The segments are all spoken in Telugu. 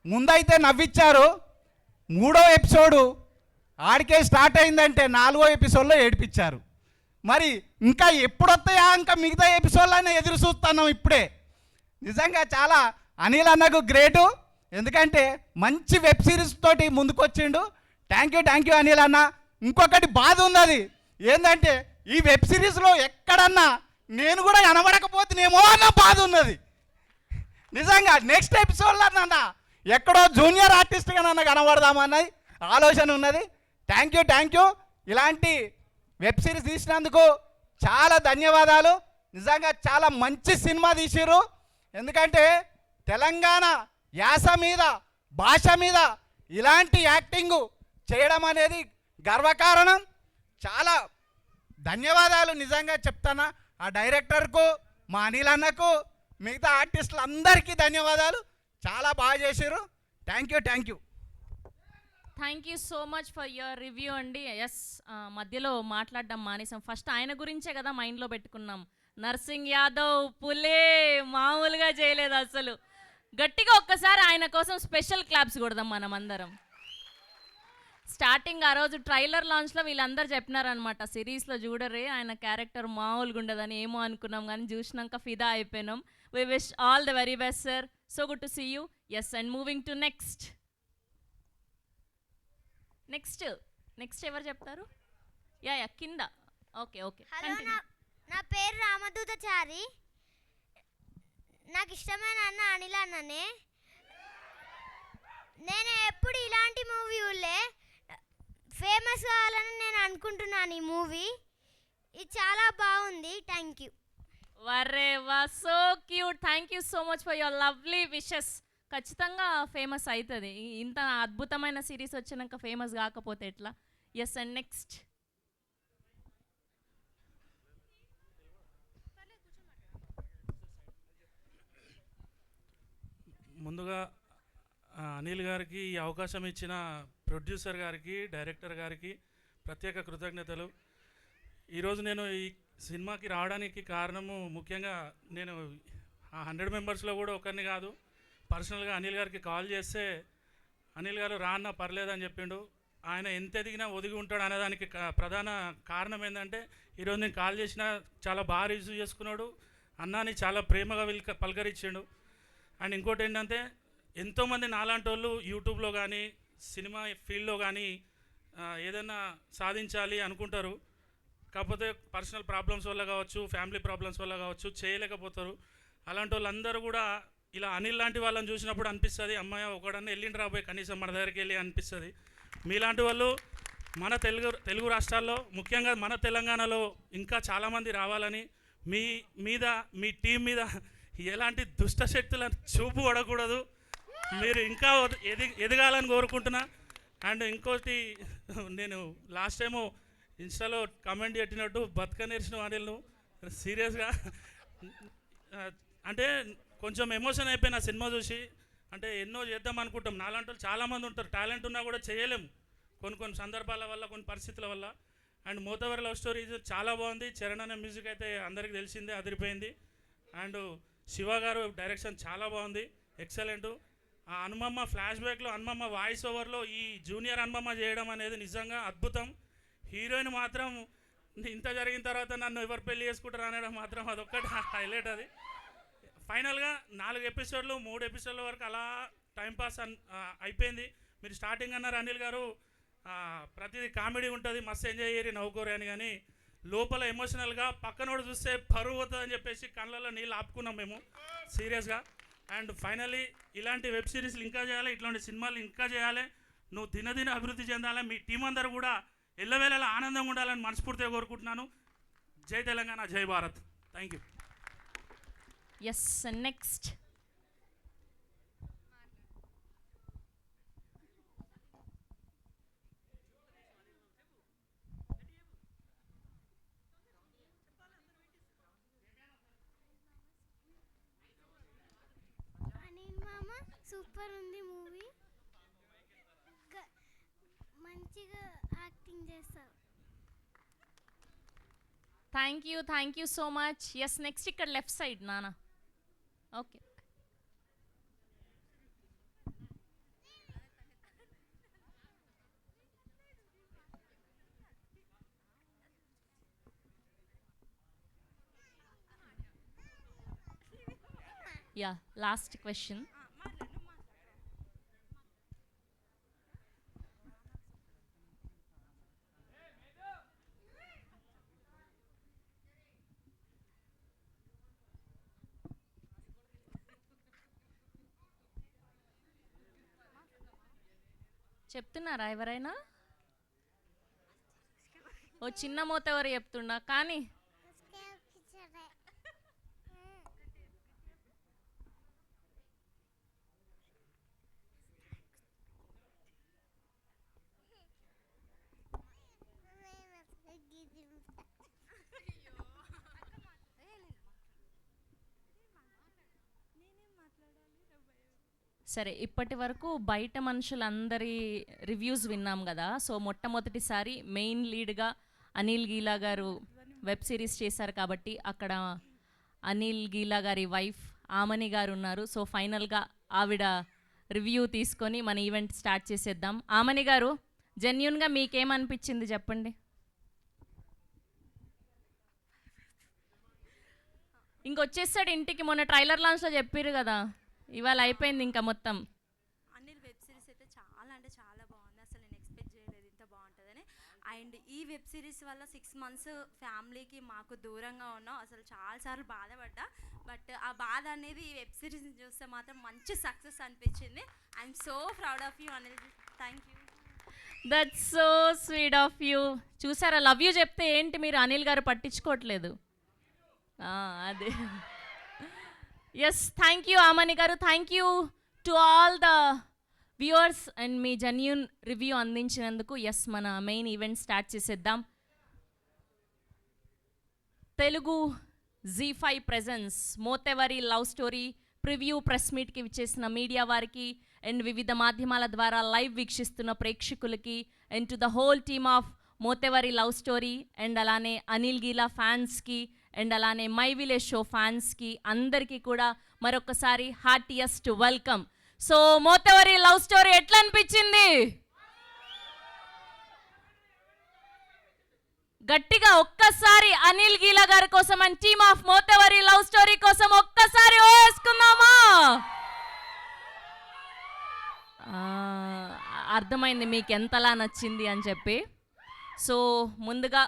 ముందైతే నవ్విచ్చారు, మూడో ఎపిసోడు ఆడికే స్టార్ట్ అయిందంటే నాలుగో ఎపిసోడ్లో ఏడిపించారు. మరి ఇంకా ఎప్పుడొస్తాయా, ఇంకా మిగతా ఎపిసోడ్లనే ఎదురు చూస్తున్నాం ఇప్పుడే. నిజంగా చాలా అనిల్ అన్నకు గ్రేటు, ఎందుకంటే మంచి వెబ్ సిరీస్ తోటి ముందుకొచ్చిండు. థ్యాంక్ యూ అనిల్ అన్న. ఇంకొకటి బాధ ఉన్నది ఏంటంటే ఈ వెబ్ సిరీస్లో ఎక్కడన్నా నేను కూడా కనబడకపోతేనేమో అన్న బాధ ఉన్నది. నిజంగా నెక్స్ట్ ఎపిసోడ్లో అన్న ఎక్కడో జూనియర్ ఆర్టిస్ట్గా నన్ను కనబడదామన్నది ఆలోచన ఉన్నది. థ్యాంక్ యూ ఇలాంటి వెబ్ సిరీస్ తీసినందుకు చాలా ధన్యవాదాలు. నిజంగా చాలా మంచి సినిమా తీసిరు. ఎందుకంటే తెలంగాణ యాస మీద, భాష మీద ఇలాంటి యాక్టింగు చేయడం అనేది గర్వకారణం. చాలా ధన్యవాదాలు నిజంగా చెప్తానా ఆ డైరెక్టర్కు, మా అనిల్ అన్నకు, మిగతా ఆర్టిస్టులు అందరికీ ధన్యవాదాలు. చాలా బాగా చేశారు. Thank you. Thank you so much for your review అండి. ఎస్, మధ్యలో మాట్లాడడం మానేసాం. ఫస్ట్ ఆయన గురించే కదా మైండ్లో పెట్టుకున్నాం. నర్సింగ్ యాదవ్ పులే మామూలుగా చేయలేదు అసలు. గట్టిగా ఒక్కసారి ఆయన కోసం స్పెషల్ క్లాప్స్ కొడదాం మనం అందరం. స్టార్టింగ్ ఆ రోజు ట్రైలర్ లాంచ్లో వీళ్ళందరూ చెప్పినారనమాట, సిరీస్లో చూడరే ఆయన క్యారెక్టర్ మామూలుగా ఉండదని. ఏమో అనుకున్నాం కానీ చూసినాక ఫిదా అయిపోయినాం. We wish all the very best sir. So good to see you. Yes, and moving to next ఎవరు చెప్తారు? యా కింద. ఓకే. హలో, నా పేరు రామదూతచారి. నాకు ఇష్టమైన అన్న అనిల్ అన్ననే. నేను ఎప్పుడు ఇలాంటి మూవీ ఊళ్ళే ఫేమస్ కావాలని నేను అనుకుంటున్నాను. ఈ మూవీ ఇది చాలా బాగుంది. Thank you. వరే వా, so cute. Thank you so much for your lovely wishes. ఖచ్చితంగా ఫేమస్ అవుతుంది. ఇంత అద్భుతమైన సిరీస్ వచ్చినాక ఫేమస్ కాకపోతే ఎట్లా? ఎస్, అండ్ నెక్స్ట్ ముందుగా అనిల్ గారికి ఈ అవకాశం ఇచ్చిన ప్రొడ్యూసర్ గారికి, డైరెక్టర్ గారికి ప్రత్యేక కృతజ్ఞతలు. ఈరోజు నేను ఈ సినిమాకి రావడానికి కారణము ముఖ్యంగా నేను 100 మెంబర్స్లో కూడా ఒకరిని కాదు. పర్సనల్గా అనిల్ గారికి కాల్ చేస్తే అనిల్ గారు రా అన్న పర్లేదని చెప్పిండు. ఆయన ఎంత ఎదిగినా ఒదిగి ఉంటాడు అనేదానికి ప్రధాన కారణం ఏంటంటే ఈరోజు నేను కాల్ చేసినా చాలా బాగా రిసీవ్ చేసుకున్నాడు. అన్నాని చాలా ప్రేమగా పలకరించాడు. అండ్ ఇంకోటి ఏంటంటే ఎంతోమంది నాలాంటి వాళ్ళు యూట్యూబ్లో కానీ సినిమా ఫీల్డ్లో కానీ ఏదైనా సాధించాలి అనుకుంటారు. కాకపోతే పర్సనల్ ప్రాబ్లమ్స్ వల్ల కావచ్చు, ఫ్యామిలీ ప్రాబ్లమ్స్ వల్ల కావచ్చు చేయలేకపోతారు. అలాంటి వాళ్ళందరూ కూడా ఇలా అనిల్ లాంటి వాళ్ళని చూసినప్పుడు అనిపిస్తుంది, అమ్మాయి ఒకడన్నా వెళ్ళిండి రాబోయే కనీసం మన దగ్గరికి వెళ్ళి అనిపిస్తుంది. మీలాంటి వాళ్ళు మన తెలుగు రాష్ట్రాల్లో, ముఖ్యంగా మన తెలంగాణలో ఇంకా చాలామంది రావాలని, మీ టీం మీద ఎలాంటి దుష్ట శక్తులను చూపు పడకూడదు, మీరు ఇంకా ఎదగాలని కోరుకుంటున్నా. అండ్ ఇంకోటి, నేను లాస్ట్ టైము ఇన్స్టాలో కామెంట్ పెట్టినట్టు బతుక నేర్చిన వాడిను సీరియస్గా అంటే కొంచెం ఎమోషన్ అయిపోయిన సినిమా చూసి. అంటే ఎన్నో చేద్దాం అనుకుంటాం, నాలాంటి వాళ్ళు చాలామంది ఉంటారు, టాలెంట్ ఉన్నా కూడా చేయలేము కొన్ని సందర్భాల వల్ల, కొన్ని పరిస్థితుల వల్ల. అండ్ మోతవర్ లవ్ స్టోరీ చాలా బాగుంది. చరణ్ అనే మ్యూజిక్ అయితే అందరికీ తెలిసిందే, అదిరిపోయింది. అండ్ శివ గారు డైరెక్షన్ చాలా బాగుంది, ఎక్సలెంట్. ఆ హనుమమ్మ ఫ్లాష్ బ్యాక్లో హనుమమ్మ వాయిస్ ఓవర్లో ఈ జూనియర్ హనుమమ్మ చేయడం అనేది నిజంగా అద్భుతం. హీరోయిన్ మాత్రం ఇంత జరిగిన తర్వాత నన్ను ఎవరు పెళ్లి చేసుకుంటారు అనడం మాత్రం అదొక్కటి హైలైట్. అది ఫైనల్గా 4 ఎపిసోడ్లు 3 ఎపిసోడ్ల వరకు అలా టైంపాస్ అయిపోయింది. మీరు స్టార్టింగ్ అన్నారు అనిల్ గారు, ప్రతిదీ కామెడీ ఉంటుంది, మస్తు ఎంజాయ్ చేయరి నవ్వుకోరు అని. కానీ లోపల ఎమోషనల్గా పక్కనోడు చూస్తే పరువు అవుతుందని చెప్పేసి కళ్ళల్లో నీళ్ళు ఆపుకున్నాం మేము సీరియస్గా. అండ్ ఫైనల్లీ ఇలాంటి వెబ్ సిరీస్లు ఇంకా చేయాలి, ఇట్లాంటి సినిమాలు ఇంకా చేయాలి, నువ్వు దినదిన అభివృద్ధి చెందాలి, మీ టీం అందరూ కూడా ఎల్లవేళలా ఆనందంగా ఉండాలని మనస్ఫూర్తిగా కోరుకుంటున్నాను. జై తెలంగాణ, జై Bharat. Thank you. Yes, next Anil మామ సూపర్ ఉంది మూవీ, మంచిగా యాక్టింగ్ చేస్తావు. Thank you so much. Yes, next ఇక్కడ లెఫ్ట్ సైడ్ నానా. ఓకే. Yeah, last question. చెప్తున్నారా ఎవరైనా? ఓ చిన్న మూత ఎవరు చెప్తున్నా కానీ సరే, ఇప్పటి వరకు బయట మనుషులందరి రివ్యూస్ విన్నాం కదా. సో మొట్టమొదటిసారి మెయిన్ లీడ్గా అనిల్ గీలా గారు వెబ్ సిరీస్ చేశారు కాబట్టి అక్కడ అనిల్ గీలా గారి వైఫ్ ఆమని గారు ఉన్నారు. సో ఫైనల్గా ఆవిడ రివ్యూ తీసుకొని మన ఈవెంట్ స్టార్ట్ చేసేద్దాం. ఆమని గారు, జెన్యున్గా మీకేమనిపించింది చెప్పండి. ఇంకొచ్చేసాడు ఇంటికి, మొన్న ట్రైలర్ లాంచ్లో చెప్పారు కదా, ఇవాళ అయిపోయింది ఇంకా మొత్తం. అనిల్ వెబ్ సిరీస్ అయితే చాలా అంటే చాలా బాగుంది. అసలు నేను ఎక్స్పెక్ట్ చేయలేదు ఇంత బాగుంటుందని. అండ్ ఈ వెబ్ సిరీస్ వల్ల 6 months ఫ్యామిలీకి మాకు దూరంగా ఉన్నాం. అసలు చాలాసార్లు బాధపడ్డా, బట్ ఆ బాధ అనేది ఈ వెబ్ సిరీస్ని చూస్తే మాత్రం మంచి సక్సెస్ అనిపించింది. I'm so proud of you Anil. Thank you. That's so sweet of you. చూసారా, లవ్ యూ చెప్తే ఏంటి మీరు అనిల్ గారు పట్టించుకోవట్లేదు. అదే. Yes, thank you Amani garu. Thank you to all the viewers and మీ జెన్యూన్ రివ్యూ అందించినందుకు. ఎస్, మన మెయిన్ ఈవెంట్ స్టార్ట్ చేసేద్దాం. Telugu ZEE5 presents Motevari love story preview press మీట్కి విచ్చేసిన మీడియా వారికి అండ్ వివిధ మాధ్యమాల ద్వారా లైవ్ వీక్షిస్తున్న ప్రేక్షకులకి and to the whole team of Motevari love story and అలానే అనిల్ గీలా ఫ్యాన్స్కి అండ్ అలానే మై విలేజ్ షో ఫ్యాన్స్కి అందరికీ కూడా మరొకసారి heartiest welcome. So Motevari love story ఎట్లా అనిపించింది? గట్టిగా ఒక్కసారి అనిల్ గీలా గారి కోసం and team of Motevari love story కోసం ఒక్కసారి వేసుకుందామా? అర్థమైంది మీకు ఎంతలా నచ్చింది అని చెప్పి. సో ముందుగా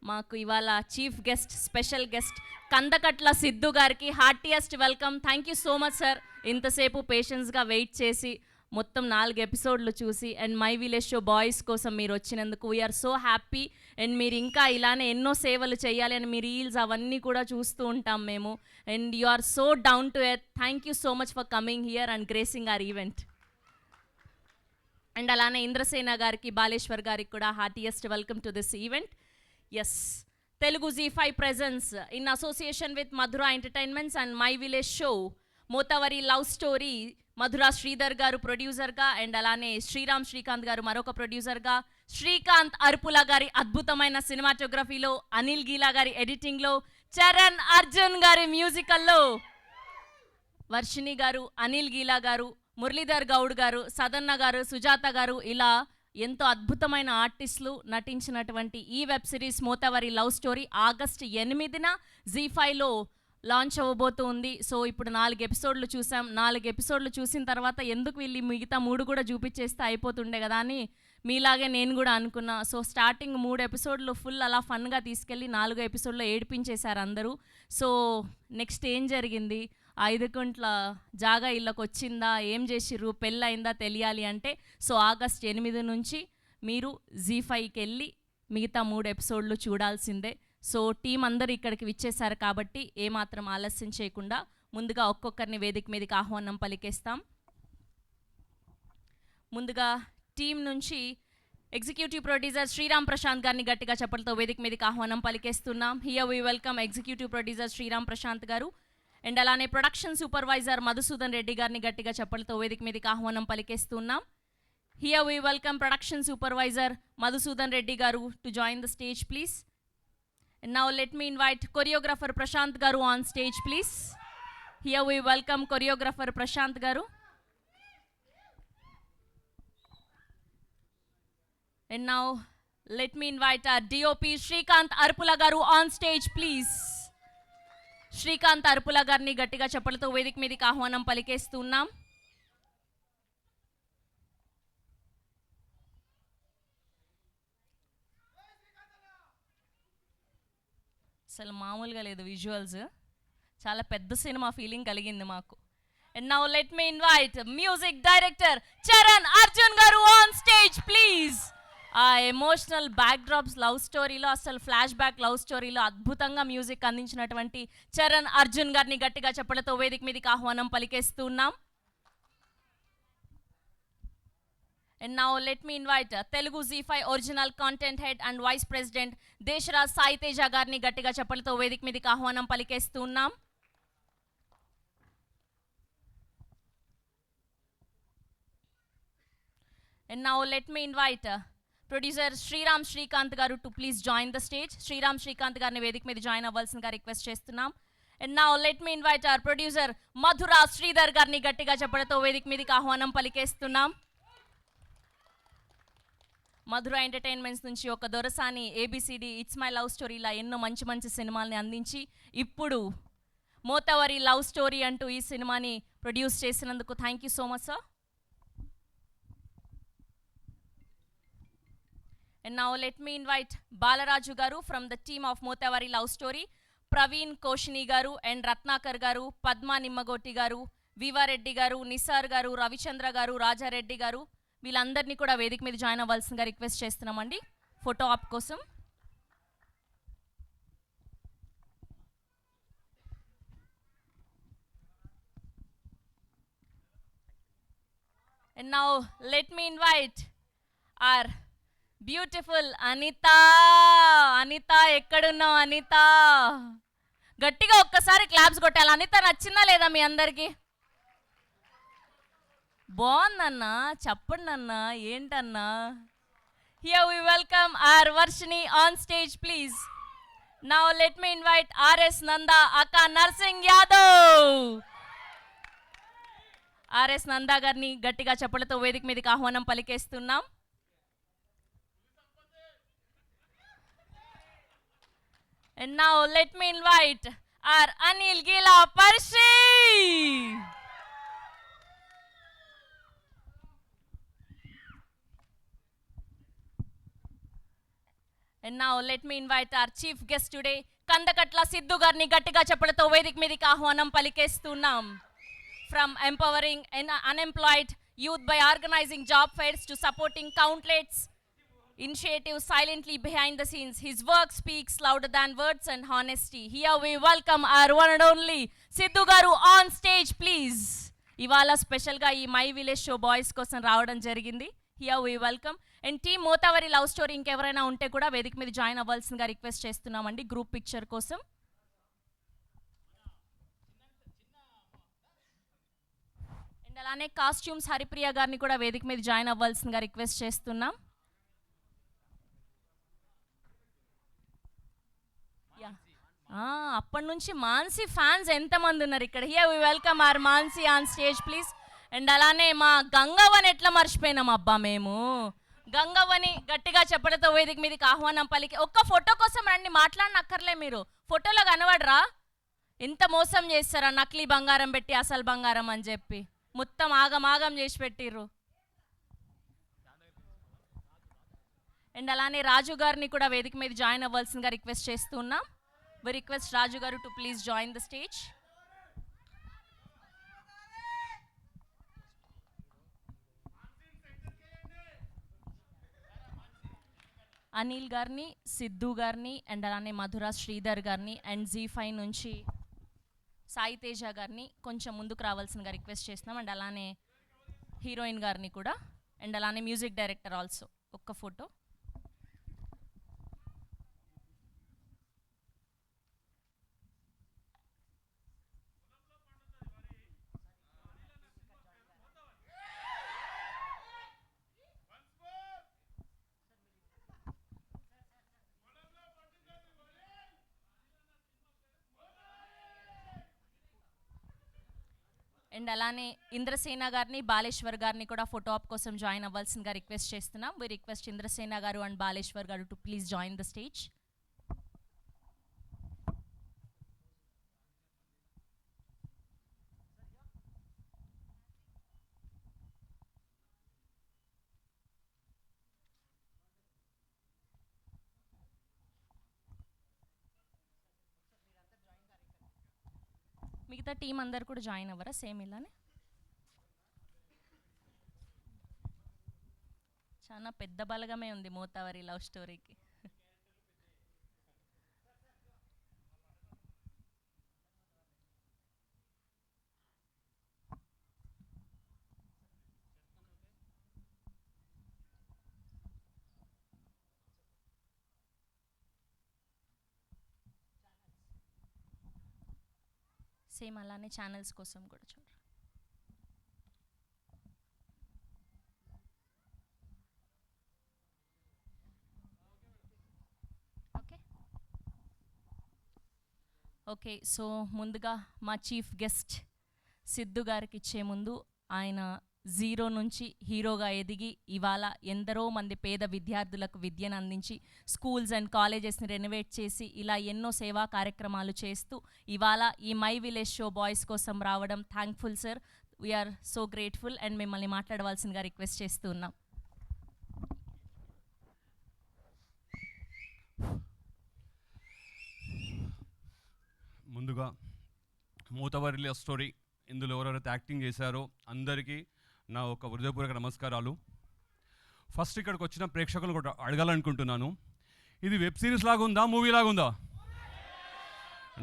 మాకు ఇవాళ chief guest, special guest Kandakatla Siddhu గారికి heartiest welcome. Thank you so much sir, ఇంతసేపు పేషెన్స్గా వెయిట్ చేసి మొత్తం 4 ఎపిసోడ్లు చూసి and my village show boys కోసం మీరు వచ్చినందుకు వీఆర్ సో హ్యాపీ. అండ్ మీరు ఇంకా ఇలానే ఎన్నో సేవలు చేయాలి అని మీ రీల్స్ అవన్నీ కూడా చూస్తూ ఉంటాం మేము. And you are so down to earth. Thank you so much for coming here and gracing our event. And అలానే ఇంద్రసేన గారికి, బాలేశ్వర్ గారికి కూడా heartiest welcome to this event. Yes, Telugu ZEE5 presents in association with Madhura entertainments and my village show Motavari love story Madhura Sridhar garu ప్రొడ్యూసర్గా అండ్ అలానే శ్రీకాంత్ గారు మరొక ప్రొడ్యూసర్గా, శ్రీకాంత్ అర్పుల గారి అద్భుతమైన సినిమాటోగ్రఫీలో, అనిల్ గీలా గారి ఎడిటింగ్లో, చరణ్ అర్జున్ గారి మ్యూజికల్లో, వర్షిణి గారు, అనిల్ గీలా గారు, మురళీధర్ గౌడ్ గారు, సదన్న గారు, సుజాత గారు, ఇలా ఎంతో అద్భుతమైన ఆర్టిస్టులు నటించినటువంటి ఈ web series Motavari love story August 8న జీ5లో లాంచ్ అవ్వబోతుంది. సో ఇప్పుడు 4 ఎపిసోడ్లు చూసాం. 4 ఎపిసోడ్లు చూసిన తర్వాత ఎందుకు వీళ్ళు మిగతా 3 కూడా చూపించేస్తే అయిపోతుండే కదా అని మీలాగే నేను కూడా అనుకున్నా. సో స్టార్టింగ్ 3 ఎపిసోడ్లు ఫుల్ అలా ఫన్గా తీసుకెళ్ళి 4 ఎపిసోడ్లో ఏడిపించేశారు అందరూ. సో నెక్స్ట్ ఏం జరిగింది, 5 గంటల జాగా ఇళ్ళకి వచ్చిందా, ఏం చేసిర్రు, పెళ్ళయిందా తెలియాలి అంటే సో ఆగస్ట్ 8 నుంచి మీరు జీ5కి వెళ్ళి మిగతా 3 ఎపిసోడ్లు చూడాల్సిందే. సో టీం అందరూ ఇక్కడికి విచ్చేశారు కాబట్టి ఏమాత్రం ఆలస్యం చేయకుండా ముందుగా ఒక్కొక్కరిని వేదిక మీదకి ఆహ్వానం పలికేస్తాం. ముందుగా టీం నుంచి ఎగ్జిక్యూటివ్ ప్రొడ్యూసర్ శ్రీరామ్ ప్రశాంత్ గారిని గట్టిగా చప్పలతో వేదిక మీదకి ఆహ్వానం పలికేస్తున్నాం. Here we welcome executive producer Sriram Prashanth garu and అలానే ప్రొడక్షన్ సూపర్వైజర్ మధుసూదన్ రెడ్డి గారిని గట్టిగా చప్పలతో వేదిక మీదకి ఆహ్వానం పలికేస్తున్నాం. Here we welcome production supervisor Madhusudan Reddy garu to join the stage please. And now let me invite choreographer Prashant Garu on stage please. Here we welcome choreographer Prashant Garu. And now let me invite our DOP Shrikant Arpula Garu on stage please. Srikanth Arupula గారిని గట్టిగా చప్పలతో వేదిక మీదకి ఆహ్వానం పలికేస్తున్నాం. అసలు మామూలుగా లేదు విజువల్స్, చాలా పెద్ద సినిమా ఫీలింగ్ కలిగింది మాకు. And now let me invite music director Charan Arjun garu on stage please. ఆ ఎమోషనల్ బ్యాక్ డ్రాప్స్ లవ్ స్టోరీలో, అసలు ఫ్లాష్ బ్యాక్ లవ్ స్టోరీలో అద్భుతంగా మ్యూజిక్ అందించినటువంటి చరణ్ అర్జున్ గారిని గట్టిగా చప్పలతో వేదిక మీదకి ఆహ్వానం పలికేస్తున్నాం. And now let me invite Telugu Z5 original content head and vice president Deshraj Sai Teja గారిని గట్టిగా చప్పలతో వేదిక మీదకి ఆహ్వానం పలికేస్తున్నాం. And now let me invite producer Sriram Srikanth garu to please join the stage. Sriram Srikanth garni vedik మీద జాయిన్ అవ్వాల్సిందిగా రిక్వెస్ట్ చేస్తున్నాం. And now let me invite our producer Madhura Sridhar గారిని గట్టిగా చప్పలతో వేదిక మీదకి ఆహ్వానం పలికేస్తున్నాం. మధుర ఎంటర్టైన్మెంట్స్ నుంచి ఒక Dorasani, ABCD, it's my love story ఇలా ఎన్నో మంచి మంచి సినిమాల్ని అందించి ఇప్పుడు మోతవరి లవ్ స్టోరీ అంటూ ఈ సినిమాని ప్రొడ్యూస్ చేసినందుకు thank you so much sir. And now let me invite Balaraju garu from the team of Motavari Love Story, Praveen Koshini garu and Ratnakar garu, Padma Nimmagoti garu, Viva Reddy garu, Nisar garu, Ravichandra garu, Raja Reddy garu వీళ్ళందరినీ కూడా వేదిక మీద జాయిన్ అవ్వాల్సిందిగా రిక్వెస్ట్ చేస్తున్నామండి ఫోటో ఆప్ కోసం. And now let me invite our beautiful Anita. Anita ఎక్కడున్నావు అనిత? గట్టిగా ఒక్కసారి క్లాప్స్ కొట్టాలి. అనిత నచ్చిందా లేదా మీ అందరికీ? బాగుందన్నా, చెప్పండి అన్నా, ఏంటన్నా? Here we welcome our Varshini on stage please. Now let me invite RS Nanda Akka Narsingh Yadav. RS Nanda గారిని గట్టిగా చప్పలతో వేదిక మీదకి ఆహ్వానం పలికేస్తున్నాం. And now let me invite our Anil Gila Parshi. And now let me invite our chief guest today, Kandakatla Sidhu గారిని గట్టిగా చప్పలతో వేదిక మీదకి ఆహ్వానం పలికేస్తున్నాం. From empowering unemployed youth by organizing job fairs to supporting countless initiatives silently behind the scenes, his work speaks louder than words and honesty. Here we welcome our one and only Sidhu garu on stage please. ఇవాళ స్పెషల్గా ఈ మై విలేజ్ షో బాయ్స్ కోసం రావడం జరిగింది. Here we welcome. And team Motavari love story ఇంకెవరైనా ఉంటే కూడా వేదిక మీద జాయిన్ అవ్వాల్సిందిగా రిక్వెస్ట్ చేస్తున్నామండి గ్రూప్ పిక్చర్ కోసం. అండ్ అలానే కాస్ట్యూమ్స్ హరిప్రియ గారిని కూడా వేదిక మీద జాయిన్ అవ్వాల్సిందిగా రిక్వెస్ట్ చేస్తున్నాం. అప్పటి నుంచి మాన్సీ ఫ్యాన్స్ ఎంతమంది ఉన్నారు ఇక్కడ. Here we welcome our Mansi on stage please. And అలానే మా గంగవ్వని ఎట్లా మర్చిపోయినాం అబ్బా మేము. గంగవ్వని గట్టిగా చెప్పడంతో వేదిక మీదకి ఆహ్వానం పలికి. ఒక్క ఫోటో కోసం రండి, మాట్లాడనక్కర్లే, మీరు ఫోటోలో కనబడరా? ఎంత మోసం చేస్తారా, నకిలీ బంగారం పెట్టి అసలు బంగారం అని చెప్పి మొత్తం ఆగమాగం చేసి పెట్టిర్రు. అండ్ అలానే రాజు గారిని కూడా వేదిక మీద జాయిన్ అవ్వాల్సిందిగా రిక్వెస్ట్ చేస్తున్నాం. We request Raju garu to please join the stage. Anil గారిని, సిద్ధు గారిని అండ్ అలానే మధుర శ్రీధర్ గారిని అండ్ Z5 నుంచి సాయి తేజ గారిని కొంచెం ముందుకు రావాల్సిందిగా రిక్వెస్ట్ చేస్తున్నాం. అండ్ అలానే హీరోయిన్ గారిని కూడా అండ్ అలానే మ్యూజిక్ డైరెక్టర్ ఆల్సో. ఒక్క ఫోటో. అండ్ అలానే ఇంద్రసేన గారిని, బాలేశ్వర్ గారిని కూడా ఫోటో ఆప్ కోసం జాయిన్ అవ్వాల్సిందిగా రిక్వెస్ట్ చేస్తున్నాం. వి రిక్వెస్ట్ ఇంద్రసేన గారు అండ్ బాలేశ్వర్ గారు to please join the stage. మిగతా టీం అందరు కూడా జాయిన్ అవ్వరా సేమ్ ఇలానే? చాలా పెద్ద బలగమే ఉంది మోతావరి లవ్ స్టోరీకి. సేమ్ అలానే ఛానల్స్ కోసం కూడా చూడండి. ఓకే, సో ముందుగా మా చీఫ్ గెస్ట్ సిద్ధు గారికి ఇచ్చే ముందు, ఆయన జీరో నుంచి హీరోగా ఎదిగి ఇవాళ ఎందరో మంది పేద విద్యార్థులకు విద్యను అందించి స్కూల్స్ అండ్ కాలేజెస్ని రెనోవేట్ చేసి ఇలా ఎన్నో సేవా కార్యక్రమాలు చేస్తూ ఇవాళ ఈ మై విలేజ్ షో బాయ్స్ కోసం రావడం thankful sir. We are so grateful and మిమ్మల్ని మాట్లాడవలసిందిగా రిక్వెస్ట్ చేస్తూ ఉన్నాం. ముందుగా మోతావరి లవ్ స్టోరీ ఇందులో ఎవరెవరైతే యాక్టింగ్ చేశారో అందరికీ నా ఒక హృదయపూర్వక నమస్కారాలు. ఫస్ట్ ఇక్కడికి వచ్చిన ప్రేక్షకులు కూడా అడగాలనుకుంటున్నాను, ఇది వెబ్ సిరీస్ లాగా ఉందా, మూవీ లాగా ఉందా?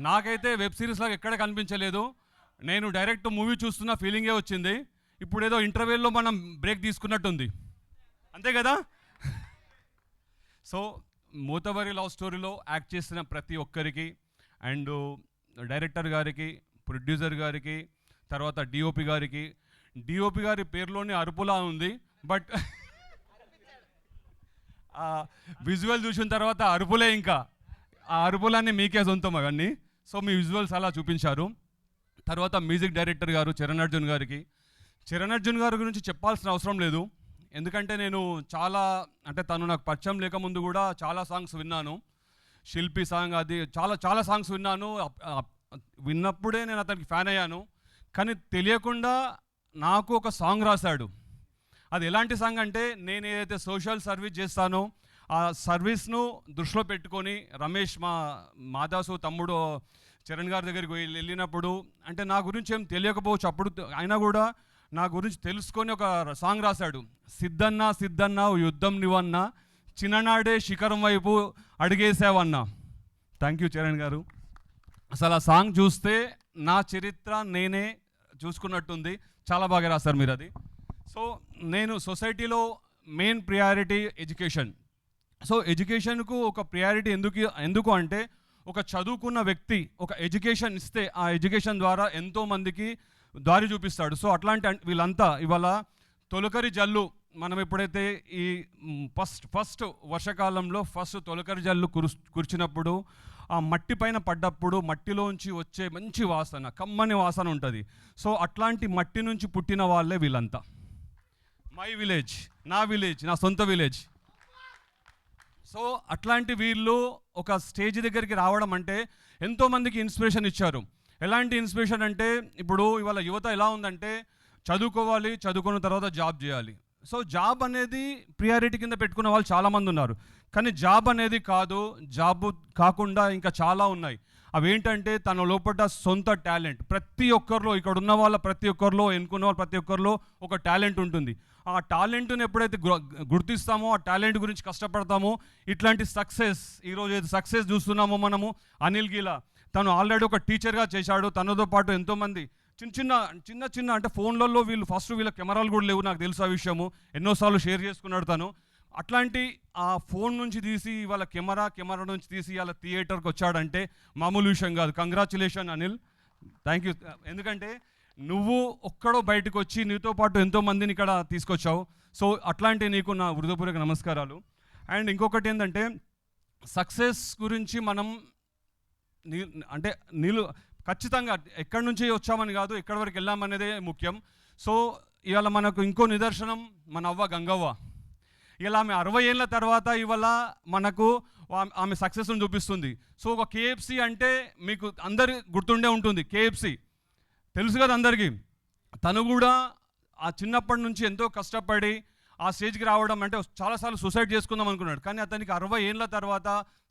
నాకైతే వెబ్ సిరీస్ లాగా ఎక్కడ కనిపించలేదు. నేను డైరెక్ట్ మూవీ చూస్తున్న ఫీలింగే వచ్చింది. ఇప్పుడు ఏదో ఇంటర్వెల్లో మనం బ్రేక్ తీసుకున్నట్టుంది, అంతే కదా? సో మోతావరి లవ్ స్టోరీలో యాక్ట్ చేసిన ప్రతి ఒక్కరికి అండ్ డైరెక్టర్ గారికి, ప్రొడ్యూసర్ గారికి, తర్వాత డిఓపి గారికి. డిఓపి గారి పేరులోనే అరుపులా ఉంది, బట్ విజువల్ చూసిన తర్వాత అరుపులే, ఇంకా ఆ అరుపులన్నీ మీకే సొంతం అవన్నీ. సో మీ విజువల్స్ అలా చూపించారు. తర్వాత మ్యూజిక్ డైరెక్టర్ గారు చరణ్ అర్జున్ గారికి. చరణ్ అర్జున్ గారి గురించి చెప్పాల్సిన అవసరం లేదు, ఎందుకంటే నేను చాలా అంటే తను నాకు పరిచయం లేకముందు కూడా చాలా సాంగ్స్ విన్నాను. శిల్పి సాంగ్, అది చాలా చాలా సాంగ్స్ విన్నాను. విన్నప్పుడే నేను అతనికి ఫ్యాన్ అయ్యాను. కానీ తెలియకుండా నాకు ఒక సాంగ్ రాశాడు. అది ఎలాంటి సాంగ్ అంటే, నేను ఏదైతే సోషల్ సర్వీస్ చేస్తానో ఆ సర్వీస్ను దృష్టిలో పెట్టుకొని రమేష్ మా మాదాసు తమ్ముడు చరణ్ గారి దగ్గరికి వెళ్ళినప్పుడు, అంటే నా గురించి ఏం తెలియకపోవచ్చు అప్పుడు, అయినా కూడా నా గురించి తెలుసుకొని ఒక సాంగ్ రాశాడు. సిద్ధన్న సిద్ధన్న యుద్ధం నివన్న, చిన్ననాడే శిఖరం వైపు అడిగేసావన్నా. థ్యాంక్ యూ చరణ్ గారు. అసలు ఆ సాంగ్ చూస్తే నా చరిత్ర నేనే చూసుకున్నట్టుంది. చాలా బాగా రాశారు మీరు అది. సో నేను సొసైటీలో మెయిన్ ప్రియారిటీ ఎడ్యుకేషన్. సో ఎడ్యుకేషన్కు ఒక ప్రియారిటీ ఎందుకు అంటే, ఒక చదువుకున్న వ్యక్తి ఒక ఎడ్యుకేషన్ ఇస్తే ఆ ఎడ్యుకేషన్ ద్వారా ఎంతోమందికి దారి చూపిస్తాడు. సో అట్లాంటి వీళ్ళంతా ఇవాళ తొలకరి జల్లు, మనం ఎప్పుడైతే ఈ ఫస్ట్ వర్షాకాలంలో ఫస్ట్ తొలకరి జల్లు కురిచినప్పుడు ఆ మట్టి పైన పడ్డప్పుడు మట్టిలోంచి వచ్చే మంచి వాసన, కమ్మని వాసన ఉంటుంది. సో అట్లాంటి మట్టి నుంచి పుట్టిన వాళ్ళే వీళ్ళంతా. మై విలేజ్, నా విలేజ్, నా సొంత విలేజ్. సో అట్లాంటి వీళ్ళు ఒక స్టేజ్ దగ్గరికి రావడం అంటే ఎంతోమందికి ఇన్స్పిరేషన్ ఇచ్చారు. ఎలాంటి ఇన్స్పిరేషన్ అంటే, ఇప్పుడు ఇవాళ యువత ఎలా ఉందంటే, చదువుకోవాలి, చదువుకున్న తర్వాత జాబ్ చేయాలి. సో జాబ్ అనేది ప్రియారిటీ కింద పెట్టుకున్న వాళ్ళు చాలామంది ఉన్నారు. కానీ జాబ్ అనేది కాదు, జాబ్ కాకుండా ఇంకా చాలా ఉన్నాయి. అవేంటంటే తన లోపల సొంత టాలెంట్. ప్రతి ఒక్కరిలో, ఇక్కడ ఉన్న వాళ్ళ ప్రతి ఒక్కరిలో, ఎన్నుకున్న వాళ్ళు ప్రతి ఒక్కరిలో ఒక టాలెంట్ ఉంటుంది. ఆ టాలెంట్ని ఎప్పుడైతే గుర్తిస్తామో, ఆ టాలెంట్ గురించి కష్టపడతామో, ఇట్లాంటి సక్సెస్, ఈరోజు ఏది సక్సెస్ చూస్తున్నామో మనము, అనిల్ గీలా తను ఆల్రెడీ ఒక టీచర్గా చేశాడు. తనతో పాటు ఎంతోమంది చిన్న చిన్న అంటే ఫోన్లలో వీళ్ళ కెమెరాలు కూడా లేవు, నాకు తెలుసు ఆ విషయము, ఎన్నోసార్లు షేర్ చేసుకున్నాడు తను. అట్లాంటి ఆ ఫోన్ నుంచి తీసి వాళ్ళ కెమెరా నుంచి తీసి వాళ్ళ థియేటర్కి వచ్చాడంటే మామూలు విషయం కాదు. Congratulation Anil, thank you. ఎందుకంటే నువ్వు ఒక్కడో బయటకు వచ్చి నీతో పాటు ఎంతోమందిని ఇక్కడ తీసుకొచ్చావు. సో అట్లాంటి నీకు నా హృదయపూర్వక నమస్కారాలు. అండ్ ఇంకొకటి ఏంటంటే, సక్సెస్ గురించి మనం అంటే ఖచ్చితంగా ఎక్కడి నుంచి వచ్చామని కాదు, ఎక్కడి వరకు వెళ్ళామనేదే ముఖ్యం. సో ఇవాళ మనకు ఇంకో నిదర్శనం మన అవ్వ గంగవ్వ. ఇలా ఆమె 60 ఏళ్ళ తర్వాత ఇవాళ మనకు ఆమె సక్సెస్ని చూపిస్తుంది. సో ఒక KFC అంటే మీకు అందరి గుర్తుండే ఉంటుంది, KFC తెలుసు కదా అందరికీ. తను కూడా ఆ చిన్నప్పటి నుంచి ఎంతో కష్టపడి ఆ స్టేజ్కి రావడం, అంటే చాలాసార్లు సూసైడ్ చేసుకుందాం అనుకున్నాడు, కానీ అతనికి 60 ఏళ్ళ తర్వాత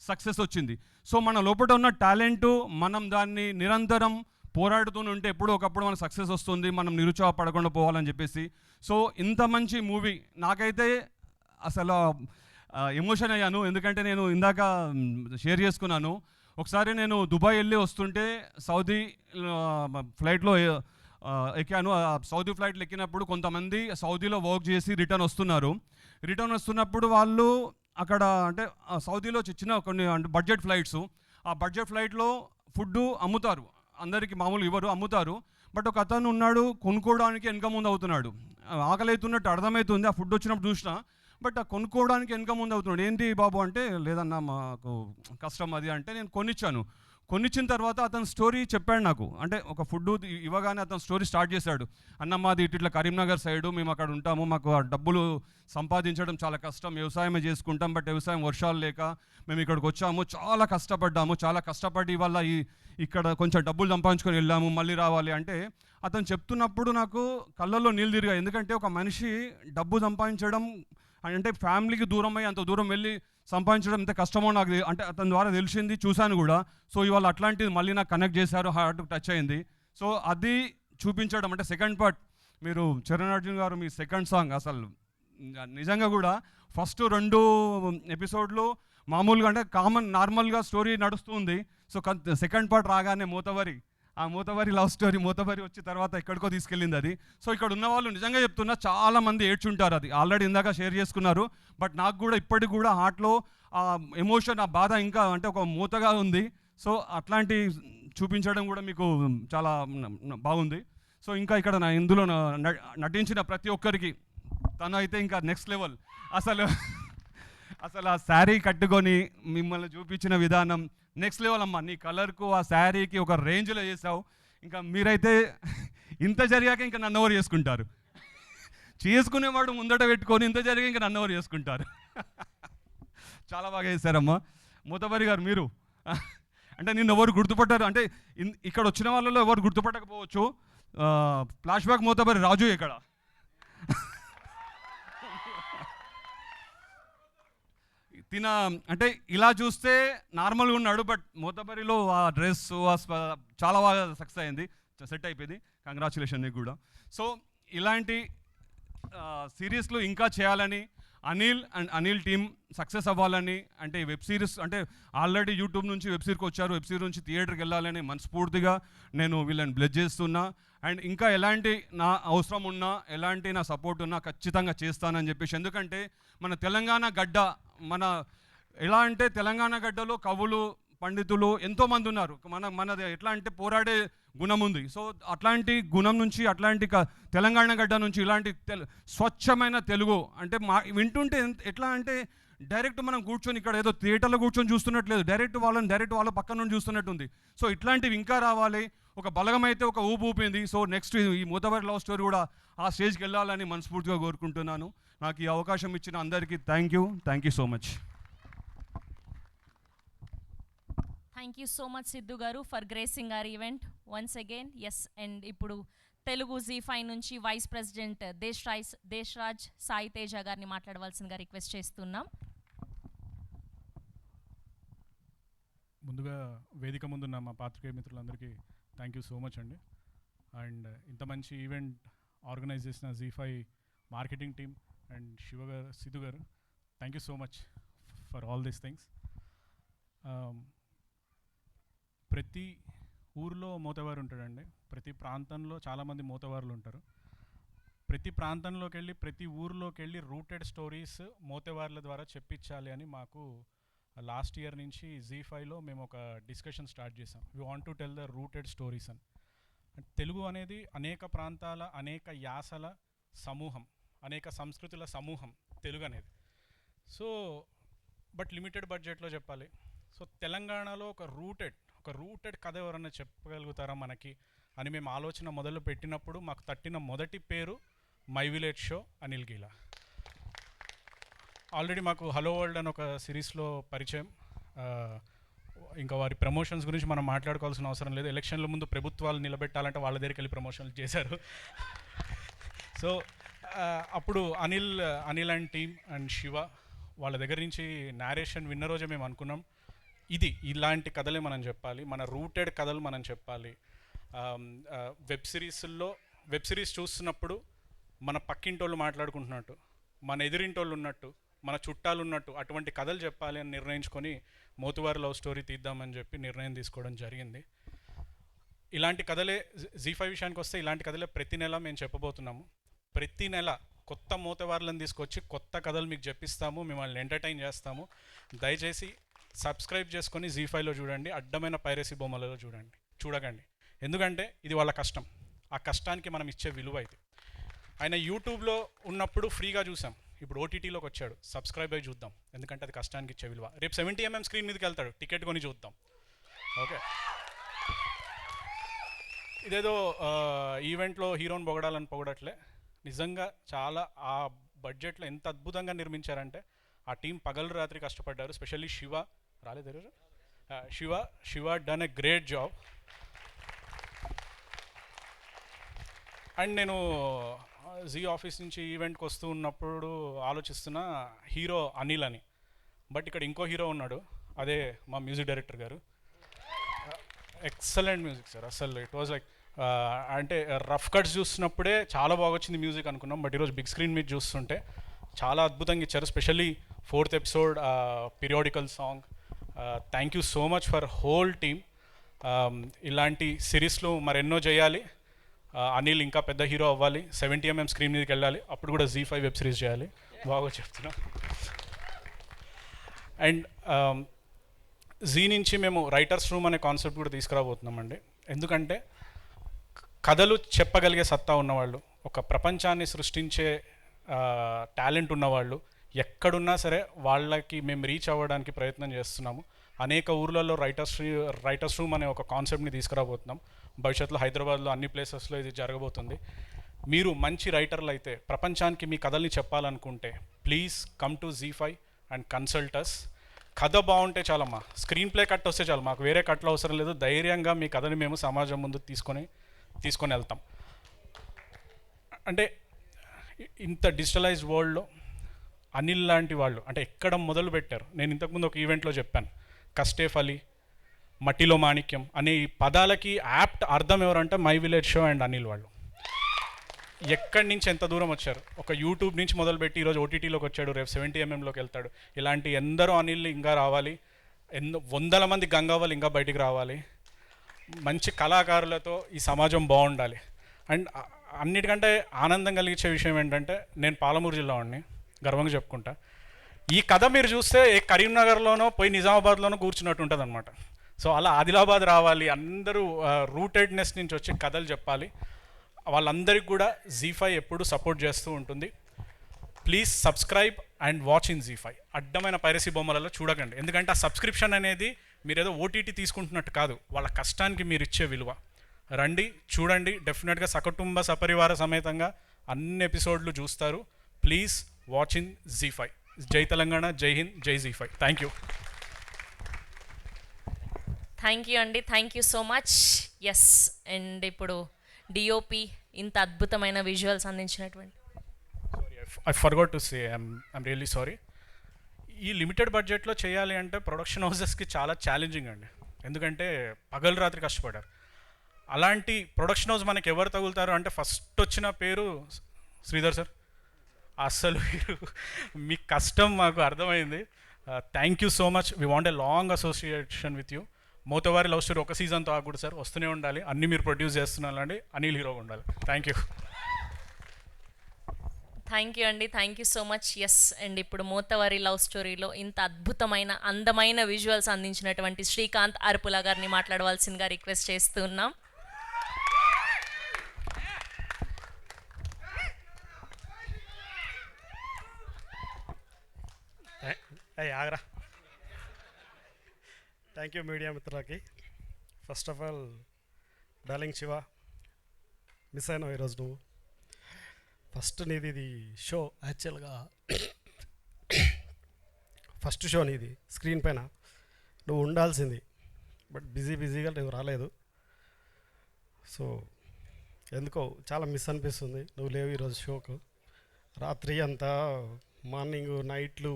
సక్సెస్ వచ్చింది. సో మన లోపల ఉన్న టాలెంటు మనం దాన్ని నిరంతరం పోరాడుతూనే ఉంటే ఎప్పుడో ఒకప్పుడు మనకు సక్సెస్ వస్తుంది, మనం నిరుత్సాహపడకుండా పోవాలని చెప్పేసి. సో ఇంత మంచి మూవీ నాకైతే అసలు ఎమోషన్ అయ్యాను. ఎందుకంటే నేను ఇందాక షేర్ చేసుకున్నాను, ఒకసారి నేను దుబాయ్ వెళ్ళి వస్తుంటే సౌదీ ఫ్లైట్లో ఎక్కాను. సౌదీ ఫ్లైట్లు ఎక్కినప్పుడు కొంతమంది సౌదీలో వర్క్ చేసి రిటర్న్ వస్తున్నప్పుడు వాళ్ళు అక్కడ అంటే సౌదీలో చిన్న కొన్ని అంటే బడ్జెట్ ఫ్లైట్స్, ఆ బడ్జెట్ ఫ్లైట్లో ఫుడ్ అమ్ముతారు, అందరికీ మామూలు ఇవ్వరు, అమ్ముతారు. బట్ ఒక అతను ఉన్నాడు కొనుక్కోవడానికి వెనక ముందు అవుతున్నాడు. ఆకలి అవుతున్నట్టు అర్థమవుతుంది, ఆ ఫుడ్ వచ్చినప్పుడు చూసినా. బట్ ఆ కొనుక్కోవడానికి వెనక ముందు అవుతున్నాడు. ఏంటి బాబు అంటే, లేదన్నా మాకు కష్టం అది అంటే నేను కొనిచ్చిన తర్వాత అతను స్టోరీ చెప్పాడు నాకు. అంటే ఒక ఫుడ్ ఇవ్వగానే అతను స్టోరీ స్టార్ట్ చేశాడు. అన్న మాది ఇట్లా కరీంనగర్ సైడు, మేము అక్కడ ఉంటాము, మాకు ఆ డబ్బులు సంపాదించడం చాలా కష్టం, వ్యవసాయమే చేసుకుంటాం, బట్ వ్యవసాయం వర్షాలు లేక మేము ఇక్కడికి వచ్చాము, చాలా కష్టపడి వల్ల ఇక్కడ కొంచెం డబ్బులు సంపాదించుకొని వెళ్ళాము, మళ్ళీ రావాలి అంటే అతను చెప్తున్నప్పుడు నాకు కళ్ళల్లో నీళ్ళు తిరిగాయి. ఎందుకంటే ఒక మనిషి డబ్బు సంపాదించడం అంటే ఫ్యామిలీకి దూరం అయ్యి అంత దూరం వెళ్ళి సంపాదించడం ఎంత కష్టమో నాకు అంటే అతని ద్వారా తెలిసింది, చూశాను కూడా. సో ఇవాళ అట్లాంటిది మళ్ళీ నాకు కనెక్ట్ చేశారు, హార్ట్ టచ్ అయింది. సో అది చూపించడం అంటే సెకండ్ పార్ట్, మీరు చరణ్ అర్జున్ గారు మీ సెకండ్ సాంగ్ అసలు నిజంగా కూడా ఫస్ట్ 2 ఎపిసోడ్లు మామూలుగా అంటే నార్మల్గా స్టోరీ నడుస్తుంది. సో సెకండ్ పార్ట్ రాగానే మోతవరి లవ్ స్టోరీ, మోతవరి వచ్చి తర్వాత ఎక్కడికో తీసుకెళ్ళింది అది. సో ఇక్కడ ఉన్న వాళ్ళు నిజంగా చెప్తున్నా చాలామంది ఏడ్చుంటారు, అది ఆల్రెడీ ఇందాక షేర్ చేసుకున్నారు. బట్ నాకు కూడా ఇప్పటికి కూడా హార్ట్లో ఆ ఎమోషన్, ఆ బాధ ఇంకా అంటే ఒక మూతగా ఉంది. సో అట్లాంటి చూపించడం కూడా మీకు చాలా బాగుంది. సో ఇంకా ఇక్కడ ఇందులో నటించిన ప్రతి ఒక్కరికి తను అయితే ఇంకా నెక్స్ట్ లెవెల్. అసలు ఆ శారీ కట్టుకొని మిమ్మల్ని చూపించిన విధానం నెక్స్ట్ లెవెల్ అమ్మ. నీ కలర్కు ఆ శారీకి ఒక రేంజ్లో చేసావు. ఇంకా మీరైతే ఇంత జరిగాక ఇంకా నన్ను ఎవరు చేసుకునేవాడు ముందట పెట్టుకొని ఇంత జరిగాక ఇంకా నన్ను ఎవరు చేసుకుంటారు. చాలా బాగా చేశారమ్మా. మోతబరి గారు మీరు అంటే నిన్ను ఎవరు గుర్తుపట్టారు అంటే ఇక్కడ వచ్చిన వాళ్ళలో ఎవరు గుర్తుపట్టకపోవచ్చు. ఫ్లాష్ బ్యాక్ మోతబరి రాజు ఇక్కడ. తిన అంటే ఇలా చూస్తే నార్మల్గా ఉన్నాడు, బట్ మోతబరిలో ఆ డ్రెస్ చాలా బాగా సక్సెస్ అయింది, సెట్ అయిపోయింది. కంగ్రాచులేషన్ నీకు కూడా. సో ఇలాంటి సిరీస్లు ఇంకా చేయాలని, అనిల్ టీమ్ సక్సెస్ అవ్వాలని, అంటే వెబ్ సిరీస్ అంటే ఆల్రెడీ యూట్యూబ్ నుంచి వెబ్ సిరీస్కి వచ్చారు, వెబ్ సిరీస్ నుంచి థియేటర్కి వెళ్ళాలని మనస్ఫూర్తిగా నేను వీళ్ళని బ్లెస్ చేస్తున్నా. అండ్ ఇంకా ఎలాంటి నా అవసరం ఉన్నా, ఎలాంటి నా సపోర్ట్ ఉన్నా ఖచ్చితంగా చేస్తానని చెప్పేసి. ఎందుకంటే మన తెలంగాణ గడ్డ, ఎలా అంటే తెలంగాణ గడ్డలో కవులు, పండితులు ఎంతోమంది ఉన్నారు. మనది ఎట్లా అంటే పోరాడే గుణం ఉంది. సో అట్లాంటి గుణం నుంచి, అట్లాంటి తెలంగాణ గడ్డ నుంచి ఇలాంటి స్వచ్ఛమైన తెలుగు అంటే వింటుంటే ఎట్లా అంటే డైరెక్ట్ మనం కూర్చొని ఇక్కడ ఏదో థియేటర్లో కూర్చొని చూస్తున్నట్లేదు, డైరెక్ట్ వాళ్ళ పక్క నుండి చూస్తున్నట్టుంది. సో ఇట్లాంటివి ఇంకా రావాలి. ఒక బలగం అయితే ఒక ఊపింది. సో నెక్స్ట్ ఈ మోతబరి లవ్ స్టోరీ కూడా ఆ స్టేజ్కి వెళ్ళాలని మనస్ఫూర్తిగా కోరుకుంటున్నాను. నాకు ఈ అవకాశం ఇచ్చిన అందరికీ thank you so much. Thank you so much Siddhu garu for gracing our event once again. Yes, and ఇప్పుడు తెలుగు ZEE5 నుంచి వైస్ ప్రెసిడెంట్ దేశ్రాజ్ సాయి తేజ గారిని మాట్లాడవలసిందిగా రిక్వెస్ట్ చేస్తున్నాం. ముందుగా వేదిక ముందున్న మా పాత్రికేయ మిత్రులందరికీ థ్యాంక్ యూ సో మచ్ అండి. అండ్ ఇంత మంచి ఈవెంట్ ఆర్గనైజ్ చేసిన ZEE5 marketing team and Siddhu గారు, thank you so much for all these things. ప్రతి ఊర్లో మోతవారు ఉంటాడండి, ప్రతి ప్రాంతంలో చాలామంది మోతవారులు ఉంటారు. ప్రతి ప్రాంతంలోకి వెళ్ళి, ప్రతి ఊర్లోకి వెళ్ళి రూటెడ్ స్టోరీస్ మోతవార్ల ద్వారా చెప్పించాలి అని మాకు లాస్ట్ ఇయర్ నుంచి ZEE5లో మేము ఒక డిస్కషన్ స్టార్ట్ చేసాం. We want to tell the rooted stories అని. తెలుగు అనేది అనేక ప్రాంతాల, అనేక యాసల సమూహం, అనేక సంస్కృతుల సమూహం తెలుగు అనేది. సో బట్ లిమిటెడ్ బడ్జెట్లో చెప్పాలి. సో తెలంగాణలో ఒక రూటెడ్ కథ ఎవరన్నా చెప్పగలుగుతారా మనకి అని మేము ఆలోచన మొదలు పెట్టినప్పుడు మాకు తట్టిన మొదటి పేరు my village show Anil గీలా. Already మాకు హలో వరల్డ్ అని ఒక సిరీస్లో పరిచయం. ఇంకా వారి ప్రమోషన్స్ గురించి మనం మాట్లాడుకోవాల్సిన అవసరం లేదు. ఎలక్షన్ల ముందు ప్రభుత్వాలు నిలబెట్టాలంటే వాళ్ళ దగ్గరికి వెళ్ళి ప్రమోషన్లు చేశారు. సో అప్పుడు Anil and team and Shiva వాళ్ళ దగ్గర నుంచి నేరేషన్ విన్న రోజే మేము అనుకున్నాం, ఇలాంటి కథలే మనం చెప్పాలి, మన రూటెడ్ కథలు మనం చెప్పాలి. వెబ్ సిరీస్ చూస్తున్నప్పుడు మన పక్కింటోళ్ళు మాట్లాడుకుంటున్నట్టు, మన ఎదురింటోళ్ళు ఉన్నట్టు, మన చుట్టాలు ఉన్నట్టు అటువంటి కథలు చెప్పాలి అని నిర్ణయించుకొని మోతువారి లవ్ స్టోరీ తీద్దామని చెప్పి నిర్ణయం తీసుకోవడం జరిగింది. ఇలాంటి కథలే జీ5 విషయానికి వస్తే ఇలాంటి కథలే ప్రతి నెల మేము చెప్పబోతున్నాము. ప్రతి నెల కొత్త మోతవార్లను తీసుకొచ్చి కొత్త కథలు మీకు చెప్పిస్తాము, మిమ్మల్ని ఎంటర్టైన్ చేస్తాము. దయచేసి సబ్స్క్రైబ్ చేసుకొని జీ5లో చూడండి, అడ్డమైన పైరసీ బొమ్మలలో చూడకండి. ఎందుకంటే ఇది వాళ్ళ కష్టం, ఆ కష్టానికి మనం ఇచ్చే విలువ ఇది. ఆయన యూట్యూబ్లో ఉన్నప్పుడు ఫ్రీగా చూసాం, ఇప్పుడు ఓటీటీలోకి వచ్చాడు, సబ్స్క్రైబ్ అయ్యి చూద్దాం, ఎందుకంటే అది కష్టానికి ఇచ్చే విలువ. రేపు 70mm స్క్రీన్ మీదకి వెళ్తాడు, టికెట్ కొని చూద్దాం. ఓకే, ఇదేదో ఈవెంట్లో హీరోని పొగడట్లే, నిజంగా చాలా ఆ బడ్జెట్లో ఎంత అద్భుతంగా నిర్మించారంటే ఆ టీం పగలు రాత్రి కష్టపడ్డారు. Specially Shiva done a great job. And నేను జీ ఆఫీస్ నుంచి ఈవెంట్కి వస్తూ ఉన్నప్పుడు ఆలోచిస్తున్న హీరో అనిల్ అని, బట్ ఇక్కడ ఇంకో హీరో ఉన్నాడు, అదే మా మ్యూజిక్ డైరెక్టర్ గారు. ఎక్సలెంట్ మ్యూజిక్ సార్, అసలు ఇట్ వాజ్ లైక్ అంటే రఫ్ కట్స్ చూస్తున్నప్పుడే చాలా బాగా వచ్చింది మ్యూజిక్ అనుకున్నాం, బట్ ఈరోజు బిగ్ స్క్రీన్ మీద చూస్తుంటే చాలా అద్భుతంగా ఇచ్చారు. Specially 4th episode periodical song. Thank you so much for whole team. ఇలాంటి సిరీస్లు మరెన్నో చేయాలి. అనిల్ ఇంకా పెద్ద హీరో అవ్వాలి, 70mm స్క్రీన్ మీదకి వెళ్ళాలి, అప్పుడు కూడా జీ5 వెబ్ సిరీస్ చేయాలి. బాగా చెప్తున్నా. అండ్ జీ నుంచి మేము రైటర్స్ రూమ్ అనే కాన్సెప్ట్ కూడా తీసుకురాబోతున్నామండి. ఎందుకంటే కథలు చెప్పగలిగే సత్తా ఉన్నవాళ్ళు, ఒక ప్రపంచాన్ని సృష్టించే టాలెంట్ ఉన్నవాళ్ళు ఎక్కడున్నా సరే వాళ్ళకి మేము రీచ్ అవ్వడానికి ప్రయత్నం చేస్తున్నాము. అనేక ఊర్లలో రైటర్స్ రూమ్ అనే ఒక కాన్సెప్ట్ని తీసుకురాబోతున్నాం. భవిష్యత్తులో హైదరాబాద్లో అన్ని ప్లేసెస్లో ఇది జరగబోతుంది. మీరు మంచి రైటర్లు అయితే, ప్రపంచానికి మీ కథల్ని చెప్పాలనుకుంటే ప్లీజ్ కమ్ టు జీ5 అండ్ కన్సల్టస్. కథ బాగుంటే చాలమ్మా, స్క్రీన్ ప్లే కట్ వస్తే చాలు, మాకు వేరే కట్లు అవసరం లేదు. ధైర్యంగా మీ కథని మేము సమాజం ముందు తీసుకొని వెళ్తాం. అంటే ఇంత డిజిటలైజ్డ్ వరల్డ్లో అనిల్ లాంటి వాళ్ళు అంటే ఎక్కడ మొదలు పెట్టారు. నేను ఇంతకుముందు ఒక ఈవెంట్లో చెప్పాను, కష్టే ఫలి, మట్టిలో మాణిక్యం అనే ఈ పదాలకి యాప్ట్ అర్థం ఎవరంటే my village show and Anil వాళ్ళు. ఎక్కడి నుంచి ఎంత దూరం వచ్చారు, ఒక యూట్యూబ్ నుంచి మొదలుపెట్టి ఈరోజు ఓటీటీలోకి వచ్చాడు, రేపు 70mmలోకి వెళ్తాడు. ఇలాంటి ఎందరో అనిల్ ఇంకా రావాలి, వందల మంది గంగావాళ్ళు ఇంకా బయటికి రావాలి. మంచి కళాకారులతో ఈ సమాజం బాగుండాలి. అండ్ అన్నిటికంటే ఆనందం కలిగించే విషయం ఏంటంటే, నేను పాలమూరు జిల్లా వాడిని, గర్వంగా చెప్పుకుంటా. ఈ కథ మీరు చూస్తే ఏ కరీంనగర్లోనో పోయి నిజామాబాద్లోనో కూర్చున్నట్టు ఉంటుంది అనమాట. సో అలా ఆదిలాబాద్ రావాలి, అందరూ రూటెడ్నెస్ నుంచి వచ్చి కథలు చెప్పాలి. వాళ్ళందరికీ కూడా జీ5 ఎప్పుడు సపోర్ట్ చేస్తూ ఉంటుంది. Please subscribe and watch in ZEE5. అడ్డమైన పైరసీ బొమ్మలలో చూడకండి, ఎందుకంటే ఆ సబ్స్క్రిప్షన్ అనేది మీరేదో ఓటీటీ తీసుకుంటున్నట్టు కాదు, వాళ్ళ కష్టానికి మీరు ఇచ్చే విలువ. రండి, చూడండి, డెఫినెట్గా సకుటుంబ సపరివార సమేతంగా అన్ని ఎపిసోడ్లు చూస్తారు. Please watch in ZEE5. జై తెలంగాణ, జై హింద్, జై ZEE5. Thank you. Thank you అండి, thank you so much. Yes, and ఇప్పుడు డిఓపి ఇంత అద్భుతమైన విజువల్స్ అందించినటువంటి I forgot to say, I'm really sorry. ఈ లిమిటెడ్ బడ్జెట్లో చేయాలి అంటే ప్రొడక్షన్ హౌసెస్కి చాలా ఛాలెంజింగ్ అండి, ఎందుకంటే పగలు రాత్రి కష్టపడ్డారు. అలాంటి ప్రొడక్షన్ హౌస్ మనకి ఎవరు తగులుతారు అంటే ఫస్ట్ వచ్చిన పేరు శ్రీధర్ సార్. అస్సలు మీ కష్టం మాకు అర్థమైంది. Thank you so much. We want a long association with you. Motavari love story ఒక సీజన్తో ఆగకూడదు సార్, వస్తూనే ఉండాలి. అన్నీ మీరు ప్రొడ్యూస్ చేస్తున్నారండి, అనిల్ హీరోగా ఉండాలి. Thank you. థ్యాంక్ యూ అండి, thank you so much. Yes, and ఇప్పుడు మోతవారి లవ్ స్టోరీలో ఇంత అద్భుతమైన అందమైన విజువల్స్ అందించినటువంటి శ్రీకాంత్ అరుపుల గారిని మాట్లాడవలసిందిగా రిక్వెస్ట్ చేస్తున్నాం. ఆగరా. థ్యాంక్ యూ మీడియా మిత్రులకి. First of all darling Shiva, miss అయినావు ఈరోజు నువ్వు. ఫస్ట్ నీది ఇది షో, యాక్చువల్గా ఫస్ట్ షో నీది స్క్రీన్ పైన, నువ్వు ఉండాల్సింది, బట్ బిజీగా నువ్వు రాలేదు. సో ఎందుకో చాలా మిస్ అనిపిస్తుంది, నువ్వు లేవు ఈరోజు షోకు. రాత్రి అంతా మార్నింగ్ నైట్లు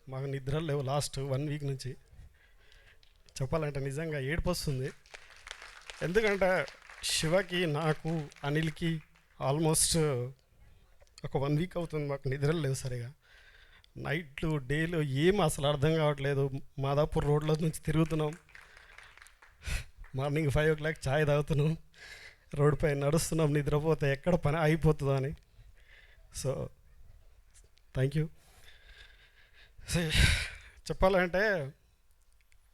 మాకు నిద్రలు లేవు లాస్ట్ 1 వీక్ నుంచి. చెప్పాలంటే నిజంగా ఏడుపు వస్తుంది, ఎందుకంటే శివకి, నాకు, అనిల్కి ఆల్మోస్ట్ ఒక 1 వీక్ అవుతుంది. మాకు నిద్రలు లేవు సరిగా. నైట్లు డేలు ఏం అసలు అర్థం కావట్లేదు. మాదాపూర్ రోడ్ల నుంచి తిరుగుతున్నాం. మార్నింగ్ 5 o'clock ఛాయ్ తాగుతున్నాం, రోడ్డుపై నడుస్తున్నాం. నిద్రపోతే ఎక్కడ పని అయిపోతుందో అని. So thank you. చెప్పాలంటే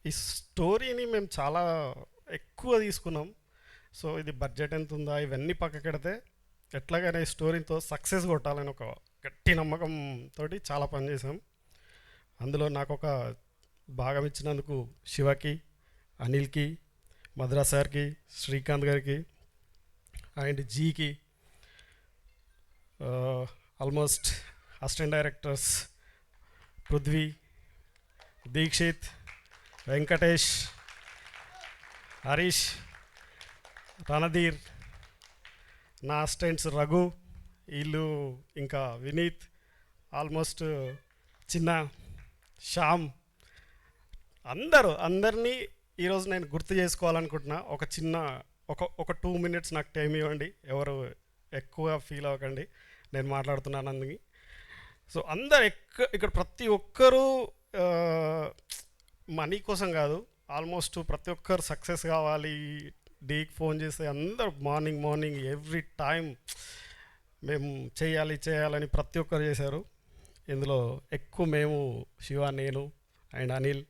ఈ స్టోరీని మేము చాలా ఎక్కువ తీసుకున్నాం. సో ఇది బడ్జెట్ ఎంత ఉందా ఇవన్నీ పక్కకెడితే ఎట్లాగైనా ఈ స్టోరీతో సక్సెస్ కొట్టాలని ఒక గట్టి నమ్మకంతో చాలా పనిచేసాం. అందులో నాకు ఒక భాగం ఇచ్చినందుకు శివకి, అనిల్కి, మద్రాస్ సార్కి, శ్రీకాంత్ గారికి అండ్ జీకి, almost assistant directors Prithvi, Dikshit, Venkatesh, Harish, Ranadheer, నా అసిస్టెంట్స్ రఘు, వీళ్ళు ఇంకా వినీత్, ఆల్మోస్ట్ చిన్న, శ్యామ్, అందరినీ ఈరోజు నేను గుర్తు చేసుకోవాలనుకుంటున్నా. ఒక చిన్న ఒక 2 minutes నాకు టైం ఇవ్వండి. ఎవరు ఎక్కువ ఫీల్ అవ్వకండి నేను మాట్లాడుతున్నాను అందుకు. సో అందరు ఇక్కడ ప్రతి ఒక్కరూ మనీ కోసం కాదు, ఆల్మోస్ట్ ప్రతి ఒక్కరు సక్సెస్ కావాలి. డీకి ఫోన్ చేస్తే అందరు మార్నింగ్ ఎవ్రీ టైం మేము చేయాలని ప్రతి ఒక్కరు చేశారు. ఇందులో ఎక్కువ మేము శివ, నేను అండ్ అనిల్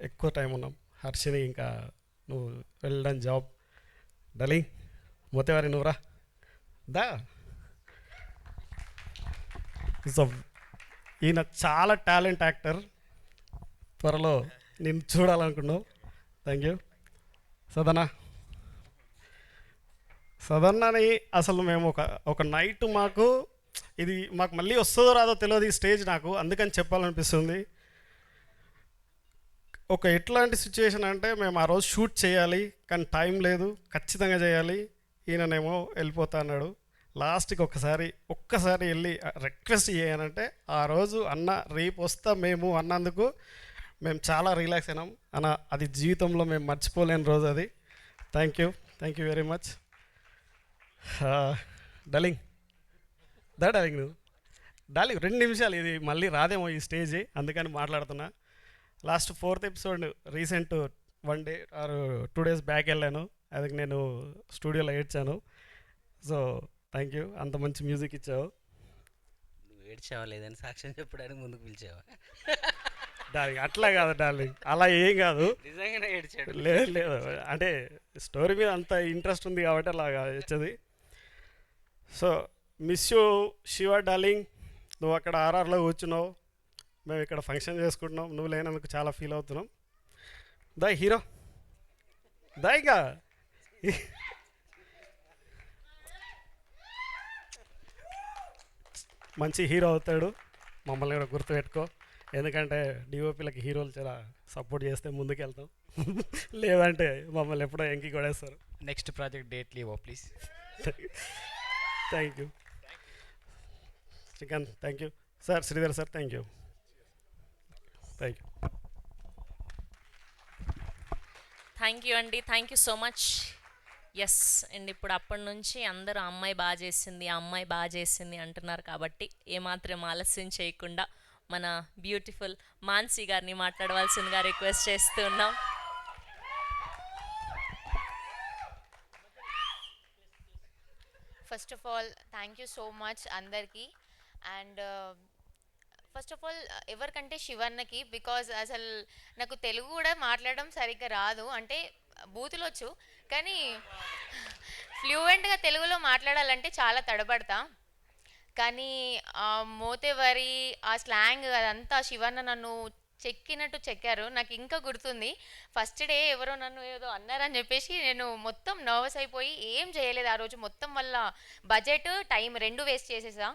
ఎక్కువ టైం ఉన్నాం. హర్షిని ఇంకా నువ్వు వెళ్ళడం జాబ్. డలింగ్ మోతేవారి నువ్వురా దా. ఈయన చాలా టాలెంట్ యాక్టర్. త్వరలో నేను చూడాలనుకున్నావు. Thank you. సదన్నని అసలు మేము ఒక నైట్ మాకు మళ్ళీ వస్తుందో రాదో తెలియదు ఈ స్టేజ్ నాకు, అందుకని చెప్పాలనిపిస్తుంది. ఒక ఎట్లాంటి సిచ్యువేషన్ అంటే మేము ఆ రోజు షూట్ చేయాలి కానీ టైం లేదు, ఖచ్చితంగా చేయాలి. ఈయననేమో వెళ్ళిపోతా అన్నాడు. లాస్ట్కి ఒక్కసారి వెళ్ళి రిక్వెస్ట్ చేయాలంటే ఆ రోజు అన్న రేపు వస్తా మేము అన్నందుకు మేము చాలా రిలాక్స్ అయినాం అన్న. అది జీవితంలో మేము మర్చిపోలేని రోజు అది. Thank you very much. Darling నువ్వు డార్లింగ్ 2 నిమిషాలు, ఇది మళ్ళీ రాదేమో ఈ స్టేజ్, అందుకని మాట్లాడుతున్నా. Last 4th episode recent 1 day or 2 days back వెళ్ళాను. అది నేను స్టూడియోలో ఏడ్చాను. సో థ్యాంక్ యూ, అంత మంచి మ్యూజిక్ ఇచ్చావు. నువ్వు ఏడ్చావా లేదని సాక్ష్యం చెప్పడానికి ముందుకు పిలిచావా? డార్లింగ్ అట్లా కాదు డార్లింగ్, అలా ఏం కాదు. నిజంగానే ఏడ్చాడు. లేదు అంటే స్టోరీ మీద అంత ఇంట్రెస్ట్ ఉంది కాబట్టి అలాగా వచ్చేది. So miss you Shiva darling. నువ్వు అక్కడ ఆర్ఆర్లో కూర్చున్నావు, మేము ఇక్కడ ఫంక్షన్ చేసుకుంటున్నాం, నువ్వు లేనందుకు చాలా ఫీల్ అవుతున్నాం. దా హీరో దాయిగా మంచి హీరో అవుతాడు, మమ్మల్ని కూడా గుర్తుపెట్టుకో. ఎందుకంటే డిఓపీలకి హీరోలు చాలా సపోర్ట్ చేస్తే ముందుకు వెళ్తాం, లేదంటే మమ్మల్ని ఎప్పుడో ఎంకి కొడేస్తారు. నెక్స్ట్ ప్రాజెక్ట్ డేట్ లీవో please. Thank you Srikanth. Thank you sir. Sridhar sir thank you. Thank you అండి, thank you so much. Yes and ఇప్పుడు అప్పటి నుంచి అందరూ అమ్మాయి బాగా చేసింది అంటున్నారు కాబట్టి ఏమాత్రం ఆలస్యం చేయకుండా మన బ్యూటిఫుల్ మాన్సీ గారిని మాట్లాడవలసిందిగా రిక్వెస్ట్ చేస్తున్నాం. First of all thank you so much అందరికీ. అండ్ ఫస్ట్ ఆఫ్ ఆల్ ఎవరికంటే శివన్నకి, బికాజ్ అసలు నాకు తెలుగు కూడా మాట్లాడడం సరిగ్గా రాదు, అంటే బూతులు వచ్చు కానీ ఫ్లూయెంట్గా తెలుగులో మాట్లాడాలంటే చాలా తడబడతా. కానీ మోతేవరి ఆ స్లాంగ్ అదంతా శివన్న నన్ను చెక్కినట్టు చెక్కారు. నాకు ఇంకా గుర్తుంది, ఫస్ట్ డే ఎవరో నన్ను ఏదో అన్నారని చెప్పేసి నేను మొత్తం నర్వస్ అయిపోయి ఏం చేయలేదు ఆ రోజు. మొత్తం వల్ల బడ్జెట్ టైం 2 వేస్ట్ చేసేసా.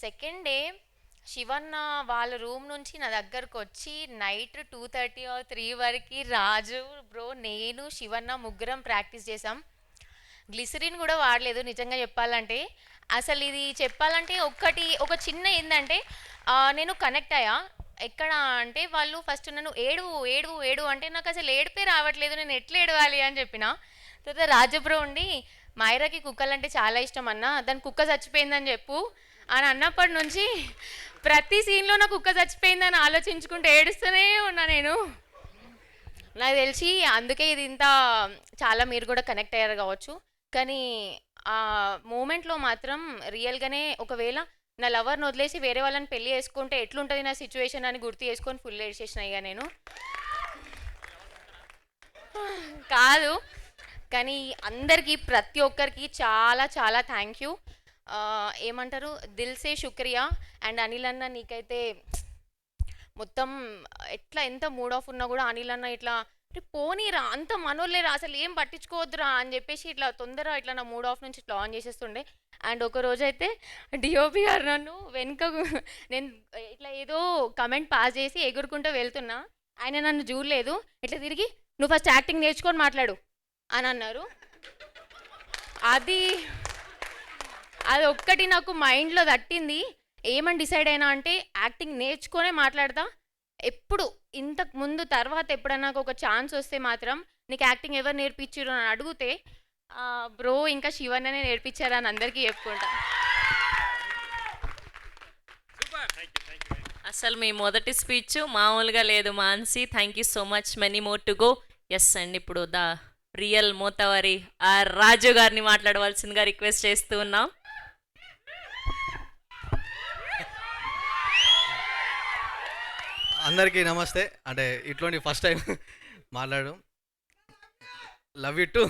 సెకండ్ డే శివన్న వాళ్ళ రూమ్ నుంచి నా దగ్గరకు వచ్చి నైట్ 2:30 or 3 వరకు రాజు బ్రో, నేను, శివన్న ముగ్గురం ప్రాక్టీస్ చేసాం. గ్లిసరిన్ కూడా వాడలేదు నిజంగా చెప్పాలంటే. అసలు ఇది చెప్పాలంటే ఒక చిన్న ఏంటంటే నేను కనెక్ట్ అయ్యా. ఎక్కడ అంటే వాళ్ళు ఫస్ట్ నన్ను ఏడు అంటే నాకు అసలు ఏడుపే రావట్లేదు, నేను ఎట్లా ఏడవాలి అని చెప్పిన. తర్వాత రాజబ్రో ఉండి మైరాకి కుక్కలంటే చాలా ఇష్టం అన్న, దాని కుక్క చచ్చిపోయిందని చెప్పు అని అన్నప్పటి నుంచి ప్రతి సీన్లో నా కుక్క చచ్చిపోయిందని ఆలోచించుకుంటూ ఏడుస్తూనే ఉన్నా నేను. నాకు తెలిసి అందుకే ఇది ఇంత చాలా మీరు కూడా కనెక్ట్ అయ్యారు కావచ్చు. కానీ ఆ మూమెంట్లో మాత్రం రియల్గానే ఒకవేళ నా లవర్ని వదిలేసి వేరే వాళ్ళని పెళ్లి చేసుకుంటే ఎట్లుంటుంది నా సిచ్యువేషన్ అని గుర్తు చేసుకొని ఫుల్ ఏడ్చేసిన ఇక నేను. కాదు కానీ అందరికీ ప్రతి ఒక్కరికి చాలా చాలా థ్యాంక్ యూ. ఏమంటారు, దిల్సే శుక్రియా. అండ్ అనిల్ అన్న నీకైతే మొత్తం ఎట్లా ఎంత మూడ్ ఆఫ్ ఉన్నా కూడా అనిల్ అన్న ఇట్లా పోనీరా అంత మనోళ్ళేరా అసలు ఏం పట్టించుకోవద్దురా అని చెప్పేసి ఇట్లా తొందర ఇట్లా నా మూడ్ ఆఫ్ నుంచి ఇట్లా ఆన్ చేసేస్తుండే. అండ్ ఒక రోజు అయితే డిఓపి గారు నన్ను వెనుక నేను ఇట్లా ఏదో కమెంట్ పాస్ చేసి ఎగురుకుంటూ వెళ్తున్నా, ఆయన నన్ను చూడలేదు, ఇట్లా తిరిగి నువ్వు ఫస్ట్ యాక్టింగ్ నేర్చుకొని మాట్లాడు అని అన్నారు. అది ఒక్కటి నాకు మైండ్లో తట్టింది. ఏమని డిసైడ్ అయినా అంటే యాక్టింగ్ నేర్చుకొనే మాట్లాడతా. ఎప్పుడు ఇంతకు ముందు తర్వాత ఎప్పుడన్నా నాకు ఒక ఛాన్స్ వస్తే మాత్రం నీకు యాక్టింగ్ ఎవరు నేర్పించారు అని అడిగితే బ్రో ఇంకా శివన్ననే నేర్పించారని అందరికీ చెప్పుకుంటా. అసలు మీ మొదటి స్పీచ్ మామూలుగా లేదు Mansi. Thank you so much, many more to go. Yes అండి, ఇప్పుడు ద రియల్ మోతవరి రాజు గారిని మాట్లాడవలసిందిగా రిక్వెస్ట్ చేస్తూ ఉన్నాం. అందరికీ నమస్తే. అంటే ఇట్లాంటి ఫస్ట్ టైం మాట్లాడడం. Love you too.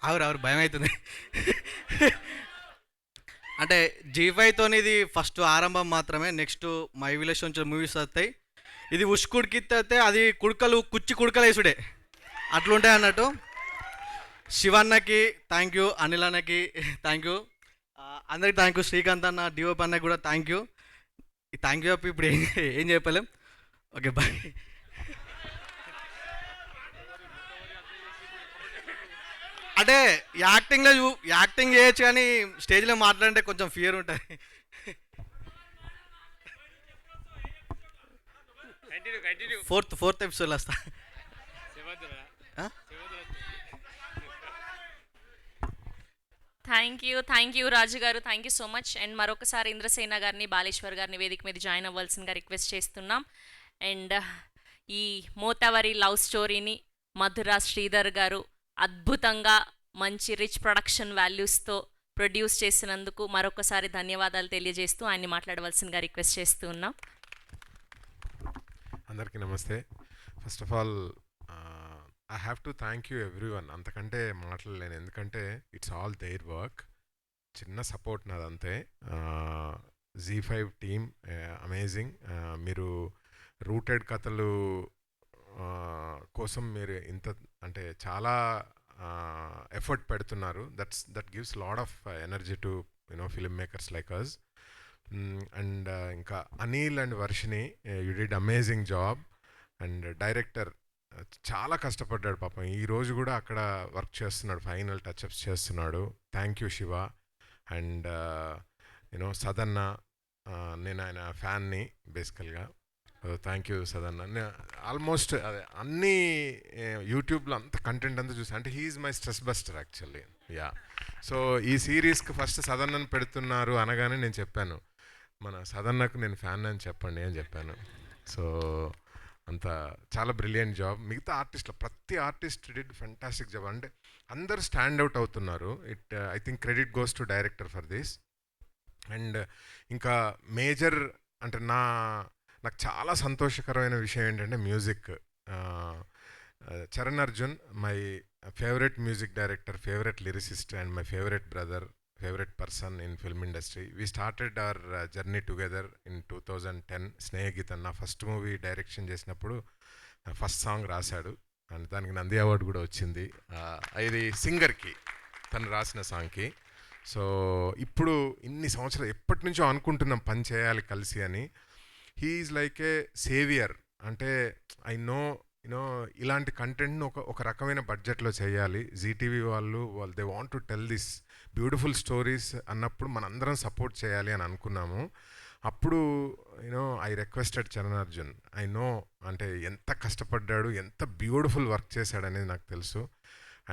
ఆవిరు భయం అవుతుంది. అంటే G5తోని ఇది ఫస్ట్ ఆరంభం మాత్రమే. నెక్స్ట్ మై విలేజ్ నుంచి మూవీస్ వస్తాయి. ఇది ఉష్కుడికితే అది కుడుకలు కుడుకలు వేసుడే అట్లుంటాయి అన్నట్టు. శివన్నకి థ్యాంక్ యూ, అనిల్ అన్నకి థ్యాంక్ యూ, అందరికి థ్యాంక్ యూ, శ్రీకాంత్ అన్న డిఓపి అన్నకి కూడా థ్యాంక్ యూ. ఈ థ్యాంక్ యూ చెప్పి ఇప్పుడు ఏం చెప్పలేం. Okay bye. అంటే యాక్టింగ్ చేయొచ్చు కానీ స్టేజ్లో మాట్లాడంటే కొంచెం ఫియర్ ఉంటుంది. ఫోర్త్ ఎపిసోడ్లో వస్తా. థ్యాంక్ యూ రాజు గారు, thank you so much. And మరొకసారి ఇంద్రసేన గారిని, బాలేశ్వర్ గారిని వేదిక మీద జాయిన్ అవ్వాల్సిందిగా రిక్వెస్ట్ చేస్తున్నాం. అండ్ ఈ మోతవరి లవ్ స్టోరీని మధురా శ్రీధర్ గారు అద్భుతంగా మంచి రిచ్ ప్రొడక్షన్ వాల్యూస్తో ప్రొడ్యూస్ చేసినందుకు మరొకసారి ధన్యవాదాలు తెలియజేస్తూ ఆయన్ని మాట్లాడవలసిందిగా రిక్వెస్ట్ చేస్తూ ఉన్నాం. అందరికీ నమస్తే. First of all I have to thank you everyone. అంతకంటే మాట్లాడలేను, ఎందుకంటే ఇట్స్ ఆల్ దేర్ వర్క్. చిన్న సపోర్ట్ నాదంతే. Z5 team amazing. మీరు రూటెడ్ కథలు కోసం మీరు ఇంత అంటే చాలా ఎఫర్ట్ పెడుతున్నారు. That gives lot of energy to film makers like us. And ఇంకా Anil and Varshini, you did amazing job. And director చాలా కష్టపడ్డాడు పాపం. ఈరోజు కూడా అక్కడ వర్క్ చేస్తున్నాడు, ఫైనల్ టచ్అప్స్ చేస్తున్నాడు. Thank you Shiva. And Sadanna, నేను ఆయన ఫ్యాన్ని బేసికల్గా. Thank you Sadanna. ఆల్మోస్ట్ అదే అన్నీ యూట్యూబ్లో అంత కంటెంట్ అంతా చూసాను. అంటే he's my stress buster actually. Yeah. So ఈ సిరీస్కి ఫస్ట్ సదన్నను పెడుతున్నారు అనగానే నేను చెప్పాను, మన సదన్నకు నేను ఫ్యాన్ అని చెప్పండి అని చెప్పాను. సో అంత చాలా బ్రిలియంట్ జాబ్. మిగతా ఆర్టిస్ట్లో ప్రతి ఆర్టిస్ట్ డిడ్ ఫెంటాస్టిక్ జాబ్. అంటే అందరు స్టాండ్ అవుట్ అవుతున్నారు. I think credit goes to director for this. And ఇంకా మేజర్ అంటే నాకు చాలా సంతోషకరమైన విషయం ఏంటంటే music. Charan Arjun, my favourite music director, favourite lyricist and my favourite brother, favourite person in film industry. We started our journey together in 2010. స్నేహగీతం నా ఫస్ట్ మూవీ డైరెక్షన్ చేసినప్పుడు ఫస్ట్ సాంగ్ రాశాడు. అండ్ దానికి నంది అవార్డు కూడా వచ్చింది. ఇది సింగర్కి, తను రాసిన సాంగ్కి. సో ఇప్పుడు ఇన్ని సంవత్సరాలు ఎప్పటి నుంచో అనుకుంటున్నాం పని చేయాలి కలిసి అని. He is like A saviour. అంటే ఐ నో ఇలాంటి కంటెంట్ను ఒక రకమైన బడ్జెట్లో చేయాలి. జీటీవీ వాళ్ళు they want to tell this beautiful stories అన్నప్పుడు మనందరం సపోర్ట్ చేయాలి అని అనుకున్నాము. అప్పుడు I requested Charan Arjun. I know అంటే ఎంత కష్టపడ్డాడు, ఎంత బ్యూటిఫుల్ వర్క్ చేశాడు అనేది నాకు తెలుసు.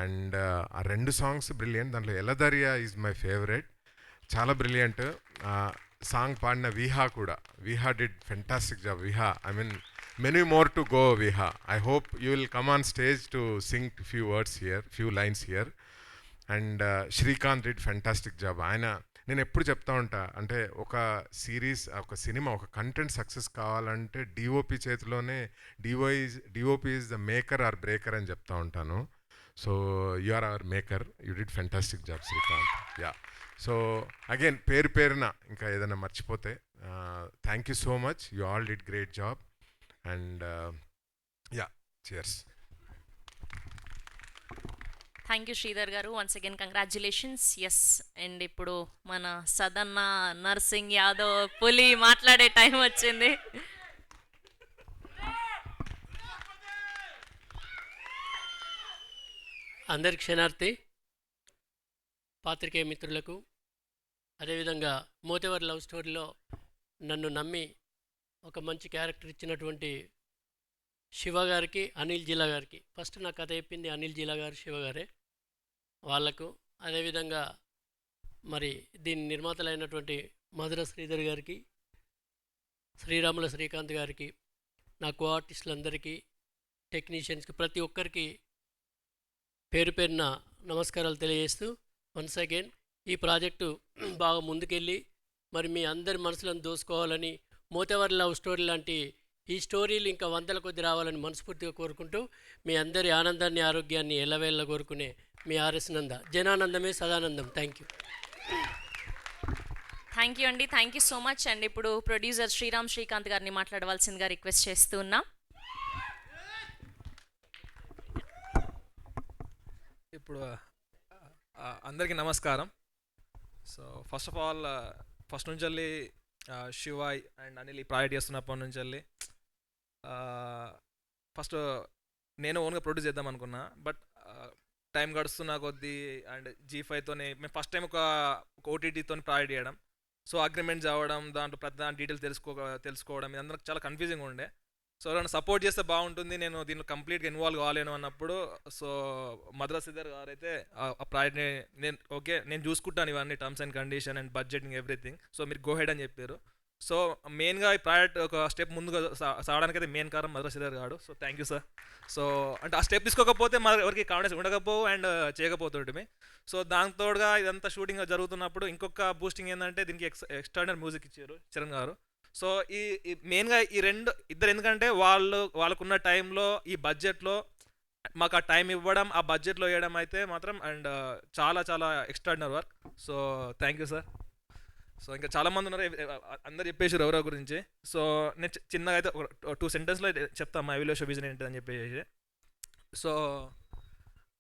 అండ్ ఆ 2 సాంగ్స్ బ్రిలియంట్. దాంట్లో ఎలదరియా ఈజ్ మై ఫేవరెట్, చాలా బ్రిలియంట్. సాంగ్ పాడిన విహా కూడా, Viha did fantastic job. Viha, I mean many more to go Viha. I hope you will come on stage to sing few words here, few lines here. And Srikanth did fantastic job. నేను ఎప్పుడు చెప్తా ఉంటా, అంటే ఒక సిరీస్, ఒక సినిమా, ఒక కంటెంట్ సక్సెస్ కావాలంటే డిఓపి చేతిలోనే, DOP is the maker or breaker అని చెప్తా ఉంటాను. So you are our maker, you did fantastic job Srikanth. Yeah, so again పేరున ఇంకా ఏదైనా మర్చిపోతే thank you so much, you all did great job. And yeah, cheers. Thank you Sridhar garu, once again congratulations. Yes, and ఇప్పుడు మన సదన్న నర్సింగ్ యాదవ్ పులి మాట్లాడే టైం వచ్చింది. అందరి క్షణార్థి పాత్రికేయ మిత్రులకు, అదేవిధంగా మోతేవర్ లవ్ స్టోరీలో నన్ను నమ్మి ఒక మంచి క్యారెక్టర్ ఇచ్చినటువంటి శివ గారికి, అనిల్ జిలా గారికి, ఫస్ట్ నా కథ చెప్పింది అనిల్ జిలా గారు, శివ గారే, వాళ్లకు, అదేవిధంగా మరి దీని నిర్మాతలైనటువంటి మధుర శ్రీధర్ గారికి, శ్రీరాముల శ్రీకాంత్ గారికి, నా కో ఆర్టిస్టులందరికీ, టెక్నీషియన్స్కి, ప్రతి ఒక్కరికి పేరు పేరున నమస్కారాలు తెలియజేస్తూ, వన్స్ అగైన్ ఈ ప్రాజెక్టు బాగా ముందుకెళ్ళి మరి మీ అందరి మనసులను దోసుకోవాలని, మోతేవర్ లవ్ స్టోరీ లాంటి ఈ స్టోరీలు ఇంకా 100ల కొద్ది రావాలని మనస్ఫూర్తిగా కోరుకుంటూ, మీ అందరి ఆనందాన్ని, ఆరోగ్యాన్ని ఎల్లవేళ్ళ కోరుకునే మీ ఆర్ఎస్ నంద. జనానందమే సదానందం. Thank you. థ్యాంక్ యూ అండి, thank you so much. And ఇప్పుడు ప్రొడ్యూసర్ శ్రీకాంత్ గారిని మాట్లాడవలసిందిగా రిక్వెస్ట్ చేస్తూ ఉన్నాం. ఇప్పుడు అందరికీ నమస్కారం. So first of all, first నుంచి వెళ్ళి శివ అండ్ అనిల్ ఈ ప్రాజెక్ట్ చేస్తున్నప్పటి నుంచి వెళ్ళి ఫస్ట్ నేను ఓన్గా ప్రొడ్యూస్ చేద్దాం అనుకున్నా. బట్ టైం గడుస్తున్న కొద్దీ అండ్ G5తోనే మేము ఫస్ట్ టైం ఒక OTTతో ప్రాజెక్ట్ చేయడం, సో అగ్రిమెంట్స్ అవ్వడం, దాంట్లో ప్రతి డీటెయిల్స్ తెలుసుకోవడం, ఇదంతా చాలా కన్ఫ్యూజింగ్ ఉండే. సో ఎవరైనా సపోర్ట్ చేస్తే బాగుంటుంది, నేను దీంట్లో కంప్లీట్గా ఇన్వాల్వ్ కాలేను అన్నప్పుడు, సో మధుర శ్రీధర్ గారు అయితే ఆ ప్రాజెక్ట్ని నేను చూసుకుంటాను, ఇవన్నీ terms and condition and budgeting everything, so మీరు గో హెడ్ అని చెప్పారు. సో మెయిన్గా ఈ ప్రాజెక్ట్ ఒక స్టెప్ ముందుగా సాగడానికి అయితే మెయిన్ కారణం మధుర శ్రీధర్ గారు. So thank you sir. So అంటే ఆ స్టెప్ తీసుకోకపోతే మన ఎవరికి కాన్ఫిడెన్స్ ఉండకపోవు అండ్ చేయకపోతుంటే. సో దాంతోడుగా ఇదంతా షూటింగ్ జరుగుతున్నప్పుడు ఇంకొక బూస్టింగ్ ఏంటంటే దీనికి ఎక్స్ట్రాడినరీ మ్యూజిక్ ఇచ్చారు చరణ్ గారు. సో ఈ మెయిన్గా ఈ ఇద్దరు ఎందుకంటే వాళ్ళకున్న టైంలో ఈ బడ్జెట్లో మాకు ఆ టైం ఇవ్వడం, ఆ బడ్జెట్లో వేయడం అయితే మాత్రం అండ్ చాలా చాలా extraordinary work. So thank you sir. So ఇంకా చాలామంది ఉన్నారు, అందరు చెప్పేసారు ఎవరో గురించి. సో నేను చిన్నగా అయితే ఒక 2 సెంటెన్స్లో చెప్తాను మా విలేజ్ విజన్ ఏంటి అని చెప్పేసి. సో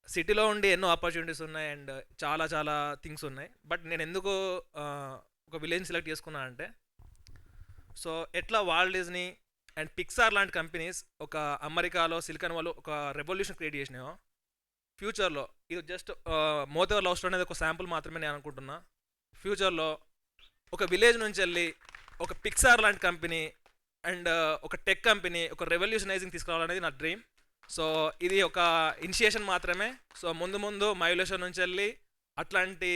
సిటీలో ఉండి ఎన్నో ఆపర్చునిటీస్ ఉన్నాయి అండ్ చాలా చాలా థింగ్స్ ఉన్నాయి. బట్ నేను ఎందుకు ఒక విలేజ్ని సెలెక్ట్ చేసుకున్నా అంటే, సో ఎట్లా వాల్ట్ డిజ్నీ అండ్ పిక్సార్ లాంటి కంపెనీస్ ఒక అమెరికాలో సిలికాన్ వాళ్ళు ఒక రెవల్యూషన్ క్రియేట్ చేసినాయో, ఫ్యూచర్లో ఇది జస్ట్ మోతేవర్ లవ్ స్టోరీ అనేది ఒక శాంపుల్ మాత్రమే నేను అనుకుంటున్నా. ఫ్యూచర్లో ఒక విలేజ్ నుంచి వెళ్ళి ఒక పిక్సార్ లాంటి కంపెనీ అండ్ ఒక టెక్ కంపెనీ ఒక రెవల్యూషనైజింగ్ తీసుకురావాలనేది నా డ్రీమ్. సో ఇది ఒక ఇనిషియేషన్ మాత్రమే. సో ముందు మైలేషన్ నుంచి వెళ్ళి అట్లాంటి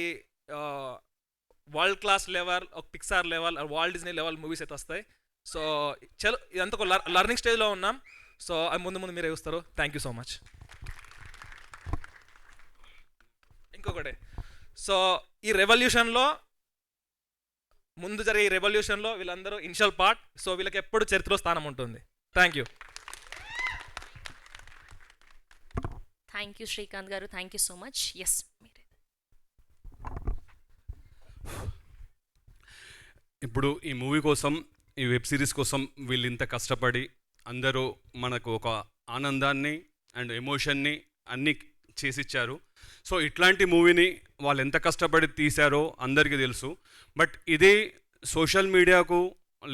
వరల్డ్ క్లాస్ లెవెల్, ఒక Pixar level, Walt Disney level movies అయితే వస్తాయి. సో చలో ఇదంతా ఒక లర్నింగ్ స్టేజ్లో ఉన్నాం. సో అది ముందు మీరే చూస్తారు. Thank you so much. ఇంకొకటి, సో ఈ రెవల్యూషన్లో ముందు జరిగే ఈ రెవల్యూషన్లో వీళ్ళందరూ ఇనిషియల్ పార్ట్. సో వీళ్ళకి ఎప్పుడు చరిత్రలో స్థానం ఉంటుంది. Thank you. Thank you Srikanth garu, thank you so much. Yes, మీరే. ఇప్పుడు ఈ మూవీ కోసం, ఈ వెబ్ సిరీస్ కోసం వీళ్ళు ఇంత కష్టపడి అందరూ మనకు ఒక ఆనందాన్ని అండ్ ఎమోషన్ని అన్నీ చేసిచ్చారు. సో ఇట్లాంటి మూవీని వాళ్ళు ఎంత కష్టపడి తీశారో అందరికీ తెలుసు. బట్ ఇది సోషల్ మీడియాకు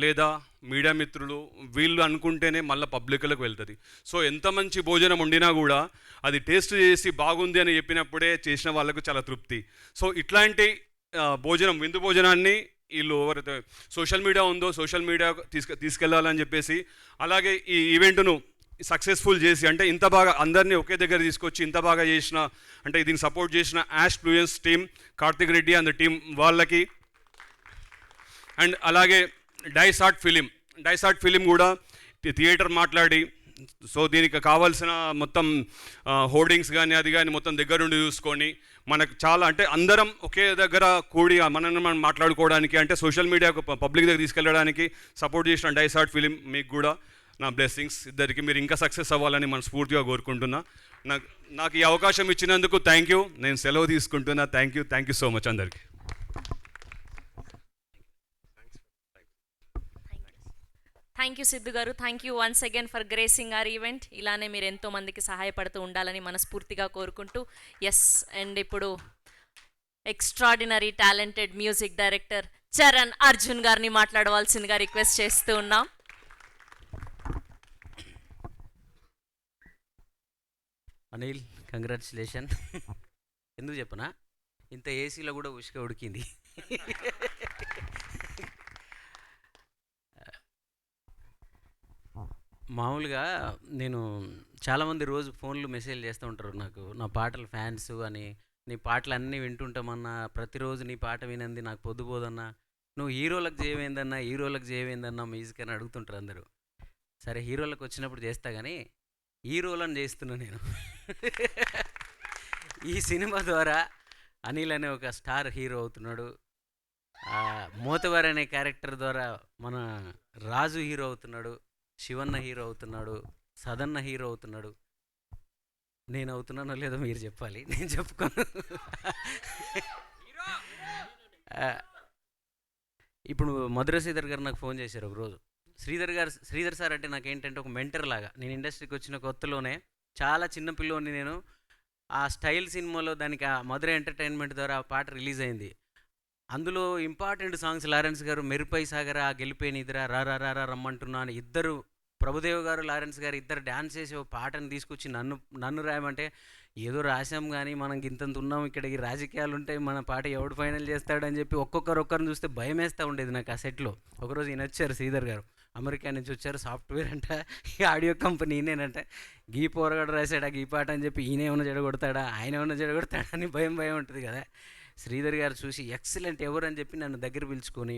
లేదా మీడియా మిత్రులు వీళ్ళు అనుకుంటేనే మళ్ళీ పబ్లిక్లకు వెళ్తుంది. సో ఎంత మంచి భోజనం వండినా కూడా అది టేస్ట్ చేసి బాగుంది అని చెప్పినప్పుడే చేసిన వాళ్ళకు చాలా తృప్తి. సో ఇట్లాంటి భోజనం, విందు భోజనాన్ని వీళ్ళు ఎవరైతే సోషల్ మీడియా ఉందో సోషల్ మీడియా తీసుకెళ్ళాలని చెప్పేసి, అలాగే ఈ ఈవెంట్ను సక్సెస్ఫుల్ చేసి, అంటే ఇంత బాగా అందరినీ ఒకే దగ్గర తీసుకొచ్చి ఇంత బాగా చేసిన, అంటే దీన్ని సపోర్ట్ చేసిన యాష్ ఫ్లూయెన్స్ team, Karthik Reddy and team వాళ్ళకి, అండ్ అలాగే డైసార్ట్ ఫిలిం కూడా థియేటర్ మాట్లాడి, సో దీనికి కావాల్సిన మొత్తం హోర్డింగ్స్ కానీ అది కానీ మొత్తం దగ్గరుండి చూసుకొని, మనకు చాలా అంటే అందరం ఒకే దగ్గర కూడి మనల్ని మనం మాట్లాడుకోవడానికి, అంటే సోషల్ మీడియాకు పబ్లిక్ దగ్గర తీసుకెళ్ళడానికి సపోర్ట్ చేసిన డైసార్ట్ ఫిలిం మీకు కూడా నా బ్లెస్సింగ్స్. ఇద్దరికి మీరు ఇంకా సక్సెస్ అవ్వాలని మనస్ఫూర్తిగా కోరుకుంటున్నా. నాకు ఈ అవకాశం ఇచ్చినందుకు థ్యాంక్ యూ. నేను సెలవు తీసుకుంటున్నా. థ్యాంక్ యూ సో మచ్ అందరికీ. థ్యాంక్ యూ సిద్ధు గారు. Thank you once again for gracing our event. ఇలానే మీరు ఎంతో మందికి సహాయపడుతూ ఉండాలని మనస్ఫూర్తిగా కోరుకుంటూ, ఎస్, అండ్ ఇప్పుడు extraordinary talented music director Charan Arjun గారిని మాట్లాడవలసిందిగా రిక్వెస్ట్ చేస్తూ ఉన్నాం. అనిల్, కంగ్రాచులేషన్. ఎందుకు చెప్పనా, ఇంత ఏసీలో కూడా ఉష్క ఉడికింది. మామూలుగా నేను చాలామంది రోజు ఫోన్లు మెసేజ్ చేస్తూ ఉంటారు నాకు, నా పాటల ఫ్యాన్స్ అని, నీ పాటలు అన్నీ వింటుంటామన్నా, ప్రతిరోజు నీ పాట వినంది నాకు పొద్దుపోదన్నా, నువ్వు హీరోలకు చేయవేందన్నా మ్యూజిక్ అని అడుగుతుంటారు అందరూ. సరే, హీరోలకు వచ్చినప్పుడు చేస్తా కానీ హీరోలను చేస్తున్నా నేను. ఈ సినిమా ద్వారా అనిల్ అనే ఒక స్టార్ హీరో అవుతున్నాడు. మోతవార్ అనే క్యారెక్టర్ ద్వారా మన రాజు హీరో అవుతున్నాడు, శివన్న హీరో అవుతున్నాడు, సదన్న హీరో అవుతున్నాడు. నేను అవుతున్నానో లేదో మీరు చెప్పాలి, నేను చెప్పుకోను. ఇప్పుడు మధుర శ్రీధర్ గారు నాకు ఫోన్ చేశారు ఒకరోజు. శ్రీధర్ సార్ అంటే నాకేంటంటే ఒక మెంటర్ లాగా. నేను ఇండస్ట్రీకి వచ్చిన కొత్తలోనే చాలా చిన్న పిల్లోని నేను. ఆ స్టైల్ సినిమాలో దానికి ఆ మధుర ఎంటర్టైన్మెంట్ ద్వారా ఆ పాట రిలీజ్ అయింది. అందులో ఇంపార్టెంట్ సాంగ్స్ లారెన్స్ గారు మెరుపై సాగర, గెలిపే నిద్ర, రా రా రా రమ్మంటున్నా అని ఇద్దరు, ప్రభుదేవ్ గారు లారెన్స్ గారు ఇద్దరు డ్యాన్స్ చేసి ఒక పాటను తీసుకొచ్చి నన్ను రాయమంటే, ఏదో రాసాం కానీ మనం ఇంతంత ఉన్నాం, ఇక్కడ ఈ రాజకీయాలు ఉంటాయి, మన పాట ఎవడు ఫైనల్ చేస్తాడని చెప్పి ఒక్కొక్కరిని చూస్తే భయం వేస్తూ ఉండేది నాకు ఆ సెట్లో. ఒకరోజు ఈయన వచ్చారు, శ్రీధర్ గారు అమెరికా నుంచి వచ్చారు, సాఫ్ట్వేర్ అంట, ఈ ఆడియో కంపెనీ ఈయనేనంట, గీ పోరగాడు రాశాడా గీ పాట అని చెప్పి ఈయన ఏమైనా జడగొడతాడా ఆయన ఏమైనా జడగొడతాడా అని భయం ఉంటుంది కదా. శ్రీధర్ గారు చూసి ఎక్సలెంట్ ఎవరు అని చెప్పి నన్ను దగ్గర పిలుచుకొని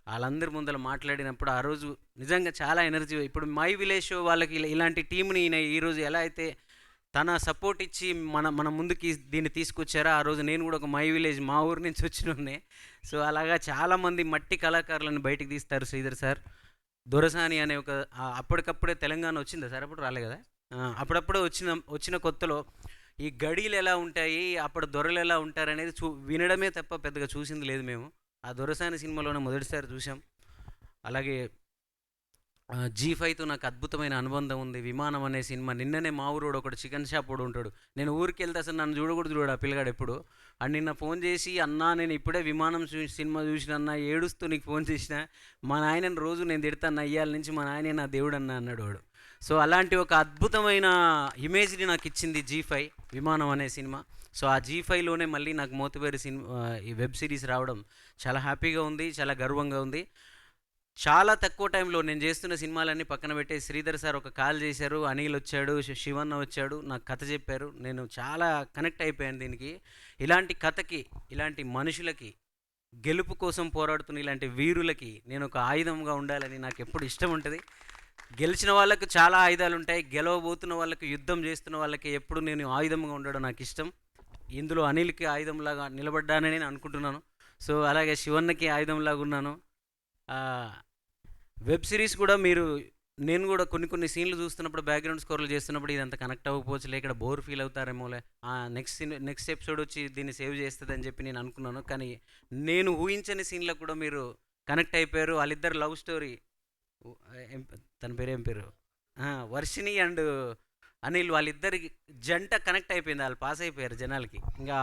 వాళ్ళందరి ముందర మాట్లాడినప్పుడు ఆ రోజు నిజంగా చాలా ఎనర్జీ. ఇప్పుడు మై విలేజ్ షో వాళ్ళకి ఇలాంటి టీంని ఈయన ఈరోజు ఎలా అయితే తన సపోర్ట్ ఇచ్చి మన ముందుకి దీన్ని తీసుకొచ్చారో, ఆ రోజు నేను కూడా ఒక మై విలేజ్ మా ఊరు నుంచి వచ్చినోనే. సో అలాగా చాలామంది మట్టి కళాకారులను బయటికి తీస్తారు శ్రీధర్ సార్. దొరసాని అనే ఒక అప్పటికప్పుడే తెలంగాణ వచ్చిందా సార్, అప్పుడు రాలే కదా, అప్పుడప్పుడే వచ్చిన కొత్తలో ఈ గడీలు ఎలా ఉంటాయి, అప్పుడు దొరలు ఎలా ఉంటారనేది వినడమే తప్ప పెద్దగా చూసింది లేదు మేము. ఆ దొరసాని సినిమాలోనే మొదటిసారి చూసాం. అలాగే G5తో నాకు అద్భుతమైన అనుబంధం ఉంది. విమానం అనే సినిమా, నిన్ననే మా ఊరోడు ఒకటి చికెన్ షాప్ కూడా ఉంటాడు, నేను ఊరికి వెళ్తే అసలు నన్ను చూడకూడదు ఆ పిల్లగాడు ఎప్పుడు. అండ్ నిన్న ఫోన్ చేసి, అన్నా నేను ఇప్పుడే విమానం సినిమా చూసిన అన్న, ఏడుస్తూ నీకు ఫోన్ చేసిన, మా నాయనని రోజు నేను తిడతాను, అయ్యాల నుంచి మా నాయనే నా దేవుడు అన్నాడు వాడు. సో అలాంటి ఒక అద్భుతమైన ఇమేజ్ని నాకు ఇచ్చింది G5 విమానం అనే సినిమా. సో ఆ G5లోనే మళ్ళీ నాకు మోతువేరు సినిమా ఈ వెబ్ సిరీస్ రావడం చాలా హ్యాపీగా ఉంది, చాలా గర్వంగా ఉంది. చాలా తక్కువ టైంలో నేను చేస్తున్న సినిమాలన్నీ పక్కన పెట్టే శ్రీధర్ సార్ ఒక కాల్ చేశారు, అనిల్ వచ్చాడు, శివన్న వచ్చాడు, నాకు కథ చెప్పారు. నేను చాలా కనెక్ట్ అయిపోయాను దీనికి. ఇలాంటి కథకి, ఇలాంటి మనుషులకి, గెలుపు కోసం పోరాడుతున్న ఇలాంటి వీరులకి నేను ఒక ఆయుధంగా ఉండాలని నాకు ఎప్పుడు ఇష్టం ఉంటుంది. గెలిచిన వాళ్ళకు చాలా ఆయుధాలు ఉంటాయి, గెలవబోతున్న వాళ్ళకి, యుద్ధం చేస్తున్న వాళ్ళకి ఎప్పుడు నేను ఆయుధంగా ఉండడం నాకు ఇష్టం. ఇందులో అనిల్కి ఆయుధంలాగా నిలబడ్డానని నేను అనుకుంటున్నాను. సో అలాగే శివన్నకి ఆయుధంలాగా ఉన్నాను. వెబ్ సిరీస్ కూడా నేను కూడా కొన్ని సీన్లు చూస్తున్నప్పుడు, బ్యాక్గ్రౌండ్ స్కోర్లు చేస్తున్నప్పుడు ఇదంతా కనెక్ట్ అవ్వకపోవచ్చులే, ఇక్కడ బోర్ ఫీల్ అవుతారేమోలే, నెక్స్ట్ ఎపిసోడ్ వచ్చి దీన్ని సేవ్ చేస్తుందని చెప్పి నేను అనుకున్నాను. కానీ నేను ఊహించని సీన్లకు కూడా మీరు కనెక్ట్ అయిపోయారు. వాళ్ళిద్దరు లవ్ స్టోరీ, తన పేరేం పేరు, వర్షిణి అండ్ అనిల్, వాళ్ళిద్దరికి జంట కనెక్ట్ అయిపోయింది, వాళ్ళు పాస్ అయిపోయారు జనాలకి. ఇంకా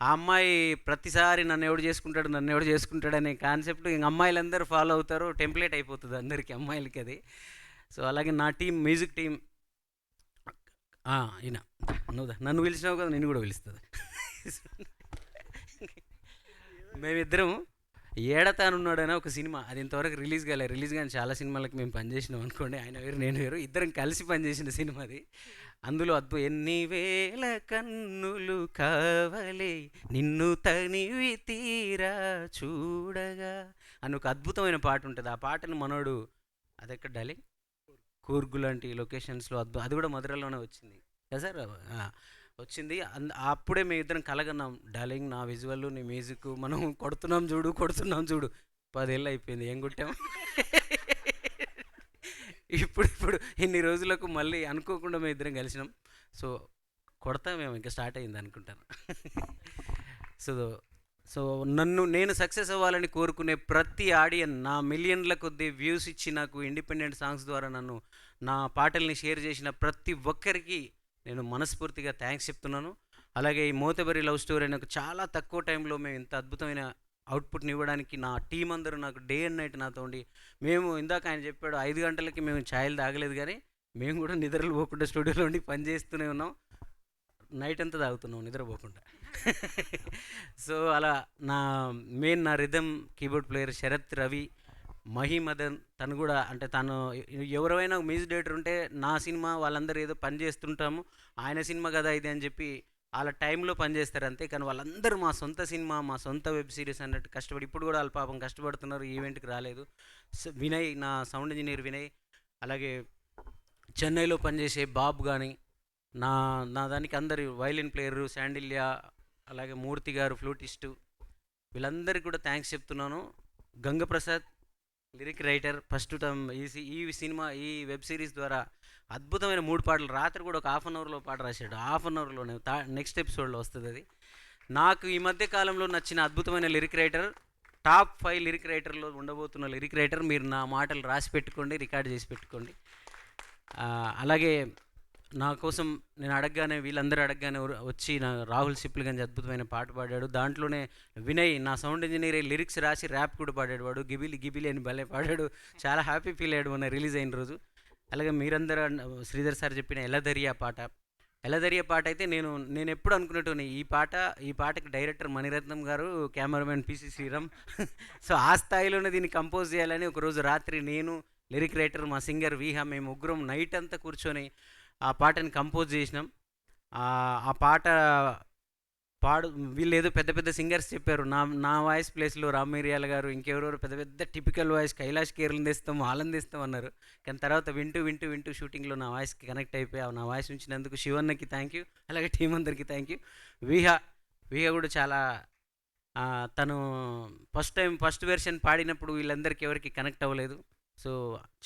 ఆ అమ్మాయి ప్రతిసారి నన్ను ఎవడు చేసుకుంటాడు అనే కాన్సెప్ట్ ఇంక అమ్మాయిలందరూ ఫాలో అవుతారు, టెంప్లెట్ అయిపోతుంది అందరికీ అమ్మాయిలకి అది. సో అలాగే నా టీం, మ్యూజిక్ టీం, ఈయన నన్ను పిలిచినావు కదా, నేను కూడా పిలుస్తుంది. మేమిద్దరం ఏడతానున్నాడని ఒక సినిమా, అది ఇంతవరకు రిలీజ్ కాలేదు. రిలీజ్ కానీ చాలా సినిమాలకు మేము పనిచేసినాం అనుకోండి, ఆయన వేరు నేను వేరు, ఇద్దరం కలిసి పనిచేసిన సినిమా అది. అందులో ఎన్ని వేల కన్నులు కావలే నిన్ను తనివి తీరా చూడగా అని ఒక అద్భుతమైన పాట ఉంటుంది. ఆ పాటను మనోడు అది ఎక్కడ డార్లింగ్ కూర్గు లాంటి లొకేషన్స్లో అది కూడా మధురలోనే వచ్చింది కదా సార్, వచ్చింది. అప్పుడే మేము ఇద్దరం కలగన్నాం, డార్లింగ్ నా విజువల్ నీ మ్యూజిక్ మనం కొడుతున్నాం చూడు 10 ఏళ్ళు అయిపోయింది, ఏం కొట్టాం. ఇప్పుడు ఇన్ని రోజులకు మళ్ళీ అనుకోకుండా మేము ఇద్దరం కలిసినాం. సో కొడతామేమో, ఇంకా స్టార్ట్ అయింది అనుకుంటాను. సో నేను సక్సెస్ అవ్వాలని కోరుకునే ప్రతి ఆడియన్, నా మిలియన్ల కొద్దీ వ్యూస్ ఇచ్చి నాకు ఇండిపెండెంట్ సాంగ్స్ ద్వారా నా పాటల్ని షేర్ చేసిన ప్రతి ఒక్కరికి నేను మనస్ఫూర్తిగా థ్యాంక్స్ చెప్తున్నాను. అలాగే ఈ మోతబరి లవ్ స్టోరీ నాకు చాలా తక్కువ టైంలో మేము ఇంత అద్భుతమైన అవుట్పుట్ని ఇవ్వడానికి నా టీం అందరూ నాకు డే అండ్ నైట్ నాతో ఉండి, మేము ఇందాక ఆయన చెప్పాడు 5 గంటలకి మేము ఛాయలు తాగలేదు, కానీ మేము కూడా నిద్రలు పోకుండా స్టూడియోలో ఉండి పని చేస్తూనే ఉన్నాం. నైట్ అంతా తాగుతున్నాం నిద్రపోకుండా. సో అలా నా rhythm keyboard player Sharath Ravi, Madan, తను కూడా అంటే తను ఎవరైనా మ్యూజిక్ డైరెక్టర్ ఉంటే నా సినిమా వాళ్ళందరూ ఏదో పని చేస్తుంటాము, ఆయన సినిమా కదా ఇది అని చెప్పి వాళ్ళ టైంలో పనిచేస్తారు అంతే. కానీ వాళ్ళందరూ మా సొంత సినిమా, మా సొంత వెబ్ సిరీస్ అన్నట్టు కష్టపడి, ఇప్పుడు కూడా వాళ్ళ పాపం కష్టపడుతున్నారు, ఈవెంట్కి రాలేదు. వినయ్, నా సౌండ్ ఇంజనీర్ వినయ్, అలాగే చెన్నైలో పనిచేసే బాబు కానీ, నా దానికి అందరు వైలిన్ ప్లేయరు శాండిల్య, అలాగే మూర్తి గారు ఫ్లూటిస్టు, వీళ్ళందరికీ కూడా థ్యాంక్స్ చెప్తున్నాను. Gangaprasad lyric writer, first time ఈ సినిమా ఈ వెబ్ సిరీస్ ద్వారా అద్భుతమైన 3 పాటలు, రాత్రి కూడా ఒక ½ అన్ అవర్లో పాట రాశాడు, ½ అన్ అవర్లోనే నెక్స్ట్ ఎపిసోడ్లో వస్తుంది అది. నాకు ఈ మధ్య కాలంలో నచ్చిన అద్భుతమైన లిరిక్ రైటర్, టాప్ 5 లిరిక్ రైటర్లో ఉండబోతున్న లిరిక్ రైటర్. మీరు నా మాటలు రాసి పెట్టుకోండి, రికార్డ్ చేసి పెట్టుకోండి. అలాగే నా కోసం నేను అడగగానే, వీళ్ళందరూ అడగగానే వచ్చి నా రాహుల్ సిప్లిగంజ్ అద్భుతమైన పాట పాడాడు. దాంట్లోనే వినయ్, నా సౌండ్ ఇంజనీర్, లిరిక్స్ రాసి ర్యాప్ కూడా పాడాడు. వాడు గిబిలి అని భలే పాడాడు, చాలా హ్యాపీ ఫీల్ అయ్యాడు మొన్న రిలీజ్ అయిన రోజు. అలాగే మీరందరూ శ్రీధర్ సార్ చెప్పిన ఎలదరియా పాట అయితే నేను ఎప్పుడు అనుకునేటోని ఈ పాటకి డైరెక్టర్ మణిరత్నం గారు, కెమెరామెన్ పిసి శ్రీరామ్. సో ఆ స్థాయిలోనే దీన్ని కంపోజ్ చేయాలని ఒకరోజు రాత్రి నేను, లిరిక్ రైటర్ మా సింగర్ విహా, మేము ముగ్గురం నైట్ అంతా కూర్చొని ఆ పాటని కంపోజ్ చేసినాం. ఆ పాట వీళ్ళు ఏదో పెద్ద సింగర్స్ చెప్పారు, నా వాయిస్ ప్లేస్లో రామ్ మిరియాల గారు, ఇంకెవరెవరు పెద్ద టిపికల్ వాయిస్ కైలాష్ కేర్లను తెస్తాం, వాళ్ళని తెస్తాం అన్నారు. కానీ తర్వాత వింటూ షూటింగ్లో నా వాయిస్కి కనెక్ట్ అయిపోయావు. నా వాయిస్ ఉంచినందుకు శివన్నకి థ్యాంక్ యూ, అలాగే టీం అందరికీ థ్యాంక్ యూ. విహా కూడా చాలా తను ఫస్ట్ వెర్షన్ పాడినప్పుడు వీళ్ళందరికీ ఎవరికి కనెక్ట్ అవ్వలేదు. సో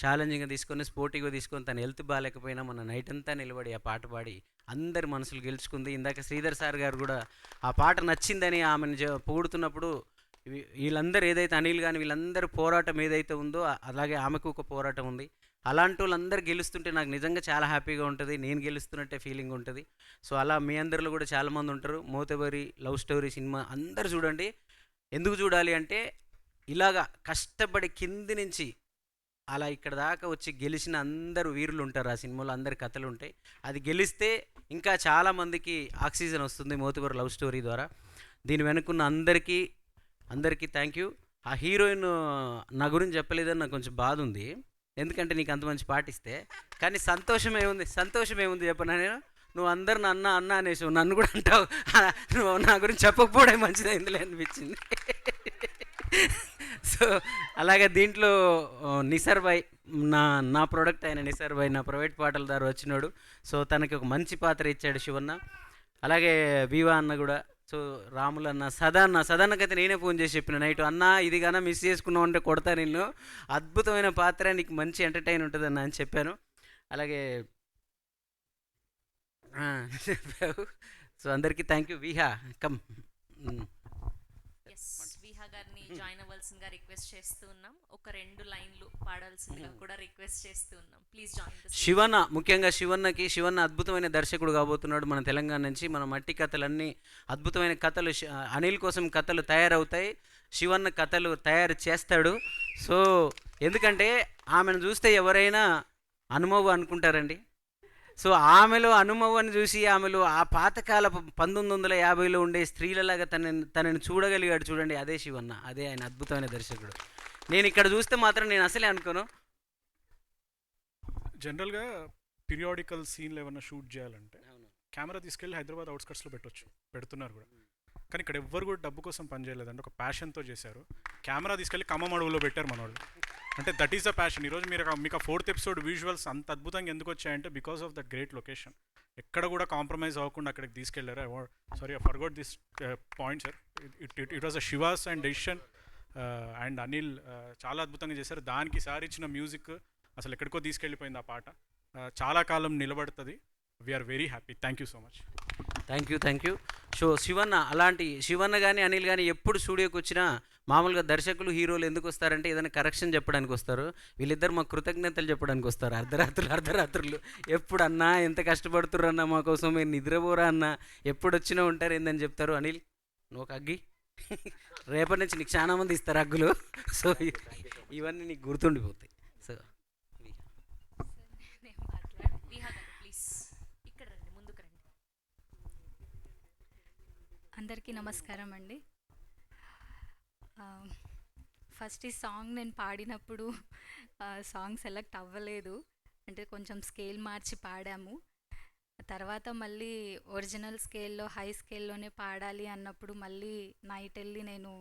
ఛాలెంజింగ్గా తీసుకొని, స్పోర్టివ్గా తీసుకొని, తను హెల్త్ బాగాలేకపోయినా మన నైట్ అంతా నిలబడి ఆ పాట పాడి అందరి మనసులు గెలుచుకుంది. ఇందాక శ్రీధర్ సార్ గారు కూడా ఆ పాట నచ్చిందని ఆమెను పొగుడుతున్నప్పుడు, వీళ్ళందరూ ఏదైతే అనిల్ కానీ వీళ్ళందరూ పోరాటం ఏదైతే ఉందో అలాగే ఆమెకు ఒక పోరాటం ఉంది. అలాంటి వాళ్ళందరూ గెలుస్తుంటే నాకు నిజంగా చాలా హ్యాపీగా ఉంటుంది, నేను గెలుస్తున్నట్టే ఫీలింగ్ ఉంటుంది. సో అలా మీ అందరిలో కూడా చాలామంది ఉంటారు. మోతబరి లవ్ స్టోరీ సినిమా అందరూ చూడండి. ఎందుకు చూడాలి అంటే, ఇలాగా కష్టపడి కింది నుంచి అలా ఇక్కడ దాకా వచ్చి గెలిచిన అందరూ వీరులు ఉంటారు ఆ సినిమాలో, అందరి కథలు ఉంటాయి. అది గెలిస్తే ఇంకా చాలామందికి ఆక్సిజన్ వస్తుంది మోతబరి లవ్ స్టోరీ ద్వారా. దీని వెనుకున్న అందరికీ థ్యాంక్ యూ. ఆ హీరోయిన్ నా గురించి చెప్పలేదని నాకు కొంచెం బాధ ఉంది, ఎందుకంటే నీకు అంత మంచి పాటిస్తే. కానీ సంతోషం ఏముంది చెప్పనా, నువ్వు అందరు అన్న అనేసి నన్ను కూడా అంటావు, నువ్వు నా గురించి చెప్పకపోవడం మంచిదైందిలే అనిపించింది. సో అలాగే దీంట్లో నిసర్ భాయ్, నా ప్రోడక్ట్ అయిన నిసర్ భాయ్ నా ప్రైవేట్ పాటల ద్వారా వచ్చినాడు. సో తనకి ఒక మంచి పాత్ర ఇచ్చాడు శివన్న. అలాగే వివా అన్న కూడా. సో రాములు అన్న, సదాన్నకైతే నేనే ఫోన్ చేసి చెప్పిన నైట్, అన్న ఇది కానీ మిస్ చేసుకున్నావు అంటే కొడతా నిన్ను, అద్భుతమైన పాత్ర, నీకు మంచి ఎంటర్టైన్ ఉంటుంది అన్న అని చెప్పాను. అలాగే చెప్పావు. సో అందరికీ thank you. Viha come. Viha గారిని జాయిన్ అవ్వాల్సిందిగా రిక్వెస్ట్ చేస్తూ ఉన్నాం. ఒక 2 లైన్లు పాడాల్సిందిగా కూడా రిక్వెస్ట్ చేస్తూ ఉన్నాం. Please join. శివన్న, ముఖ్యంగా శివన్న అద్భుతమైన దర్శకుడు కాబోతున్నాడు మన తెలంగాణ నుంచి. మన మట్టి కథలన్నీ అద్భుతమైన కథలు, అనిల్ కోసం కథలు తయారవుతాయి, శివన్న కథలు తయారు చేస్తాడు. సో ఎందుకంటే ఆమెను చూస్తే ఎవరైనా అనుభవం అనుకుంటారండి. సో ఆమెలో అనుమవ్వని చూసి ఆమెలో ఆ పాతకాల 1950లో ఉండే స్త్రీలలాగా తనని చూడగలిగాడు చూడండి, అదే శివన్న, అదే ఆయన అద్భుతమైన దర్శకుడు. నేను ఇక్కడ చూస్తే మాత్రం నేను అసలే అనుకోను. జనరల్గా పీరియాడికల్ సీన్లు ఏమన్నా షూట్ చేయాలంటే కెమెరా తీసుకెళ్ళి హైదరాబాద్ అవుట్స్కట్స్లో పెడుతున్నారు కూడా. కానీ ఇక్కడ ఎవ్వరు కూడా డబ్బు కోసం పనిచేయలేదండి, ఒక ప్యాషన్తో చేశారు. కెమెరా తీసుకెళ్ళి ఖమ్మం అడవుల్లో పెట్టారు మన వాళ్ళు. అంటే దట్ ఈస్ ద ప్యాషన్. ఈరోజు మీకు 4th ఎపిసోడ్ విజువల్స్ అంత అద్భుతంగా ఎందుకు వచ్చాయంటే because of that great location. ఎక్కడ కూడా కాంప్రమైజ్ అవ్వకుండా అక్కడికి తీసుకెళ్లారు. Sorry, I forgot this point sir. It was a she was and decision and Anil చాలా అద్భుతంగా చేశారు. దానికి సార్ ఇచ్చిన మ్యూజిక్ అసలు ఎక్కడికో తీసుకెళ్ళిపోయింది ఆ పాట. చాలా కాలం నిలబడుతుంది. We are very happy. Thank you so much. Thank you. So Shivanna, అలాంటి శివన్న కానీ అనిల్ కానీ ఎప్పుడు స్టూడియోకి వచ్చినా మామూలుగా దర్శకులు హీరోలు ఎందుకు వస్తారంటే ఏదైనా కరెక్షన్ చెప్పడానికి వస్తారు. వీళ్ళిద్దరు మాకు కృతజ్ఞతలు చెప్పడానికి వస్తారు. అర్ధరాత్రులు ఎప్పుడు అన్నా ఎంత కష్టపడుతుర్రు అన్న మా కోసం, మీరు నిద్రపోరా అన్న ఎప్పుడు వచ్చినా ఉంటారు ఏందని చెప్తారు. అనిల్ నువ్వు ఒక అగ్గి, రేపటి నుంచి నీకు చాలా మంది ఇస్తారు అగ్గులు. సో ఇవన్నీ నీకు గుర్తుండిపోతాయి. సో అందరికీ నమస్కారం అండి. ఫస్ట్ ఈ సాంగ్ నేను పాడినప్పుడు సాంగ్ సెలెక్ట్ అవ్వలేదు, అంటే కొంచెం స్కేల్ మార్చి పాడాము. తర్వాత మళ్ళీ ఒరిజినల్ స్కేల్లో హై స్కేల్లోనే పాడాలి అన్నప్పుడు మళ్ళీ నైట్ వెళ్ళి నేను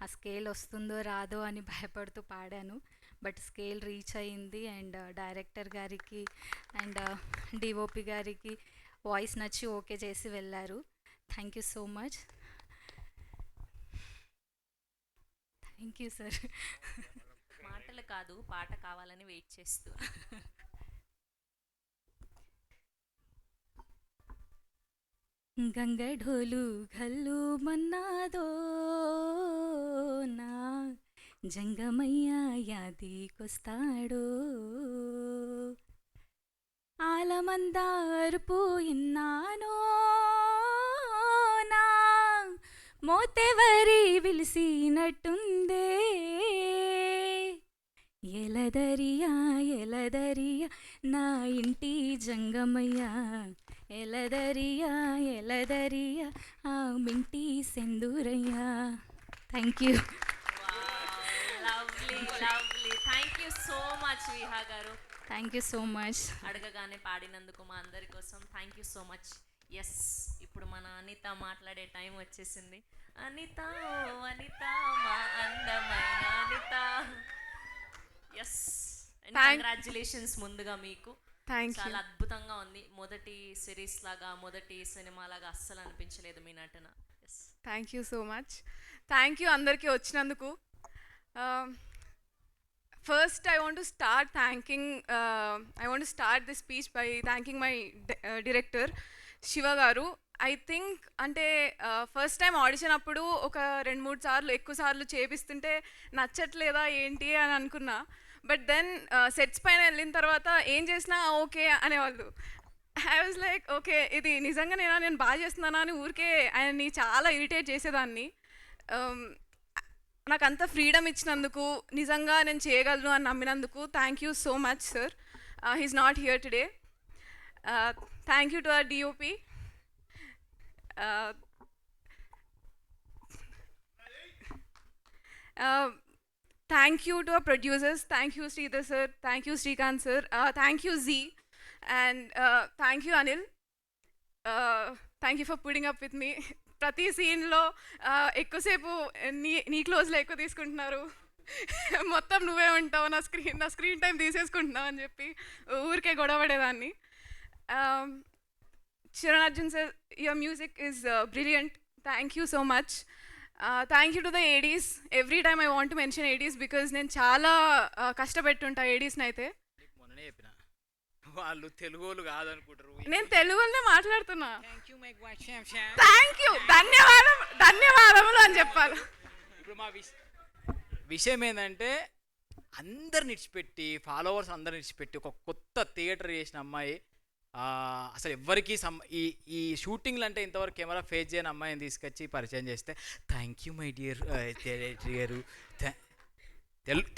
ఆ స్కేల్ వస్తుందో రాదో అని భయపడుతూ పాడాను. బట్ స్కేల్ రీచ్ అయింది. అండ్ డైరెక్టర్ గారికి అండ్ డిఓపి గారికి వాయిస్ నచ్చి ఓకే చేసి వెళ్ళారు. Thank you so much. Thank you sir. మాటలు కాదు, పాట కావాలని వెయిట్ చేస్తూ. గంగ ఢోలు ఘల్లు మన్నాదో నా జంగమయ్య యాదికొస్తాడో, ఆలమందారుపు ఇన్నానో నా మోతెవరి విలిసినట్టుందే, ఎలదరియా ఎలదరియా నా ఇంటి జంగమయ్య, ఎలదరియా ఎలదరియా ఆ మింటి సెందూరయ్యా. Thank you. Lovely lovely. Thank you so much Viha garu. Thank you so much. అడగగానే పాడినందుకు మా అందరి కోసం thank you so much. Yes, ఇప్పుడు మన అనిత మాట్లాడే టైం వచ్చేసింది. అనిత ఓ అనిత మా అందమైన అనిత. ఎస్, కంగ్రాచులేషన్స్ ముందుగా మీకు. చాలా అద్భుతంగా ఉంది. మొదటి సిరీస్ లాగా, మొదటి సినిమా లాగా అస్సలు అనిపించలేదు మీ నటన. Yes, thank you so much. Thank you అందరికీ వచ్చినందుకు. First, I want to start this speech by thanking my director, Shiva Garu. I think అంటే ఫస్ట్ టైం ఆడిషన్ అప్పుడు ఒక 2-3 సార్లు ఎక్కువ సార్లు చేపిస్తుంటే నచ్చట్లేదా ఏంటి అని అనుకున్నా. బట్ దెన్ సెట్స్ పైన వెళ్ళిన తర్వాత ఏం చేసినా ఓకే అనేవాళ్ళు. ఐ వాజ్ లైక్ ఓకే, ఇది నిజంగా నేను బాగా చేస్తున్నానా అని ఊరికే ఆయన్ని చాలా ఇరిటేట్ చేసేదాన్ని. నాకు అంత ఫ్రీడమ్ ఇచ్చినందుకు, నిజంగా నేను చేయగలను అని నమ్మినందుకు thank you so much sir. He's not here today. Thank you to our DOP. Thank you to our producers. Thank you Sridhar sir. Thank you Srikanth sir. Thank you Z. And thank you Anil. Thank you for putting up with me. ప్రతి సీన్లో ఎక్కువసేపు నీ క్లోజ్లో ఎక్కువ తీసుకుంటున్నారు, మొత్తం నువ్వే ఉంటావు, నా స్క్రీన్ టైం తీసేసుకుంటున్నావు అని చెప్పి ఊరికే గొడవపడేదాన్ని. Chiran Arjun sir, your music is brilliant. Thank you so much. Thank you to the ADs. Every time I want to mention ADs because నేను చాలా కష్టపెట్టుంటా ADస్ని. అయితే వాళ్ళు తెలుగులు కాదనుకుంటారు, నేను తెలుగులోనే మాట్లాడుతున్నా. థ్యాంక్ యూ, ధన్యవాదములు అని చెప్పాలి. ఇప్పుడు మా విషయం ఏంటంటే అందరిని ఇచ్చిపెట్టి, ఫాలోవర్స్ అందరిని ఇచ్చిపెట్టి ఒక కొత్త థియేటర్ చేసిన అమ్మాయి. అసలు ఎవ్వరికి ఈ షూటింగ్లు అంటే ఇంతవరకు కెమెరా ఫేస్ చేయని అమ్మాయిని తీసుకొచ్చి పరిచయం చేస్తే థ్యాంక్ యూ మై డియర్ గారు.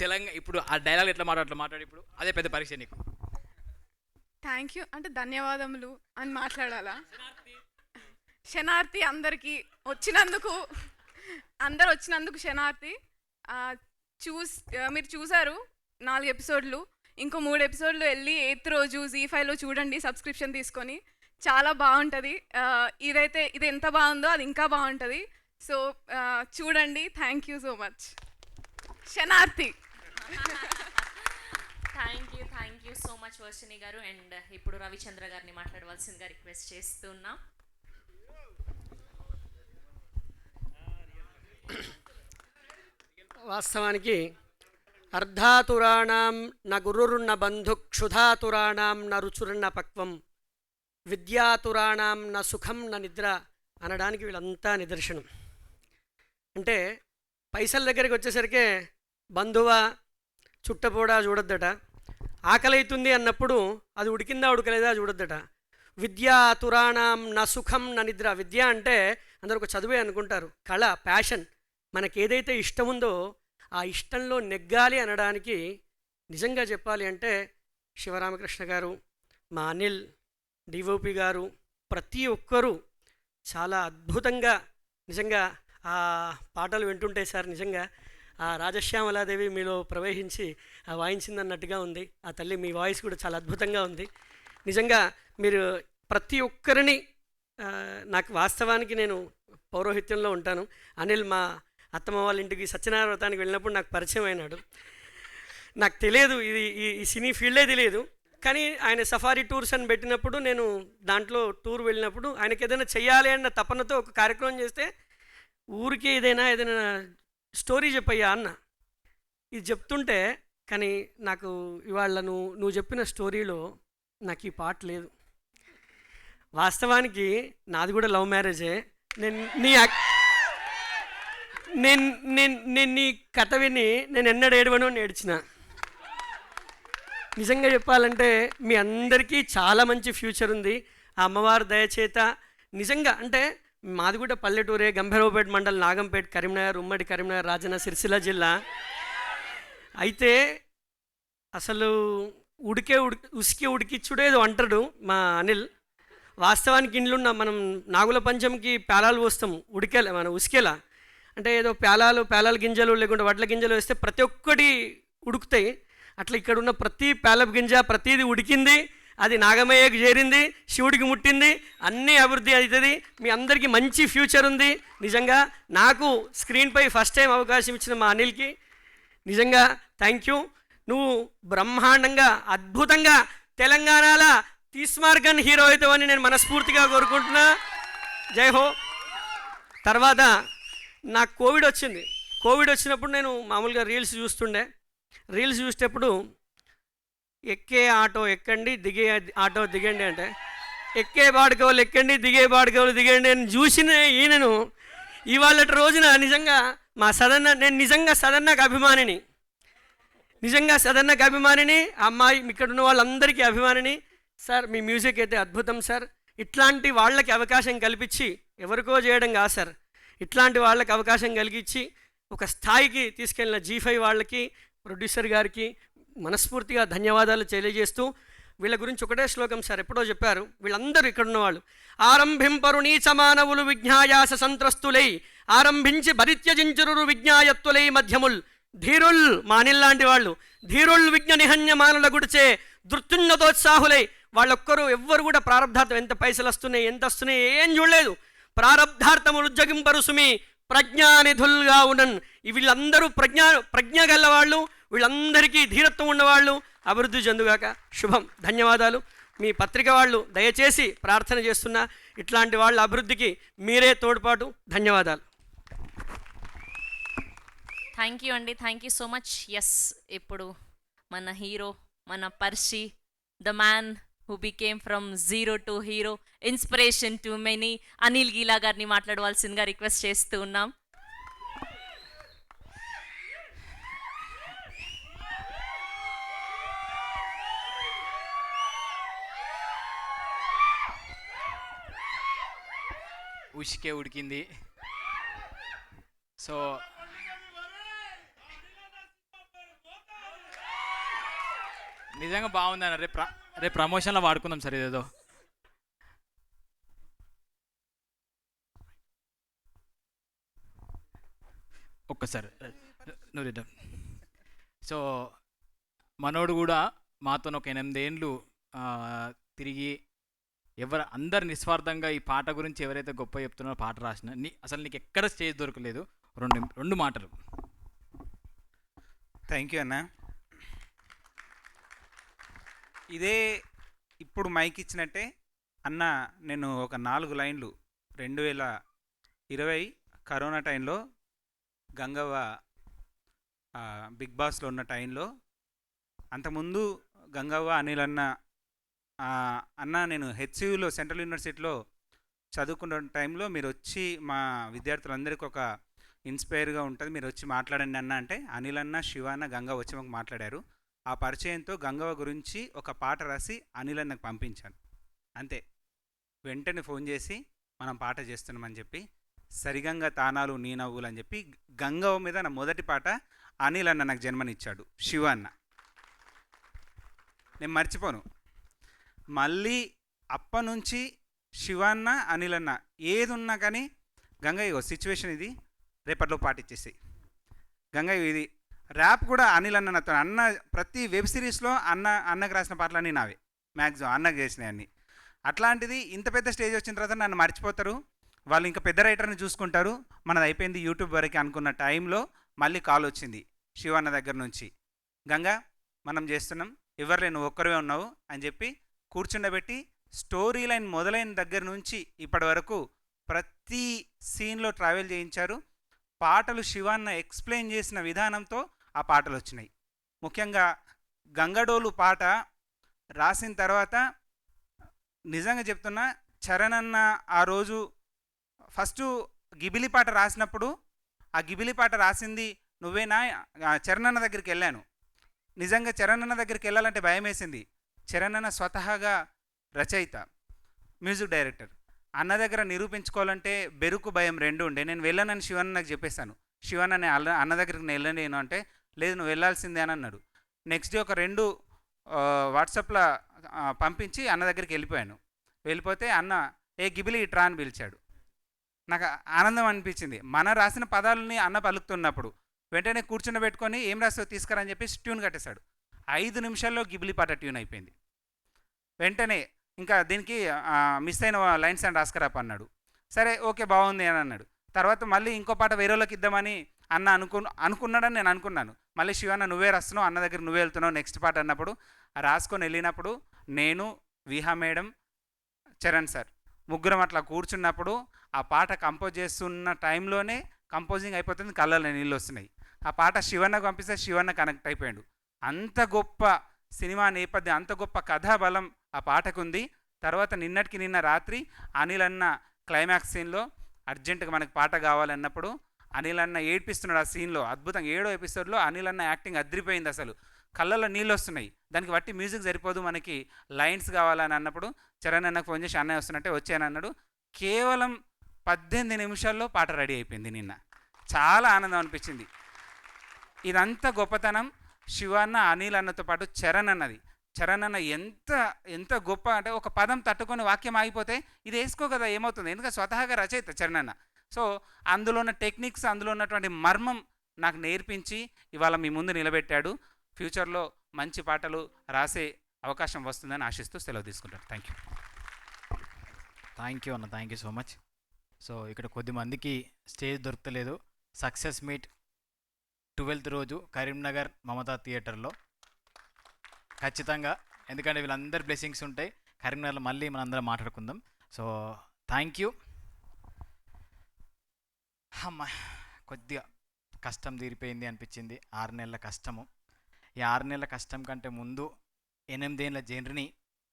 తెలంగాణ ఇప్పుడు ఆ డైలాగ్ ఎట్లా మాట్లాడి ఇప్పుడు అదే పెద్ద పరీక్ష నీకు. థ్యాంక్ యూ అంటే ధన్యవాదములు అని మాట్లాడాలా? శనార్థి అందరికీ వచ్చినందుకు, అందరు వచ్చినందుకు శనార్థి. మీరు చూసారు 4 ఎపిసోడ్లు, ఇంకో 3 ఎపిసోడ్లు వెళ్ళి 8th రోజు ZEE5లో చూడండి సబ్స్క్రిప్షన్ తీసుకొని. చాలా బాగుంటుంది. ఇది ఎంత బాగుందో అది ఇంకా బాగుంటుంది. సో చూడండి. Thank you so much. శనార్థి. Thank you so much Varshini garu. And ఇప్పుడు రవిచంద్ర గారిని మాట్లాడవలసిందిగా రిక్వెస్ట్ చేస్తున్నాం. వాస్తవానికి అర్ధాతురాణం న గురుర్న బంధు క్షుధాతురాణం న రుచుర్న పక్వం విద్యాతురాణం న సుఖం న నిద్ర అనడానికి వీళ్ళంతా నిదర్శనం. అంటే పైసల దగ్గరికి వచ్చేసరికి బంధువా చుట్టపోడా చూడొద్దట, ఆకలి అవుతుంది అన్నప్పుడు అది ఉడికిందా ఉడకలేదా చూడొద్దట. విద్యాతురాణం న సుఖం న నిద్ర. విద్య అంటే అందరూ ఒక చదువే అనుకుంటారు, కళ, ప్యాషన్. మనకి ఏదైతే ఇష్టం ఉందో ఆ ఇష్టంలో నెగ్గాలి అనడానికి నిజంగా చెప్పాలి అంటే శివరామకృష్ణ గారు, మా అనిల్, డిఓపి గారు, ప్రతి ఒక్కరూ చాలా అద్భుతంగా నిజంగా ఆ పాటలు వింటుంటే సార్ నిజంగా ఆ రాజశ్యామలాదేవి మీలో ప్రవహించి ఆ వాయించిందన్నట్టుగా ఉంది. ఆ తల్లి మీ వాయిస్ కూడా చాలా అద్భుతంగా ఉంది. నిజంగా మీరు ప్రతి ఒక్కరిని నాకు వాస్తవానికి నేను పౌరోహిత్యంలో ఉంటాను. అనిల్ మా అత్తమ్మ వాళ్ళ ఇంటికి సత్యనారాయణ వ్రతానికి వెళ్ళినప్పుడు నాకు పరిచయం అయినాడు. నాకు తెలియదు, ఇది ఈ సినీ ఫీల్డే తెలియదు. కానీ ఆయన సఫారీ టూర్స్ అని పెట్టినప్పుడు నేను దాంట్లో టూర్ వెళ్ళినప్పుడు ఆయనకి ఏదైనా చెయ్యాలి అన్న తపనతో ఒక కార్యక్రమం చేస్తే ఊరికి ఏదైనా స్టోరీ చెప్పయ్యా అన్న. ఇది చెప్తుంటే కానీ నాకు ఇవాళ నువ్వు చెప్పిన స్టోరీలో నాకు ఈ పాట లేదు. వాస్తవానికి నాది కూడా లవ్ మ్యారేజే. నేను నీ కథ విని నేను ఎన్నడూ ఏడవను ఏడ్చిన. నిజంగా చెప్పాలంటే మీ అందరికీ చాలా మంచి ఫ్యూచర్ ఉంది ఆ అమ్మవారి దయచేత. నిజంగా అంటే మాది కూడా పల్లెటూరే, గంభీరావుపేట మండలం, నాగంపేట, కరీంనగర్, ఉమ్మడి కరీంనగర్, రాజన్న సిరిసిల్ల జిల్లా. అయితే అసలు ఉసికి ఉడికిచ్చుడేదో అంటాడు మా అనిల్. వాస్తవానికి ఇండ్లున్న మనం నాగుల పంచమికి పేలాలు పోస్తాం ఉడికేలా, మన ఉసికేలా అంటే ఏదో పేలాల గింజలు లేకుంటే వడ్ల గింజలు వేస్తే ప్రతి ఒక్కటి ఉడుకుతాయి. అట్లా ఇక్కడ ఉన్న ప్రతి పేలపు గింజ ప్రతిదీ ఉడికింది, అది నాగమయ్యకు చేరింది, శివుడికి ముట్టింది, అన్నీ అభివృద్ధి అవుతుంది. మీ అందరికీ మంచి ఫ్యూచర్ ఉంది. నిజంగా నాకు స్క్రీన్పై ఫస్ట్ టైం అవకాశం ఇచ్చిన మా అనిల్కి నిజంగా థ్యాంక్ యూ. నువ్వు బ్రహ్మాండంగా అద్భుతంగా తెలంగాణలో తీస్మార్గన్ హీరో అవుతావని నేను మనస్ఫూర్తిగా కోరుకుంటున్నా. జై హో. తర్వాత నాకు కోవిడ్ వచ్చింది. కోవిడ్ వచ్చినప్పుడు నేను మామూలుగా రీల్స్ చూస్తుండే. రీల్స్ చూసేటప్పుడు ఎక్కే ఆటో ఎక్కండి, దిగే ఆటో దిగండి అంటే ఎక్కే బాడుకోవాలి ఎక్కండి, దిగే బాడుకోవాలి దిగండి అని చూసిన ఈయనను ఇవాళ రోజున నిజంగా మా నేను నిజంగా సదన్నకు అభిమానిని. నిజంగా సదన్నకు అభిమానిని. అమ్మాయి ఇక్కడ ఉన్న వాళ్ళందరికీ అభిమానిని. సార్ మీ మ్యూజిక్ అయితే అద్భుతం సార్. ఇట్లాంటి వాళ్ళకి అవకాశం కల్పించి ఎవరికో చేయడం కాదు సార్, ఇట్లాంటి వాళ్ళకి అవకాశం కలిగించి ఒక స్థాయికి తీసుకెళ్ళిన ZEE5 వాళ్ళకి, ప్రొడ్యూసర్ గారికి మనస్ఫూర్తిగా ధన్యవాదాలు తెలియజేస్తూ వీళ్ళ గురించి ఒకటే శ్లోకం సార్ ఎప్పుడో చెప్పారు. వీళ్ళందరూ ఇక్కడ ఉన్నవాళ్ళు ఆరంభింపరు నీచ మానవులు విజ్ఞాయాస సంత్రస్తులై ఆరంభించి భరిత్యజించురు విజ్ఞాయత్తులై మధ్యముల్ ధీరుల్ మా అనిల్ లాంటి వాళ్ళు ధీరుల్ విజ్ఞ నిహన్యమానుల గుడిచే దృత్యున్నతోత్సాహులై వాళ్ళొక్కరు ఎవ్వరు కూడా ప్రారంధార్థం ఎంత పైసలు వస్తున్నాయి ఎంత వస్తున్నాయి ఏం చూడలేదు. ప్రారంధార్థములు ఉజ్జగింపరు సుమి ప్రజ్ఞానిధులుగా ఉన్నన్. వీళ్ళందరూ ప్రజ్ఞ గల్లవాళ్ళు, వీళ్ళందరికీ ధీరత్వం ఉన్నవాళ్ళు. అభివృద్ధి చెందుగాక. శుభం. ధన్యవాదాలు. మీ పత్రిక వాళ్ళు దయచేసి ప్రార్థన చేస్తున్నా ఇట్లాంటి వాళ్ళ అభివృద్ధికి మీరే తోడ్పాటు. ధన్యవాదాలు. థ్యాంక్ యూ అండి. Thank you so much. Yes, ఇప్పుడు మన హీరో, మన Parshi, the man who became from zero to hero, inspiration to many, Anil Geela గారిని మాట్లాడవలసిందిగా రిక్వెస్ట్ చేస్తూ ఉన్నాం. ఉషికే ఉడికింది. సో నిజంగా బాగుందన్న. రేపు రేపు ప్రమోషన్లో వాడుకుందాం సార్ ఇదేదో. ఒక్కసారి నువ్వు రిటర్న్. సో మనోడు కూడా మాతో ఒక 8 ఏండ్లు తిరిగి అందరు నిస్వార్థంగా ఈ పాట గురించి ఎవరైతే గొప్ప చెప్తున్నారో పాట రాసిన అసలు నీకు ఎక్కడ స్టేజ్ దొరకలేదు. రెండు మాటలు. థ్యాంక్ యూ అన్న. ఇదే ఇప్పుడు మైక్ ఇచ్చినట్టే అన్న, నేను ఒక 4 లైన్లు 2020 కరోనా టైంలో గంగవ్వ బిగ్ బాస్లో ఉన్న టైంలో, అంతకుముందు గంగవ్వ అనిల్ అన్న నేను హెచ్సియులో సెంట్రల్ యూనివర్సిటీలో చదువుకున్న టైంలో మీరు వచ్చి మా విద్యార్థులందరికీ ఒక ఇన్స్పైర్గా ఉంటుంది, మీరు వచ్చి మాట్లాడండి అన్న అంటే అనిల్ అన్న, శివ అన్న, గంగవ్వ వచ్చి మాకు మాట్లాడారు. ఆ పరిచయంతో గంగవ్వ గురించి ఒక పాట రాసి అనిల్ అన్నకు పంపించాను. అంతే, వెంటనే ఫోన్ చేసి మనం పాట చేస్తున్నామని చెప్పి సరిగంగా తానాలు నీ నవ్వులు అని చెప్పి గంగవ్వ మీద నా మొదటి పాట అనిల్ అన్న నాకు జన్మనిచ్చాడు. శివ అన్న నేను మర్చిపోను. మళ్ళీ అప్పనుంచి శివ అన్న, అనిల్ అన్న ఏది ఉన్నా కానీ గంగయ్య సిచ్యువేషన్ ఇది, రేపట్లో పాటిచ్చేసి గంగయ్య ఇది ర్యాప్ కూడా అనిల్ అన్న నాతో. అన్న ప్రతి వెబ్ సిరీస్లో అన్నకు రాసిన పాటలన్నీ నావే, మ్యాక్సిమం అన్నకు చేసినాయి అన్నీ. అట్లాంటిది ఇంత పెద్ద స్టేజ్ వచ్చిన తర్వాత నన్ను మర్చిపోతారు, వాళ్ళు ఇంకా పెద్ద రైటర్ని చూసుకుంటారు, మనది అయిపోయింది యూట్యూబ్ వరకు అనుకున్న టైంలో మళ్ళీ కాల్ వచ్చింది శివన్న దగ్గర నుంచి, గంగా మనం చేస్తున్నాం, ఎవరు నువ్వు ఒక్కరే ఉన్నావు అని చెప్పి కూర్చుండబెట్టి స్టోరీ లైన్ మొదలైన దగ్గర నుంచి ఇప్పటి వరకు ప్రతి సీన్లో ట్రావెల్ చేయించారు. పాటలు శివన్న ఎక్స్ప్లెయిన్ చేసిన విధానంతో ఆ పాటలు వచ్చినాయి. ముఖ్యంగా గంగడోలు పాట రాసిన తర్వాత నిజంగా చెప్తున్నా, చరణ్ అన్న ఆ రోజు ఫస్ట్ గిబిలి పాట రాసినప్పుడు ఆ గిబిలి పాట రాసింది నువ్వేనా, చరణ్ అన్న దగ్గరికి వెళ్ళాను. నిజంగా చరణ్ అన్న దగ్గరికి వెళ్ళాలంటే భయం వేసింది. చరణ్ అన్న స్వతహాగా రచయిత, మ్యూజిక్ డైరెక్టర్, అన్న దగ్గర నిరూపించుకోవాలంటే బెరుకు భయం రెండు ఉండే. నేను వెళ్ళానని శివన్న నాకు చెప్పేశాను. శివన్న అన్న దగ్గరికి నేను వెళ్ళలేను అంటే, లేదు నువ్వు వెళ్ళాల్సిందే అని అన్నాడు. నెక్స్ట్ డే ఒక 2 వాట్సాప్లో పంపించి అన్న దగ్గరికి వెళ్ళిపోయాను. వెళ్ళిపోతే అన్న ఏ గిబిలి ఇట్రా అని పిలిచాడు. నాకు ఆనందం అనిపించింది. మన రాసిన పదాలని అన్న పలుకుతున్నప్పుడు వెంటనే కూర్చుండబెట్టుకొని ఏం రాస్తావు తీసుకురా అని చెప్పి ట్యూన్ కట్టేశాడు. 5 నిమిషాల్లో గిబిలి పాట ట్యూన్ అయిపోయింది. వెంటనే ఇంకా దీనికి మిస్ అయిన లైన్స్ అని రాసుకురాప అన్నాడు. సరే ఓకే బాగుంది అని అన్నాడు. తర్వాత మళ్ళీ ఇంకో పాట వేరే వాళ్ళకి ఇద్దామని అన్న అనుకున్నాడని నేను అనుకున్నాను. మళ్ళీ శివన్న నువ్వే రాస్తున్నావు, అన్న దగ్గర నువ్వే వెళ్తున్నావు నెక్స్ట్ పాట అన్నప్పుడు రాసుకొని వెళ్ళినప్పుడు నేను, విహా మేడం, చరణ్ సార్ ముగ్గురం అట్లా కూర్చున్నప్పుడు ఆ పాట కంపోజ్ చేస్తున్న టైంలోనే కంపోజింగ్ అయిపోతుంది, కళ్ళలో నీళ్ళు వస్తున్నాయి. ఆ పాట శివన్నకు పంపిస్తే శివన్న కనెక్ట్ అయిపోయాడు. అంత గొప్ప సినిమా నేపథ్యం, అంత గొప్ప కథాబలం ఆ పాటకుంది. తర్వాత నిన్నటికి నిన్న రాత్రి అనిల్ అన్న క్లైమాక్స్ సీన్లో అర్జెంటుగా మనకు పాట కావాలన్నప్పుడు అనిల్ అన్న ఏడ్పిస్తున్నాడు ఆ సీన్లో. అద్భుతంగా 7వ ఎపిసోడ్లో అనిల్ అన్న యాక్టింగ్ అదిరిపోయింది. అసలు కళ్ళల్లో నీళ్ళు వస్తున్నాయి. దానికి బట్టి మ్యూజిక్ సరిపోదు, మనకి లైన్స్ కావాలని అన్నప్పుడు చరణ్ అన్నకు ఫోన్ చేసి అన్నయ్య వస్తున్నట్టే వచ్చానన్నాడు. కేవలం 18 నిమిషాల్లో పాట రెడీ అయిపోయింది నిన్న. చాలా ఆనందం అనిపించింది. ఇదంతా గొప్పతనం శివన్న, అనిల్ అన్నతో పాటు చరణ్ అన్నది. చరణ్ అన్న ఎంత గొప్ప అంటే, ఒక పదం తట్టుకొని వాక్యం ఆగిపోతే ఇది వేసుకో కదా ఏమవుతుంది, ఎందుకంటే స్వతహాగా రచయిత చరణ్ అన్న. సో అందులో ఉన్న టెక్నిక్స్, అందులో ఉన్నటువంటి మర్మం నాకు నేర్పించి ఇవాళ మీ ముందు నిలబెట్టాడు. ఫ్యూచర్లో మంచి పాటలు రాసే అవకాశం వస్తుందని ఆశిస్తూ సెలవు తీసుకుంటాను. Thank you. థ్యాంక్ యూ అన్న, thank you so much. So ఇక్కడ కొద్దిమందికి స్టేజ్ దొరకలేదు. సక్సెస్ మీట్ 12th రోజు కరీంనగర్ మమతా థియేటర్లో ఖచ్చితంగా, ఎందుకంటే వీళ్ళందరి బ్లెస్సింగ్స్ ఉంటాయి. కరీంనగర్లో మళ్ళీ మనందరం మాట్లాడుకుందాం. So thank you. అమ్మ కొద్దిగా కష్టం తీరిపోయింది అనిపించింది. 6 నెలల కష్టము. ఈ 6 నెలల కష్టం కంటే ముందు 8 ఏళ్ళ జర్నీ,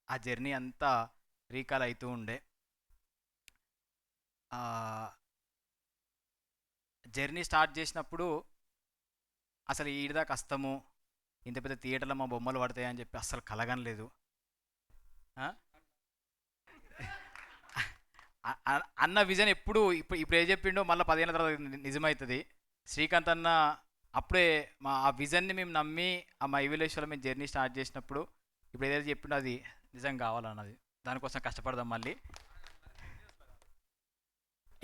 ఆ జర్నీ అంతా రీకాల్ అవుతూ ఉండే. జర్నీ స్టార్ట్ చేసినప్పుడు అసలు ఈడదా కష్టము, ఇంత పెద్ద థియేటర్లో మా బొమ్మలు పడతాయని చెప్పి అస్సలు కలగనలేదు. అన్న విజన్ ఇప్పుడు ఏ చెప్పిండో మళ్ళీ 10 ఏళ్ళ తర్వాత నిజమవుతుంది. శ్రీకాంత్ అన్న అప్పుడే ఆ విజన్ని మేము నమ్మి ఆ మై విలేజ్లో మేము జర్నీ స్టార్ట్ చేసినప్పుడు ఇప్పుడు ఏదైతే చెప్పిండో అది నిజం కావాలన్నది, దానికోసం కష్టపడదాం మళ్ళీ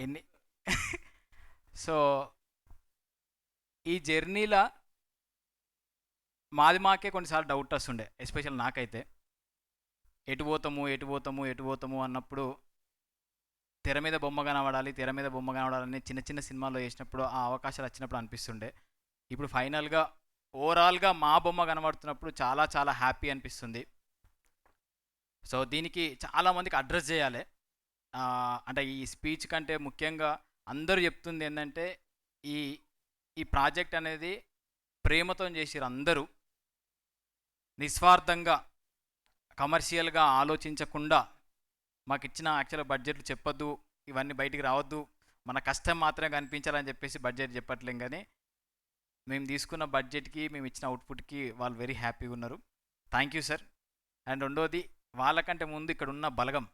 ఎన్ని. సో ఈ జర్నీలో మాకే కొన్నిసార్లు డౌట్ వస్తుండే, ఎస్పెషల్ నాకైతే ఎటు పోతాము అన్నప్పుడు తెర మీద బొమ్మ కనబడాలని చిన్న చిన్న సినిమాల్లో చేసినప్పుడు ఆ అవకాశాలు వచ్చినప్పుడు అనిపిస్తుండే. ఇప్పుడు ఫైనల్గా ఓవరాల్గా మా బొమ్మ కనబడుతున్నప్పుడు చాలా చాలా హ్యాపీ అనిపిస్తుంది. సో దీనికి చాలామందికి అడ్రస్ చేయాలి. అంటే ఈ స్పీచ్ కంటే ముఖ్యంగా అందరూ చెప్తుంది ఏంటంటే ఈ ఈ ప్రాజెక్ట్ అనేది ప్రేమతో చేసిరు, అందరూ నిస్వార్థంగా కమర్షియల్గా ఆలోచించకుండా. మాకు ఇచ్చిన యాక్చువల్గా బడ్జెట్లు చెప్పొద్దు, ఇవన్నీ బయటికి రావద్దు, మన కష్టం మాత్రమే కనిపించాలని చెప్పేసి బడ్జెట్ చెప్పట్లేం, కానీ మేము తీసుకున్న బడ్జెట్కి మేము ఇచ్చిన అవుట్పుట్కి వాళ్ళు వెరీ హ్యాపీగా ఉన్నారు. Thank you sir. అండ్ రెండోది, వాళ్ళకంటే ముందు ఇక్కడ ఉన్న బలగం,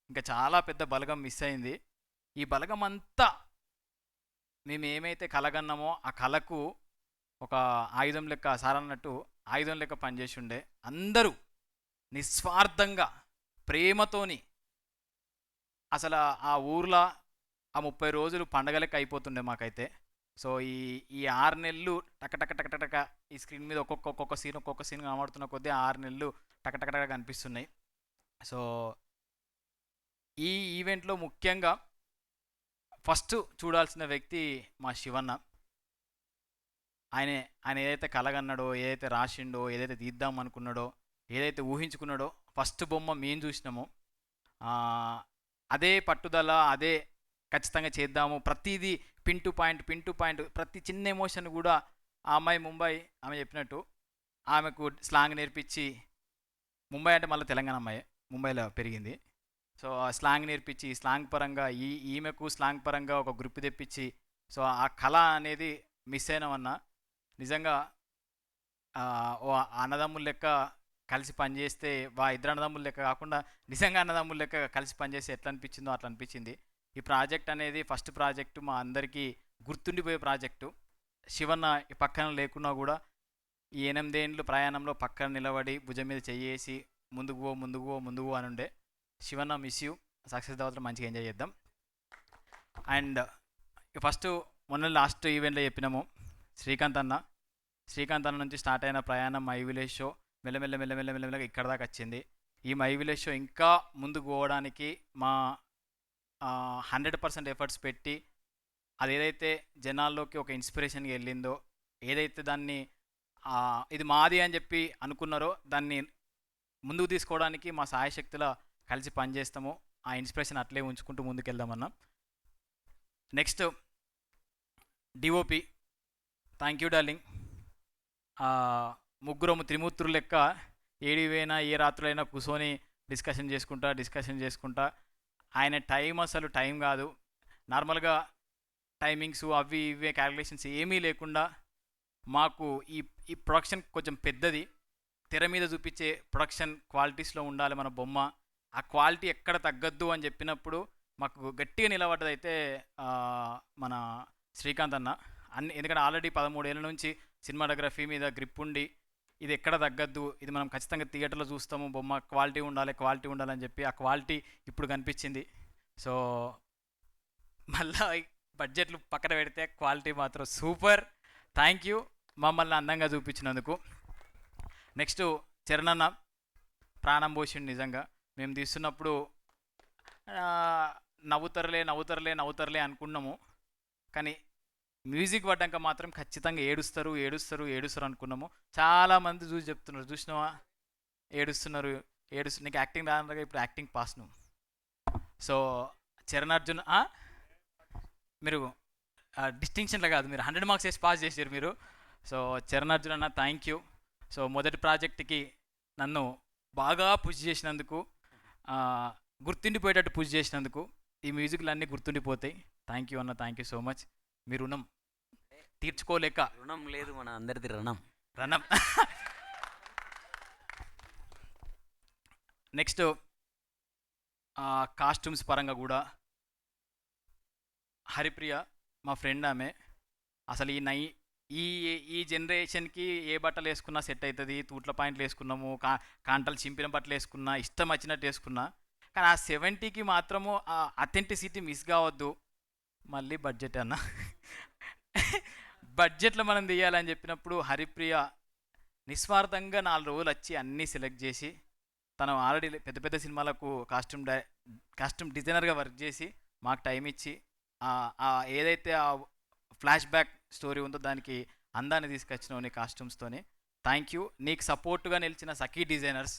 ఇంకా చాలా పెద్ద బలగం మిస్ అయింది. ఈ బలగం అంతా మేము ఏమైతే కలగన్నామో ఆ కళకు ఒక ఆయుధం లెక్క, సార్ అన్నట్టు ఆయుధం లెక్క పనిచేసి ఉండే. అందరూ నిస్వార్థంగా ప్రేమతోని అసలు ఆ ఊర్లో ఆ 30 రోజులు పండగ లెక్క అయిపోతుండే మాకైతే. సో ఈ 6 నెలలు టక ఈ స్క్రీన్ మీద ఒక్కొక్క సీన్ కనబడుతున్న కొద్దీ 6 నెలలు టక కనిపిస్తున్నాయి. సో ఈ ఈవెంట్లో ముఖ్యంగా ఫస్ట్ చూడాల్సిన వ్యక్తి మా శివన్న. ఆయన ఏదైతే కలగన్నాడో, ఏదైతే రాసిండో, ఏదైతే తీద్దాం అనుకున్నాడో, ఏదైతే ఊహించుకున్నాడో, ఫస్ట్ బొమ్మ మేము చూసినామో అదే పట్టుదల, అదే ఖచ్చితంగా చేద్దాము, ప్రతిదీ పిన్ టు పాయింట్, ప్రతి చిన్న ఎమోషన్ కూడా. ఆ అమ్మాయి ముంబై, ఆమె చెప్పినట్టు ఆమెకు స్లాంగ్ నేర్పించి, ముంబై అంటే మళ్ళీ తెలంగాణ అమ్మాయి, ముంబైలో పెరిగింది. సో ఆ స్లాంగ్ నేర్పించి, స్లాంగ్ పరంగా ఈమెకు స్లాంగ్ పరంగా ఒక గ్రూప్ తెప్పించి, సో ఆ కళ అనేది మిస్ అయినామన్నా. నిజంగా ఓ అన్నదమ్ముల లెక్క కలిసి పనిచేస్తే, ఇద్దరు అన్నదమ్ముల లెక్క కాకుండా నిజంగా అన్నదమ్ముల లెక్క కలిసి పనిచేస్తే ఎట్లా అనిపించిందో అట్లా అనిపించింది. ఈ ప్రాజెక్ట్ అనేది ఫస్ట్ ప్రాజెక్టు, మా అందరికీ గుర్తుండిపోయే ప్రాజెక్టు. శివన్న పక్కన లేకున్నా కూడా ఈ 8 ఏళ్ళు ప్రయాణంలో పక్కన నిలబడి భుజం మీద చెయ్యేసి ముందుకు అని ఉండే. శివన్న మిస్ యూ, సక్సెస్ తర్వాత మంచిగా ఎంజాయ్ చేద్దాం. అండ్ ఫస్ట్ మొన్న లాస్ట్ ఈవెంట్లో చెప్పినాము, శ్రీకాంత్ అన్న నుంచి స్టార్ట్ అయిన ప్రయాణం మై విలేజ్ షో మెల్లమెల్లగా ఇక్కడ దాకా వచ్చింది. ఈ మై విలేజ్ షో ఇంకా ముందుకు పోవడానికి మా 100% ఎఫర్ట్స్ పెట్టి, అది ఏదైతే జనాల్లోకి ఒక ఇన్స్పిరేషన్గా వెళ్ళిందో, ఏదైతే దాన్ని ఇది మాది అని చెప్పి అనుకున్నారో, దాన్ని ముందుకు తీసుకోవడానికి మా సాయశక్తుల కలిసి పనిచేస్తాము. ఆ ఇన్స్పిరేషన్ అట్లే ఉంచుకుంటూ ముందుకెళ్దామన్నా. Next DOP, thank you darling. ముగ్గురము త్రిమూర్తులు లెక్క ఏడివైనా ఏ రాత్రులైనా కూర్చొని డిస్కషన్ చేసుకుంటా ఆయన టైం అసలు టైం కాదు. నార్మల్గా టైమింగ్స్ అవి ఇవే క్యాలిక్యులేషన్స్ ఏమీ లేకుండా మాకు ఈ ప్రొడక్షన్ కొంచెం పెద్దది, తెర మీద చూపించే ప్రొడక్షన్ క్వాలిటీస్లో ఉండాలి మన బొమ్మ, ఆ క్వాలిటీ ఎక్కడ తగ్గద్దు అని చెప్పినప్పుడు మాకు గట్టిగా నిలబడ్డదైతే మన శ్రీకాంత్ అన్న. ఎందుకంటే ఆల్రెడీ 13 ఏళ్ళ నుంచి సినిమాటోగ్రఫీ మీద గ్రిప్ ఉండి, ఇది ఎక్కడ తగ్గద్దు, ఇది మనం ఖచ్చితంగా థియేటర్లో చూస్తాము, బొమ్మ క్వాలిటీ ఉండాలని చెప్పి ఆ క్వాలిటీ ఇప్పుడు కనిపించింది. సో మళ్ళీ బడ్జెట్లు పక్కన పెడితే క్వాలిటీ మాత్రం సూపర్. థ్యాంక్ యూ మమ్మల్ని అందంగా చూపించినందుకు. నెక్స్ట్ చరణన్న ప్రాణం పోసిండు. నిజంగా మేము తీస్తున్నప్పుడు నవ్వుతారులే అనుకున్నాము, కానీ మ్యూజిక్ పడ్డాక మాత్రం ఖచ్చితంగా ఏడుస్తారు అనుకున్నాము. చాలామంది చూసి చెప్తున్నారు, చూసినావా ఏడుస్తున్నారు. నీకు యాక్టింగ్ రాగా ఇప్పుడు యాక్టింగ్ పాస్ నువ్వు. సో చరణ్ అర్జున్ మీరు డిస్టింక్షన్లో కాదు, మీరు 100 మార్క్స్ వేసి పాస్ చేశారు మీరు. సో చరణ్ అర్జున్ అన్న థ్యాంక్ యూ. సో మొదటి ప్రాజెక్ట్కి నన్ను బాగా పుష్ చేసినందుకు, గుర్తుండిపోయేటట్టు పుష్ చేసినందుకు, ఈ మ్యూజిక్లు అన్నీ గుర్తుండిపోతాయి. థ్యాంక్ యూ అన్న, థ్యాంక్ యూ సో మచ్. మీ రుణం తీర్చుకోలేక. రుణం లేదు, మన అందరిది రుణం. నెక్స్ట్ కాస్ట్యూమ్స్ పరంగా కూడా హరిప్రియ మా ఫ్రెండ్, ఆమె అసలు ఈ ఈ జనరేషన్కి ఏ బట్టలు వేసుకున్నా సెట్ అవుతుంది, తూట్ల పాయింట్లు వేసుకున్నాము, కాంటలు చింపిన బట్టలు వేసుకున్నా, ఇష్టం వచ్చినట్టు వేసుకున్నా. కానీ ఆ 70కి మాత్రము ఆ అథెంటిసిటీ మిస్ కావద్దు. మళ్ళీ బడ్జెట్ అన్న బడ్జెట్లో మనం తీయాలని చెప్పినప్పుడు హరిప్రియ నిస్వార్థంగా 4 రోజులు వచ్చి అన్నీ సెలెక్ట్ చేసి, తను ఆల్రెడీ పెద్ద పెద్ద సినిమాలకు కాస్ట్యూమ్ డిజైనర్గా వర్క్ చేసి మాకు టైం ఇచ్చి ఏదైతే ఆ ఫ్లాష్ బ్యాక్ స్టోరీ ఉందో దానికి అందాన్ని తీసుకొచ్చినావు నీ కాస్ట్యూమ్స్తోని. Thank you. నీకు సపోర్ట్గా నిలిచిన సఖీ డిజైనర్స్,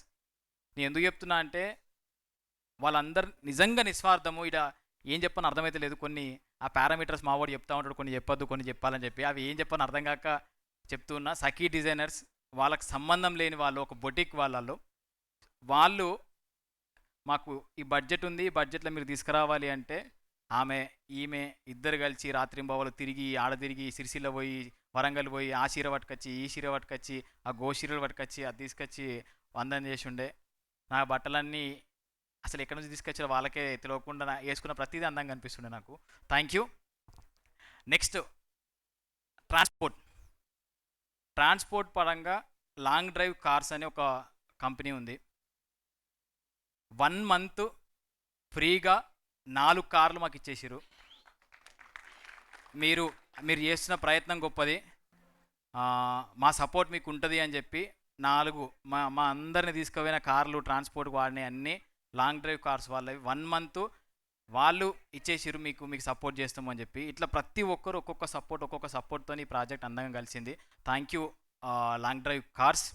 నేను ఎందుకు చెప్తున్నా అంటే వాళ్ళందరు నిజంగా నిస్వార్థము. ఇక్కడ ఏం చెప్పని అర్థమైతే లేదు. కొన్ని ఆ పారామీటర్స్ మావాడు చెప్తా ఉంటాడు, కొన్ని చెప్పొద్దు, కొన్ని చెప్పాలని చెప్పి అవి ఏం చెప్పని అర్థం కాక చెప్తున్నా. సఖీ డిజైనర్స్ వాళ్ళకి సంబంధం లేని వాళ్ళు, ఒక బొటిక్ వాళ్ళు మాకు ఈ బడ్జెట్ ఉంది, ఈ బడ్జెట్లో మీరు తీసుకురావాలి అంటే ఈమె ఇద్దరు కలిసి రాత్రింబవలు తిరిగి ఆడ తిరిగి సిరిసిల్ల పోయి వరంగల్ పోయి ఆ చీర పట్టుకొచ్చి ఈ చీర పట్టుకొచ్చి ఆ గోచీరలు పట్టుకొచ్చి అది తీసుకొచ్చి వందన చేసి ఉండే. నా బట్టలన్నీ అసలు ఎక్కడి నుంచి తీసుకొచ్చారో వాళ్ళకే తెలియకుండా వేసుకున్న ప్రతిదీ అందంగా అనిపిస్తుండే నాకు. Thank you. నెక్స్ట్ ట్రాన్స్పోర్ట్ పరంగా లాంగ్ డ్రైవ్ కార్స్ అనే ఒక కంపెనీ ఉంది. 1 మంత్ ఫ్రీగా 4 కార్లు మాకు ఇచ్చేసారు. మీరు చేస్తున్న ప్రయత్నం గొప్పది, మా సపోర్ట్ మీకు ఉంటుంది అని చెప్పి 4 మా అందరిని తీసుకుపోయిన కార్లు ట్రాన్స్పోర్ట్కి వాడినాయి అన్నీ లాంగ్ డ్రైవ్ కార్స్ వాళ్ళవి. 1 మంత్ వాళ్ళు ఇచ్చేసారు, మీకు సపోర్ట్ చేస్తామని చెప్పి. ఇట్లా ప్రతి ఒక్కరు ఒక్కొక్క సపోర్ట్తో ఈ ప్రాజెక్ట్ అందంగా కలిసింది. Thank you long drive cars.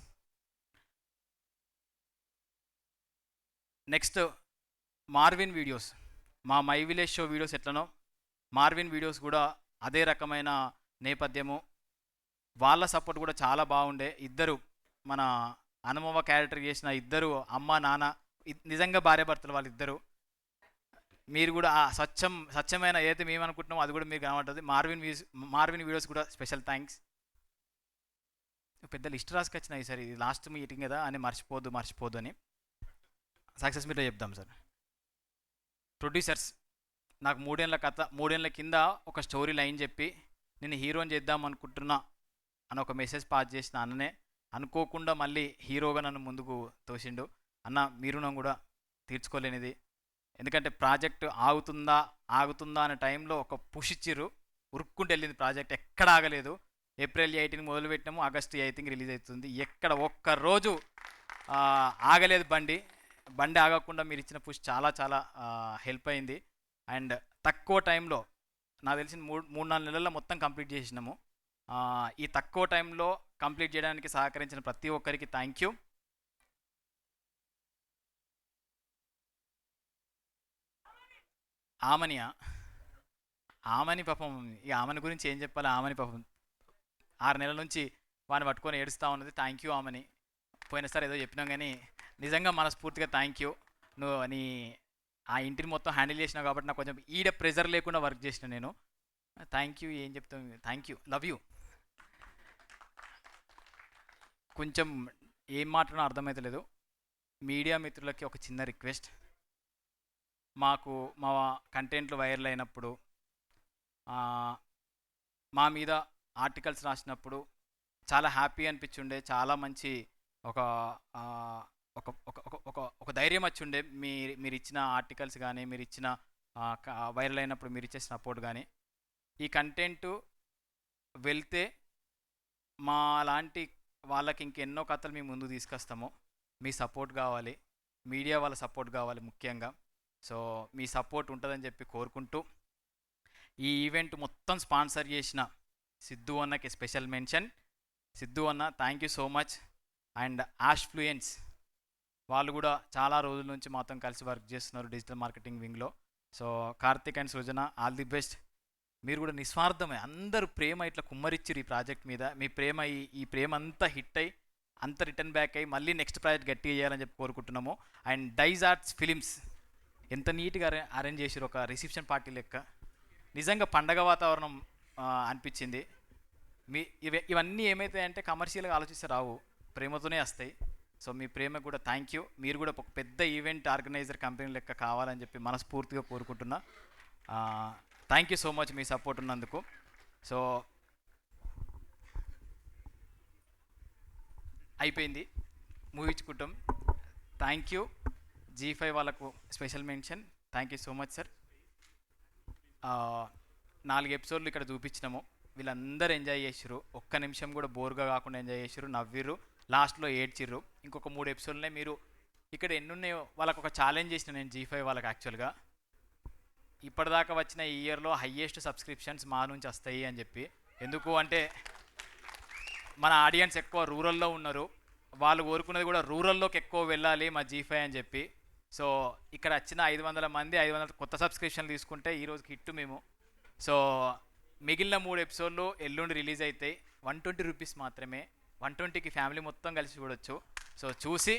Next Marvin videos, మా మై విలేజ్ షో వీడియోస్ ఎట్లనో మార్విన్ వీడియోస్ కూడా అదే రకమైన నేపథ్యము. వాళ్ళ సపోర్ట్ కూడా చాలా బాగుండే. ఇద్దరు మన అనుమవ క్యారెక్టర్ చేసిన ఇద్దరు అమ్మ నాన్న నిజంగా భార్యాభర్తలు వాళ్ళిద్దరు. మీరు కూడా ఆ స్వచ్ఛమైన ఏదైతే మేము అనుకుంటున్నామో అది కూడా మీకు కనబడుతుంది. మార్విన్ వీడియోస్ కూడా స్పెషల్ థ్యాంక్స్. పెద్ద లిస్ట్ రాసుకొచ్చినాయి సార్, ఇది లాస్ట్ మీటింగ్ కదా అని మర్చిపోద్దు అని సక్సెస్ మీట్లో చెప్దాం సార్. ప్రొడ్యూసర్స్, నాకు 3 ఏళ్ళ కింద ఒక స్టోరీ లైన్ చెప్పి నేను హీరోని చేద్దాం అనుకుంటున్నా అని ఒక మెసేజ్ పాస్ చేసిన అన్ననే అనుకోకుండా మళ్ళీ హీరోగా నన్ను ముందుకు తోసిండు. అన్న మీ రుణం కూడా తీర్చుకోలేనిది. ఎందుకంటే ప్రాజెక్ట్ ఆగుతుందా అనే టైంలో ఒక పుష్ ఇచ్చిర్రు, ఉరుక్కుంటూ వెళ్ళింది ప్రాజెక్ట్, ఎక్కడ ఆగలేదు. ఏప్రిల్ 18 మొదలుపెట్టినాము, ఆగస్టు 8 రిలీజ్ అవుతుంది. ఎక్కడ ఒక్కరోజు ఆగలేదు బండి ఆగకుండా మీరు ఇచ్చిన పుష్ చాలా హెల్ప్ అయింది. అండ్ తక్కువ టైంలో నాకు తెలిసిన 3-4 నెలల్లో మొత్తం కంప్లీట్ చేసినాము. ఈ తక్కువ టైంలో కంప్లీట్ చేయడానికి సహకరించిన ప్రతి ఒక్కరికి థ్యాంక్ యూ. ఆమని పాపం, ఇక ఆమెని గురించి ఏం చెప్పాలి. ఆమని పాపం 6 నెలల నుంచి వాడిని పట్టుకొని ఏడుస్తూ ఉన్నది. Thank you Aamani. పోయినసారి ఏదో చెప్పినాం కానీ నిజంగా మనస్ఫూర్తిగా థ్యాంక్ యూ. నువ్వు ఆ ఇంటిని మొత్తం హ్యాండిల్ చేసినావు కాబట్టి నాకు కొంచెం ఈడ ప్రెజర్ లేకుండా వర్క్ చేసిన నేను. Thank you. ఏం చెప్తాం, థ్యాంక్ యూ, లవ్ యూ. కొంచెం ఏం మాట్లాడో అర్థమవుతలేదు. మీడియా మిత్రులకి ఒక చిన్న రిక్వెస్ట్, మా కంటెంట్లు వైరల్ అయినప్పుడు మా మీద ఆర్టికల్స్ రాసినప్పుడు చాలా హ్యాపీ అనిపించుండే. చాలా మంచి ఒక ధైర్యం వచ్చిండే మీరు ఇచ్చిన ఆర్టికల్స్ కానీ, మీరు ఇచ్చిన వైరల్ అయినప్పుడు మీరు ఇచ్చే సపోర్ట్ కానీ. ఈ కంటెంట్ వెళ్తే మా లాంటి వాళ్ళకి ఇంకెన్నో కథలు మేము ముందుకు తీసుకొస్తాము. మీ సపోర్ట్ కావాలి, మీడియా వాళ్ళ సపోర్ట్ కావాలి ముఖ్యంగా. సో మీ సపోర్ట్ ఉంటుందని చెప్పి కోరుకుంటూ, ఈ ఈవెంట్ మొత్తం స్పాన్సర్ చేసిన సిద్ధు అన్నకి స్పెషల్ మెన్షన్. సిద్ధు అన్న thank you so much. And Hashfluence వాళ్ళు కూడా చాలా రోజుల నుంచి మాతో కలిసి వర్క్ చేస్తున్నారు డిజిటల్ మార్కెటింగ్ వింగ్లో. So Karthik and Srujana all the best. మీరు కూడా నిస్వార్థమే, అందరూ ప్రేమ ఇట్లా కుమ్మరిచ్చిరు ఈ ప్రాజెక్ట్ మీద. మీ ప్రేమ ఈ ప్రేమ అంతా హిట్ అయ్యి అంతా రిటర్న్ బ్యాక్ అయ్యి మళ్ళీ నెక్స్ట్ ప్రాజెక్ట్ గట్టిగా చేయాలని చెప్పి కోరుకుంటున్నాము. అండ్ డైజ్ ఆర్ట్స్ ఫిలిమ్స్ ఎంత నీట్గా అరేంజ్ చేసారు, ఒక రిసెప్షన్ పార్టీ లెక్క. నిజంగా పండగ వాతావరణం అనిపించింది. ఇవన్నీ ఏమవుతాయంటే కమర్షియల్గా ఆలోచిస్తే రావు, ప్రేమతోనే వస్తాయి. సో మీ ప్రేమకు కూడా థ్యాంక్ యూ. మీరు కూడా ఒక పెద్ద ఈవెంట్ ఆర్గనైజర్ కంపెనీ లెక్క కావాలని చెప్పి మనస్ఫూర్తిగా కోరుకుంటున్నా. Thank you so much me support ఉన్నందుకు. సో అయిపోయింది, ముగించుకుంటాం. థ్యాంక్ యూ G5 వాళ్ళకు special mention. Thank you so much sir. 4 ఎపిసోడ్లు ఇక్కడ చూపించినాము, వీళ్ళందరూ ఎంజాయ్ చేసిర్రు, ఒక్క నిమిషం కూడా బోర్గా కాకుండా ఎంజాయ్ చేసిర్రు, నవ్విర్రు, లాస్ట్లో ఏడ్చిర్రు. ఇంకొక 3 ఎపిసోడ్లనే మీరు ఇక్కడ ఎన్ని ఉన్నాయో వాళ్ళకు ఒక ఛాలెంజ్ చేసిన నేను G5 వాళ్ళకి. యాక్చువల్గా ఇప్పటిదాకా వచ్చిన ఈ ఇయర్లో హయ్యెస్ట్ సబ్స్క్రిప్షన్స్ మా నుంచి వస్తాయి అని చెప్పి. ఎందుకు అంటే మన ఆడియన్స్ ఎక్కువ రూరల్లో ఉన్నారు, వాళ్ళు కోరుకున్నది కూడా రూరల్లోకి ఎక్కువ వెళ్ళాలి మా G5 అని చెప్పి. సో ఇక్కడ వచ్చిన 500 మంది 500 కొత్త సబ్స్క్రిప్షన్లు తీసుకుంటే ఈరోజుకి హిట్ మేము. సో మిగిలిన 3 ఎపిసోడ్లు ఎల్లుండి రిలీజ్ అవుతాయి. 120 రూపీస్ మాత్రమే. 120కి ఫ్యామిలీ మొత్తం కలిసి చూడొచ్చు. సో చూసి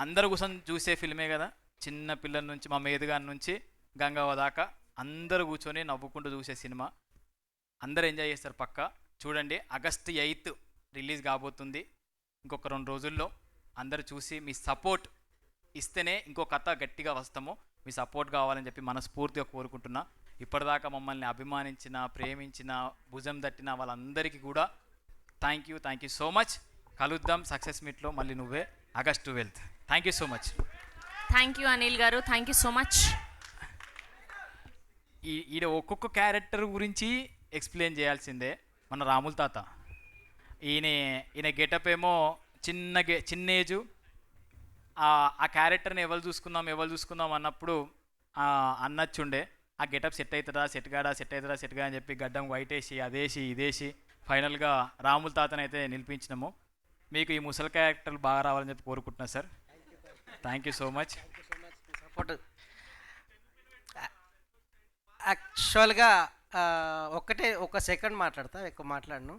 అందరు కూర్చొని చూసే ఫిల్మే కదా, చిన్న పిల్లల నుంచి మా మేధగాని నుంచి గంగావ దాకా అందరూ కూర్చొని నవ్వుకుంటూ చూసే సినిమా. అందరూ ఎంజాయ్ చేస్తారు పక్కా. చూడండి, August 8th రిలీజ్ కాబోతుంది. ఇంకొక 2 రోజుల్లో అందరూ చూసి మీ సపోర్ట్ ఇస్తేనే ఇంకో కథ గట్టిగా వస్తాము. మీ సపోర్ట్ కావాలని చెప్పి మనస్ఫూర్తిగా కోరుకుంటున్నా. ఇప్పటిదాకా మమ్మల్ని అభిమానించిన, ప్రేమించిన, భుజం తట్టిన వాళ్ళందరికీ కూడా థ్యాంక్ యూ సో మచ్. కలుద్దాం సక్సెస్ మీట్లో మళ్ళీ నువ్వే August 12th. Thank you so much. Thank you Anil garu, thank you so much. ఈడ ఒక్కొక్క క్యారెక్టర్ గురించి ఎక్స్ప్లెయిన్ చేయాల్సిందే. మన రాముల తాత ఈయన గెటప్ ఏమో చిన్న ఏజు. ఆ క్యారెక్టర్ని ఎవరు చూసుకుందాం అన్నప్పుడు అన్నచ్చుండే ఆ గెటప్ సెట్ అవుతుందా అని చెప్పి గడ్డం వైట్ వేసి అదేసి ఇదేసి ఫైనల్గా రాముల తాతని అయితే నిలిపించినాము. మీకు ఈ ముసలి క్యారెక్టర్లు బాగా రావాలని చెప్పి కోరుకుంటున్నా sir. Thank you so much. యాక్చువల్గా ఒక సెకండ్ మాట్లాడతా, ఎక్కువ మాట్లాడను.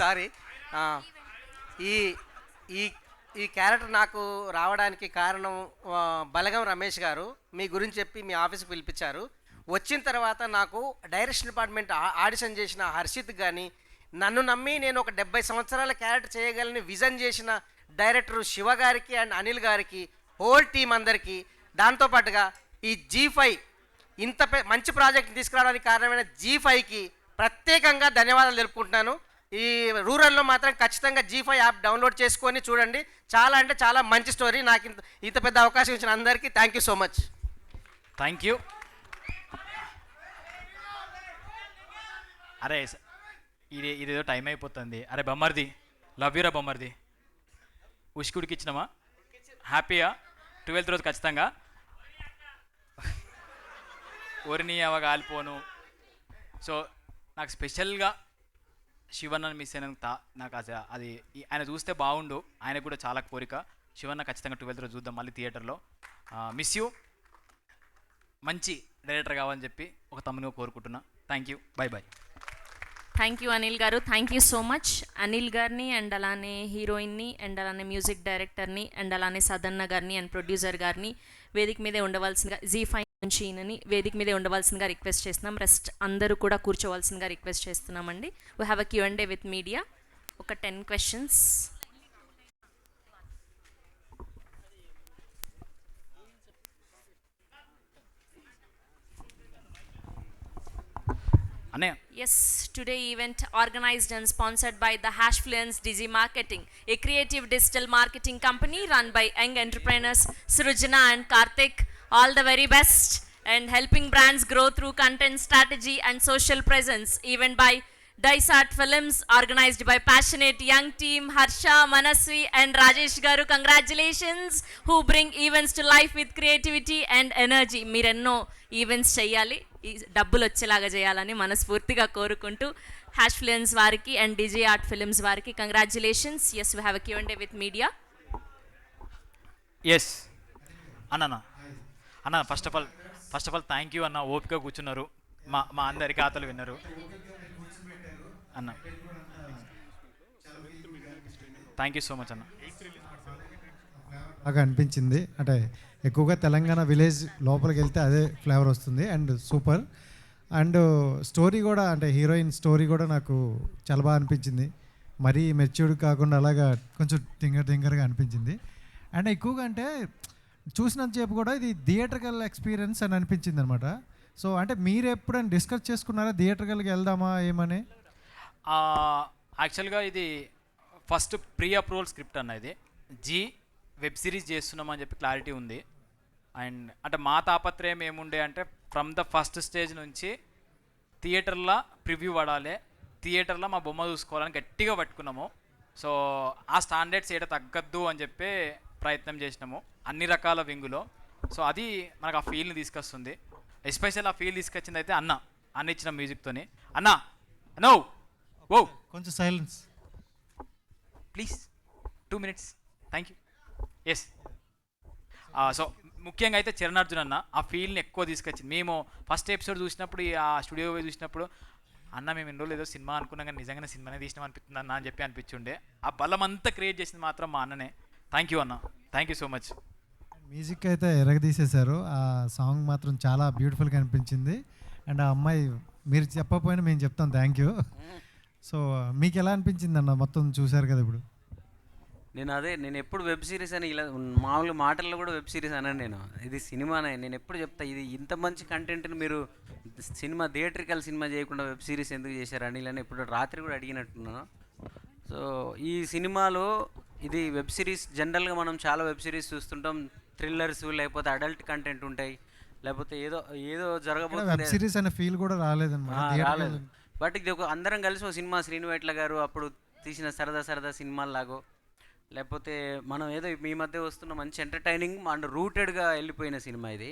సారీ. ఈ ఈ ఈ క్యారెక్టర్ నాకు రావడానికి కారణం బలగం రమేష్ గారు మీ గురించి చెప్పి మీ ఆఫీస్కి పిలిపించారు. వచ్చిన తర్వాత నాకు డైరెక్షన్ డిపార్ట్మెంట్ ఆడిషన్ చేసిన హర్షిత్ కానీ, నన్ను నమ్మి నేను ఒక 70 సంవత్సరాల క్యారెక్టర్ చేయగలని విజన్ చేసిన డైరెక్టర్ శివ గారికి అండ్ అనిల్ గారికి, హోల్ టీం అందరికీ, దాంతోపాటుగా ఈ G5 ఇంత మంచి ప్రాజెక్ట్ తీసుకురావడానికి కారణమైన G5కి ప్రత్యేకంగా ధన్యవాదాలు తెలుపుకుంటున్నాను. ఈ రూరల్లో మాత్రం ఖచ్చితంగా G5 యాప్ డౌన్లోడ్ చేసుకొని చూడండి. చాలా అంటే చాలా మంచి స్టోరీ. నాకు ఇంత పెద్ద అవకాశం ఇచ్చిన అందరికీ thank you so much. Thank you. అరే ఇదేదో టైం అయిపోతుంది. అరే బొమ్మర్ది, లవ్ యూరా బొమ్మర్ది. ఉష్కుడికి ఇచ్చినామా? హ్యాపీయా? 12th రోజు ఖచ్చితంగా ఓరిని అవగా ఆలిపోను. సో నాకు స్పెషల్గా శివన్నని మిస్ అయినంత నాకు అది ఆయన చూస్తే బాగుండు. ఆయనకు కూడా చాలా కోరిక. శివన్న ఖచ్చితంగా 12th రోజు చూద్దాం మళ్ళీ థియేటర్లో. Miss you. మంచి డైరెక్టర్ కావాలని చెప్పి ఒక తమ్మునిగా కోరుకుంటున్నా. Thank you. Bye. Thank you Anil garu, thank you so much. Anil గారిని అండ్ అలానే హీరోయిన్ని అండ్ అలానే మ్యూజిక్ డైరెక్టర్ని అండ్ అలానే సదన్న గారిని అండ్ ప్రొడ్యూసర్ గారిని వేదిక మీదే ఉండవలసిందిగా, G5 నుంచి ఈయనని వేదిక మీదే ఉండవలసిందిగా రిక్వెస్ట్ చేస్తున్నాం. రెస్ట్ అందరూ కూడా కూర్చోవలసిందిగా రిక్వెస్ట్ చేస్తున్నామండి. We have a Q&A with media. ఒక 10 questions. Yes, today event organized and sponsored by the Hashfluence Digi Marketing, a creative digital marketing company run by young entrepreneurs Srujana and Karthik. All the very best and helping brands grow through content strategy and social presence. Event by Dysart Films, organized by passionate young team Harsha, Manasvi and Rajesh Garu. Congratulations, who bring events to life with creativity and energy. మీరెన్నో ఈవెంట్స్ చేయాలి, డబ్బులు వచ్చేలాగా చేయాలని మనస్ఫూర్తిగా కోరుకుంటూ హ్యాష్ఫ్లుయెన్స్ వారికి అండ్ డిజే ఆర్ట్ ఫిల్మ్స్ వారికి congratulations. Yes, we have a Q&A with media. Yes అన్న first of all thank you అన్న. ఓపిక కూర్చున్నారు, మా అందరి ఖాతాలు విన్నారు అన్న. థ్యాంక్ యూ సో మచ్ అన్న. బాగా అనిపించింది. అంటే ఎక్కువగా తెలంగాణ విలేజ్ లోపలికి వెళ్తే అదే ఫ్లేవర్ వస్తుంది అండ్ సూపర్. అండ్ స్టోరీ కూడా, అంటే హీరోయిన్ స్టోరీ కూడా నాకు చాలా బాగా అనిపించింది. మరీ మెచ్యూర్డ్ కాకుండా అలాగా కొంచెం టింగర్గా అనిపించింది. అండ్ ఎక్కువగా అంటే చూసినంతసేపు కూడా ఇది థియేటర్కల్ ఎక్స్పీరియన్స్ అని అనిపించింది అనమాట. సో అంటే మీరు ఎప్పుడైనా డిస్కస్ చేసుకున్నారా థియేటర్కల్కి వెళ్దామా ఏమని? యాక్చువల్గా ఇది ఫస్ట్ ప్రీ అప్రూవల్ స్క్రిప్ట్ అన్న ఇది. జీ వెబ్ సిరీస్ చేస్తున్నామని చెప్పి క్లారిటీ ఉంది. అండ్ అంటే మా తాపత్రయం ఏముండే అంటే ఫ్రమ్ ద ఫస్ట్ స్టేజ్ నుంచి థియేటర్లో ప్రివ్యూ పడాలి, థియేటర్లో మా బొమ్మ చూసుకోవాలని గట్టిగా పట్టుకున్నాము. సో ఆ స్టాండర్డ్స్ ఏట తగ్గద్దు అని చెప్పి ప్రయత్నం చేసినాము అన్ని రకాల వింగులో. సో అది మనకు ఆ ఫీల్ని తీసుకొస్తుంది. ఎస్పెషల్ ఆ ఫీల్ తీసుకొచ్చింది అయితే అన్న ఇచ్చిన మ్యూజిక్తోని. నో ఓ కొంచెం silence please 2 minutes. Thank you. Yes, so ముఖ్యంగా అయితే చరణ్ అర్జున్ అన్న ఆ ఫీల్ని ఎక్కువ తీసుకొచ్చింది. మేము ఫస్ట్ ఎపిసోడ్ చూసినప్పుడు ఆ స్టూడియో పోయి చూసినప్పుడు అన్న మేము ఎన్ని రోజులు ఏదో సినిమా అనుకున్నాం కానీ నిజంగానే సినిమానే తీసినాం అనిపిస్తుంది అన్న అని చెప్పి అనిపించుండే. ఆ బలం అంతా క్రియేట్ చేసింది మాత్రం మా అన్ననే. థ్యాంక్ యూ అన్న, thank you so much. Music అయితే ఎరగదీసేశారు. ఆ సాంగ్ మాత్రం చాలా బ్యూటిఫుల్గా అనిపించింది. అండ్ ఆ అమ్మాయి మీరు చెప్పకపోయినా మేము చెప్తాం థ్యాంక్ యూ. సో మీకు ఎలా అనిపించింది అన్న? మొత్తం చూశారు కదా ఇప్పుడు. నేను ఎప్పుడు వెబ్ సిరీస్ అని ఇలా మామూలు మాటల్లో కూడా వెబ్ సిరీస్ అన్నాను నేను. ఇది సినిమానే. నేను ఎప్పుడు చెప్తా ఇది ఇంత మంచి కంటెంట్ని మీరు సినిమా థియేట్రికల్ సినిమా చేయకుండా వెబ్ సిరీస్ ఎందుకు చేశారు అని ఇలా ఇప్పుడు రాత్రి కూడా అడిగినట్టున్నాను. సో ఈ సినిమాలో ఇది వెబ్ సిరీస్. జనరల్గా మనం చాలా వెబ్ సిరీస్ చూస్తుంటాం, థ్రిల్లర్స్ లేకపోతే అడల్ట్ కంటెంట్ ఉంటాయి, లేకపోతే ఏదో జరగబోతుంది. వెబ్ సిరీస్ అనే ఫీల్ కూడా రాలేదు. బట్ ఇది ఒక అందరం కలిసి ఒక సినిమా, శ్రీనువైట్ల గారు అప్పుడు తీసిన సరదా సినిమాల్లాగో, లేకపోతే మనం ఏదో మీ మధ్య వస్తున్న మంచి ఎంటర్టైనింగ్ అండ్ రూటెడ్గా వెళ్ళిపోయిన సినిమా ఇది.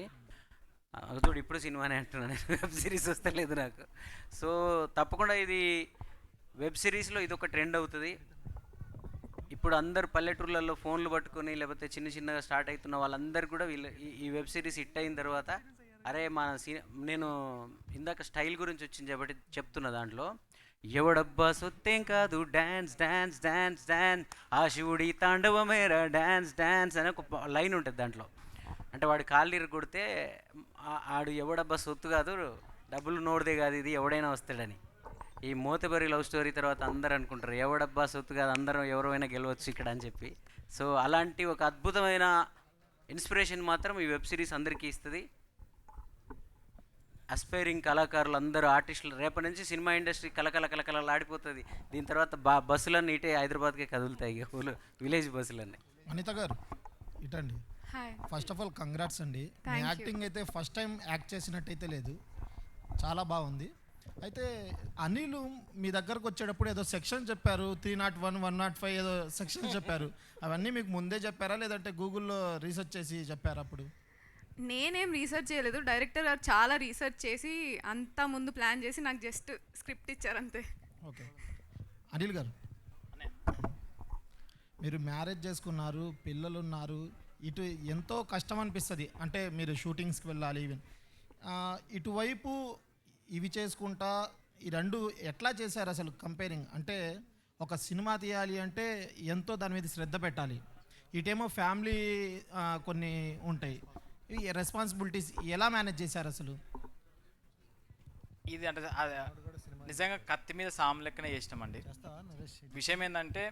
చూడు ఇప్పుడు సినిమానే అంటున్నాను, వెబ్ సిరీస్ వస్తలేదు నాకు. సో తప్పకుండా ఇది వెబ్ సిరీస్లో ఇది ఒక ట్రెండ్ అవుతుంది. ఇప్పుడు అందరు పల్లెటూర్లలో ఫోన్లు పట్టుకొని లేకపోతే చిన్నగా స్టార్ట్ అవుతున్న వాళ్ళందరూ కూడా ఈ వెబ్ సిరీస్ హిట్ అయిన తర్వాత అరే నేను ఇందాక స్టైల్ గురించి వచ్చింది కాబట్టి చెప్తున్నా. దాంట్లో ఎవడబ్బా సొత్తేం కాదు డ్యాన్స్ డ్యాన్స్ డ్యాన్స్ డ్యాన్స్ ఆ శివుడి తాండవమేరా డ్యాన్స్ డ్యాన్స్ అనే ఒక లైన్ ఉంటుంది దాంట్లో. అంటే వాడు కాళ్ళీరు కొడితే ఆడు ఎవడబ్బా సొత్తు కాదు, డబ్బులు నోడిదే కాదు, ఇది ఎవడైనా వస్తాడని. ఈ మోతబరి లవ్ స్టోరీ తర్వాత అందరు అనుకుంటారు ఎవడబ్బా సొత్తు కాదు, అందరం ఎవరైనా గెలవచ్చు ఇక్కడ అని చెప్పి. సో అలాంటి ఒక అద్భుతమైన ఇన్స్పిరేషన్ మాత్రం ఈ వెబ్ సిరీస్ అందరికీ ఇస్తుంది. అస్పైరింగ్ కళాకారులు అందరూ ఆర్టిస్టులు రేపటి నుంచి సినిమా ఇండస్ట్రీ కలకలలాడిపోతుంది. దీని తర్వాత బస్సులన్నీ ఇటే హైదరాబాద్కే కదులుతాయి, విలేజ్ బస్సులన్నీ. అనిత గారు ఇటండి. ఫస్ట్ ఆఫ్ ఆల్ కంగ్రాట్స్ అండి. మీ యాక్టింగ్ అయితే ఫస్ట్ టైం యాక్ట్ చేసినట్టయితే లేదు, చాలా బాగుంది. అయితే అనిల్ మీ దగ్గరకు వచ్చేటప్పుడు ఏదో సెక్షన్ చెప్పారు, 301, 105 ఏదో సెక్షన్ చెప్పారు. అవన్నీ మీకు ముందే చెప్పారా లేదంటే గూగుల్లో రీసెర్చ్ చేసి చెప్పారా? అప్పుడు నేనేం రీసెర్చ్ చేయలేదు, డైరెక్టర్ గారు చాలా రీసెర్చ్ చేసి అంతా ముందు ప్లాన్ చేసి నాకు జస్ట్ స్క్రిప్ట్ ఇచ్చారు అంతే. ఓకే అనిల్ గారు, మీరు మ్యారేజ్ చేసుకున్నారు, పిల్లలు ఉన్నారు, ఇటు ఎంతో కష్టం అనిపిస్తుంది. అంటే మీరు షూటింగ్స్కి వెళ్ళాలి, ఈవెన్ ఇటువైపు ఇవి చేసుకుంటా ఈ రెండు ఎట్లా చేశారు అసలు? కంపేరింగ్ అంటే ఒక సినిమా తీయాలి అంటే ఎంతో దాని మీద శ్రద్ధ పెట్టాలి, ఇటేమో ఫ్యామిలీ కొన్ని ఉంటాయి, ఈ రెస్పాన్సిబిలిటీస్ ఎలా మేనేజ్ చేశారు అసలు? ఇది అంటే నిజంగా కత్తి మీద సాము లెక్కనే చేసినామండి. విషయం ఏంటంటే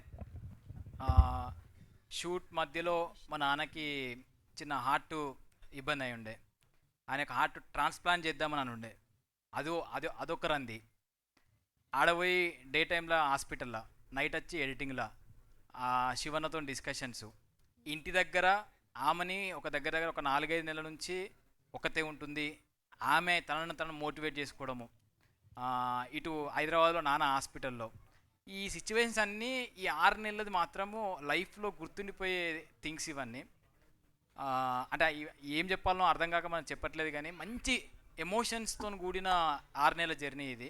షూట్ మధ్యలో మా నాన్నకి చిన్న హార్ట్ ఇబ్బంది అయి ఉండే, ఆయనకు హార్ట్ ట్రాన్స్ప్లాంట్ చేద్దామని ఉండే. అదొక రంది. ఆడపోయి డే టైంలో హాస్పిటల్లో, నైట్ వచ్చి ఎడిటింగ్లో శివన్నతో డిస్కషన్స్. ఇంటి దగ్గర ఆమెని ఒక దగ్గర ఒక 4-5 నెలల నుంచి ఒకతే ఉంటుంది. ఆమె తనను మోటివేట్ చేసుకోవడము. ఇటు హైదరాబాద్లో నాన్న హాస్పిటల్లో. ఈ సిచ్యువేషన్స్ అన్నీ ఈ 6 నెలలది మాత్రము లైఫ్లో గుర్తుండిపోయే థింగ్స్ ఇవన్నీ. అంటే ఏం చెప్పాలనో అర్థం కాక మనం చెప్పట్లేదు కానీ మంచి ఎమోషన్స్తో కూడిన 6 నెలల జర్నీ ఇది,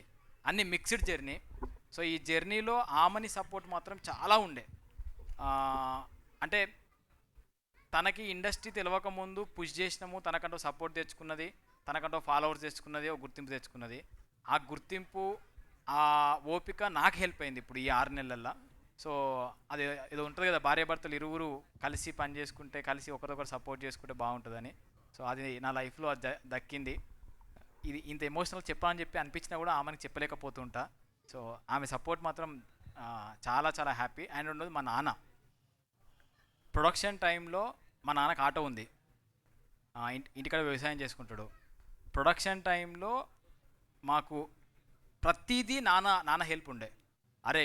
అన్ని మిక్స్డ్ జర్నీ. సో ఈ జర్నీలో ఆమెని సపోర్ట్ మాత్రం చాలా ఉండే. అంటే తనకి ఇండస్ట్రీ తెలియక ముందు పుష్ చేసినాము, తనకంటూ సపోర్ట్ తెచ్చుకున్నది, తనకంటూ ఫాలోవర్స్ తెచ్చుకున్నది, ఒక గుర్తింపు తెచ్చుకున్నది. ఆ గుర్తింపు ఆ ఓపిక నాకు హెల్ప్ అయింది ఇప్పుడు ఈ 6 నెలల్లో. సో అది ఏదో ఉంటుంది కదా, భార్యాభర్తలు ఇరువురు కలిసి పని చేసుకుంటే, కలిసి ఒకరికొకరు సపోర్ట్ చేసుకుంటే బాగుంటుందని. సో అది నా లైఫ్లో దక్కింది. ఇది ఇంత ఎమోషనల్ చెప్పాలని చెప్పి అనిపించినా కూడా ఆమెకి చెప్పలేకపోతుంటా. సో ఆమె సపోర్ట్ మాత్రం చాలా చాలా హ్యాపీ. అండ్ ఉన్నది మా నాన్న. ప్రొడక్షన్ టైంలో మా నాన్నకు ఆటో ఉంది, ఇంటికాడ వ్యవసాయం చేసుకుంటాడు. ప్రొడక్షన్ టైంలో మాకు ప్రతిదీ నాన్న హెల్ప్ ఉండే. అరే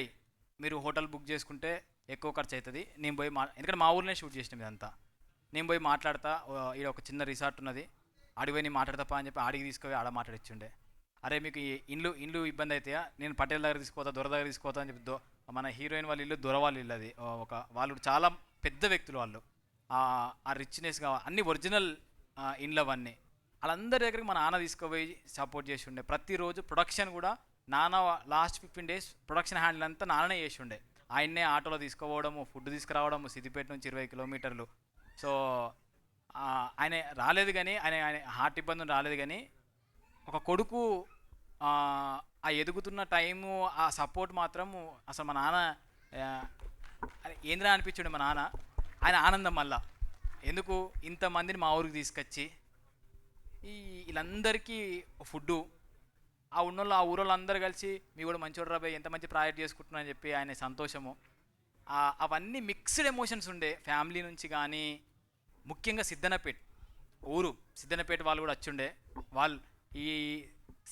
మీరు హోటల్ బుక్ చేసుకుంటే ఎక్కువ ఖర్చు అవుతుంది, నేను పోయి ఎందుకంటే మా ఊర్లోనే షూట్ చేసినాం ఇదంతా. నేను పోయి మాట్లాడతా, ఇక్కడ ఒక చిన్న రిసార్ట్ ఉన్నది, ఆడికి పోయి నేను మాట్లాడతాపా అని చెప్పి ఆడికి తీసుకుపోయి ఆడ మాట్లాడిచ్చుండే. అరే మీకు ఈ ఇండ్లు ఇబ్బంది అవుతాయా, నేను పటేల్ దగ్గర తీసుకోతా, దొర దగ్గర తీసుకోతా అని చెప్పి మన హీరోయిన్ వాళ్ళ ఇల్లు దొర వాళ్ళ ఇల్లు. అది వాళ్ళు చాలా పెద్ద వ్యక్తులు, వాళ్ళు ఆ రిచ్నెస్గా అన్ని ఒరిజినల్ ఇండ్లు అవన్నీ. వాళ్ళందరి దగ్గరికి మా నాన్న తీసుకుపోయి సపోర్ట్ చేసి ఉండే. ప్రతిరోజు ప్రొడక్షన్ కూడా నాన్న లాస్ట్ 15 days ప్రొడక్షన్ హ్యాండిల్ అంతా నాన్ననే చేసి ఉండే. ఆయన్నే ఆటోలో తీసుకుపోవడము, ఫుడ్ తీసుకురావడము, సిద్దిపేట నుంచి 20 kilometers. సో ఆయన రాలేదు కానీ ఆయన హార్ట్ ఇబ్బంది రాలేదు కానీ ఒక కొడుకు ఆ ఎదుగుతున్న టైము ఆ సపోర్ట్ మాత్రం అసలు మా నాన్న ఏంద్రా అనిపించుండే. మా నాన్న ఆయన ఆనందం మళ్ళా ఎందుకు ఇంతమందిని మా ఊరికి తీసుకొచ్చి వీళ్ళందరికీ ఫుడ్డు, ఆ ఉన్నోళ్ళు ఆ ఊరోళ్ళు అందరూ కలిసి మీ కూడా మంచోడు రాబాయ్ ఎంత మంచి ప్రాజెక్ట్ చేసుకుంటున్నా అని చెప్పి ఆయన సంతోషము, అవన్నీ మిక్స్డ్ ఎమోషన్స్ ఉండే ఫ్యామిలీ నుంచి. కానీ ముఖ్యంగా సిద్ధనపేట వాళ్ళు కూడా వచ్చిండే. వాళ్ళు ఈ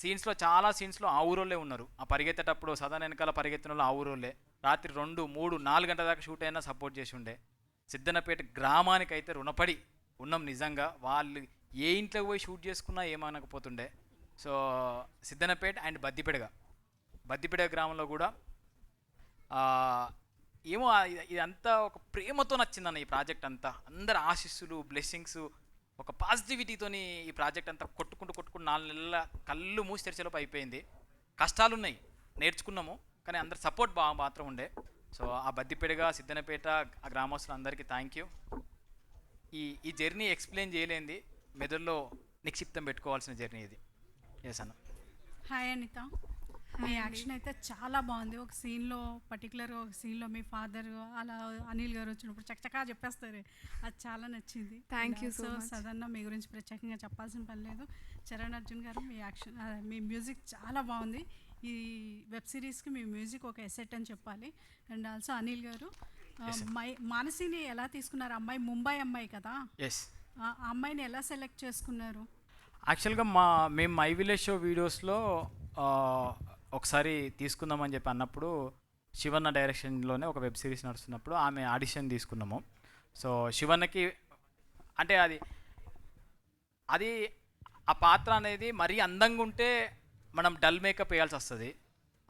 సీన్స్లో చాలా సీన్స్లో ఆ ఊరోళ్ళే ఉన్నారు. ఆ పరిగెత్తేటప్పుడు సదన్ వెనకాల పరిగెత్తిన వాళ్ళు ఆ ఊరోళ్ళే. రాత్రి 2, 3, 4 గంటల దాకా షూట్ అయినా సపోర్ట్ చేసి ఉండే. సిద్ధనపేట గ్రామానికి అయితే రుణపడి ఉన్నాం నిజంగా. వాళ్ళు ఏ ఇంట్లోకి పోయి షూట్ చేసుకున్నా ఏమనకపోతుండే. సో సిద్ధనపేట అండ్ బద్దిపేట గ్రామంలో కూడా ఏమో ఇదంతా ఒక ప్రేమతో నచ్చిందన్న ఈ ప్రాజెక్ట్ అంతా. అందరి ఆశీస్సులు, బ్లెస్సింగ్స్, ఒక పాజిటివిటీతోని ఈ ప్రాజెక్ట్ అంతా కొట్టుకుంటూ 4 నెలల కళ్ళు మూసి తెరిచేలోపు అయిపోయింది. కష్టాలు ఉన్నాయి, నేర్చుకున్నాము, కానీ అందరి సపోర్ట్ మాత్రం ఉండే. సో ఆ బద్దిపేటగా సిద్ధనపేట ఆ గ్రామస్తులందరికీ థ్యాంక్ యూ. ఈ జర్నీ ఎక్స్ప్లెయిన్ చేయలేంది, మెదడులో నిక్షిప్తం పెట్టుకోవాల్సిన జర్నీ ఇది. ఎస్ అన్న. హాయ్ అనిత, మీ యాక్షన్ అయితే చాలా బాగుంది. ఒక పర్టికులర్గా ఒక సీన్లో మీ ఫాదర్ అలా అనిల్ గారు వచ్చినప్పుడు చక్కచకా చెప్పేస్తారు, అది చాలా నచ్చింది. థ్యాంక్ యూ సో సదన్న మీ గురించి ప్రత్యేకంగా చెప్పాల్సిన పని లేదు. చరణ్ అర్జున్ గారు మీ మ్యూజిక్ చాలా బాగుంది. ఈ వెబ్ సిరీస్కి మీ మ్యూజిక్ ఒక ఎసెట్ అని చెప్పాలి. అండ్ ఆల్సో అనిల్ గారు మానసిని ఎలా తీసుకున్నారు? అమ్మాయి ముంబై అమ్మాయి కదా, ఆ అమ్మాయిని ఎలా సెలెక్ట్ చేసుకున్నారు? యాక్చువల్గా మేము మై విలేజ్ షో వీడియోస్లో ఒకసారి తీసుకుందామని చెప్పి అన్నప్పుడు శివన్న డైరెక్షన్లోనే ఒక వెబ్ సిరీస్ నడుస్తున్నప్పుడు ఆమె ఆడిషన్ తీసుకున్నాము. సో శివన్నకి అంటే అది ఆ పాత్ర అనేది మరీ అందంగా ఉంటే మనం డల్ మేకప్ వేయాల్సి వస్తుంది.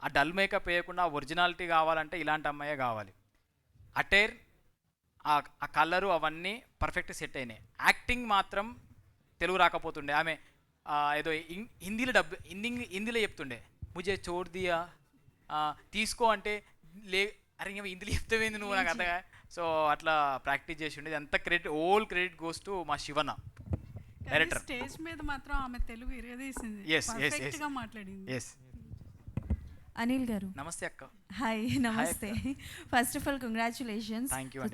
ఆ డల్ మేకప్ వేయకుండా ఒరిజినాలిటీ కావాలంటే ఇలాంటి అమ్మాయే కావాలి. అటైర్, ఆ కలరు అవన్నీ పర్ఫెక్ట్ సెట్ అయినాయి. యాక్టింగ్ మాత్రం తెలుగు రాకపోతుండే. ఆమె ఏదో హిందీలో చెప్తుండే, ముజే చోడ్ దియా తీసుకో అంటే అరే హిందీలో చెప్తావేంది నువ్వు, నాకు అర్థంగా. సో అట్లా ప్రాక్టీస్ చేసి ఉండేది. అంత క్రెడిట్ గోస్ టు మా శివన్న డైరెక్టర్. స్టేజ్ మీద మాత్రం ఆమె తెలుగు ఇరగదీసింది, పర్ఫెక్ట్గా మాట్లాడింది. ఎస్. అనిల్ గారు నమస్తే అక్క. హాయ్, నమస్తే. ఫస్ట్ ఆఫ్ ఆల్ కంగ్రాచులేషన్స్,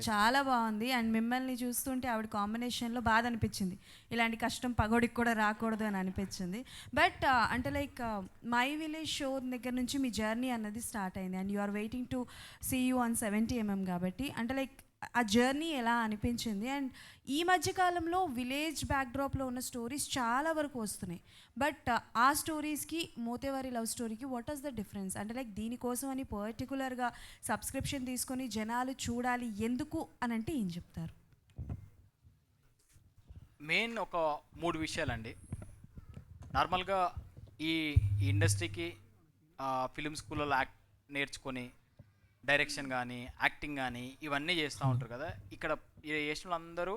చాలా బాగుంది. అండ్ మిమ్మల్ని చూస్తుంటే ఆవిడ కాంబినేషన్లో బాధ అనిపించింది, ఇలాంటి కష్టం పగోడికి కూడా రాకూడదు అని అనిపించింది. బట్ అంటే లైక్ మై విలేజ్ షో దగ్గర నుంచి మీ జర్నీ అన్నది స్టార్ట్ అయింది and you are waiting to see you on 70mm కాబట్టి అంటే లైక్ ఆ జర్నీ ఎలా అనిపించింది? అండ్ ఈ మధ్యకాలంలో విలేజ్ బ్యాక్డ్రాప్లో ఉన్న స్టోరీస్ చాలా వరకు వస్తున్నాయి, బట్ ఆ స్టోరీస్కి మోతేవారి లవ్ స్టోరీకి వాట్ ఈస్ ద డిఫరెన్స్? అంటే లైక్ దీనికోసం అని పర్టికులర్గా సబ్స్క్రిప్షన్ తీసుకొని జనాలు చూడాలి ఎందుకు అని అంటే ఏం చెప్తారు? మెయిన్ ఒక 3 విషయాలండి. నార్మల్గా ఈ ఇండస్ట్రీకి ఫిలిం స్కూల్లో నేర్చుకొని డైరెక్షన్ కానీ యాక్టింగ్ కానీ ఇవన్నీ చేస్తూ ఉంటారు కదా. ఇక్కడ చేసిన వాళ్ళందరూ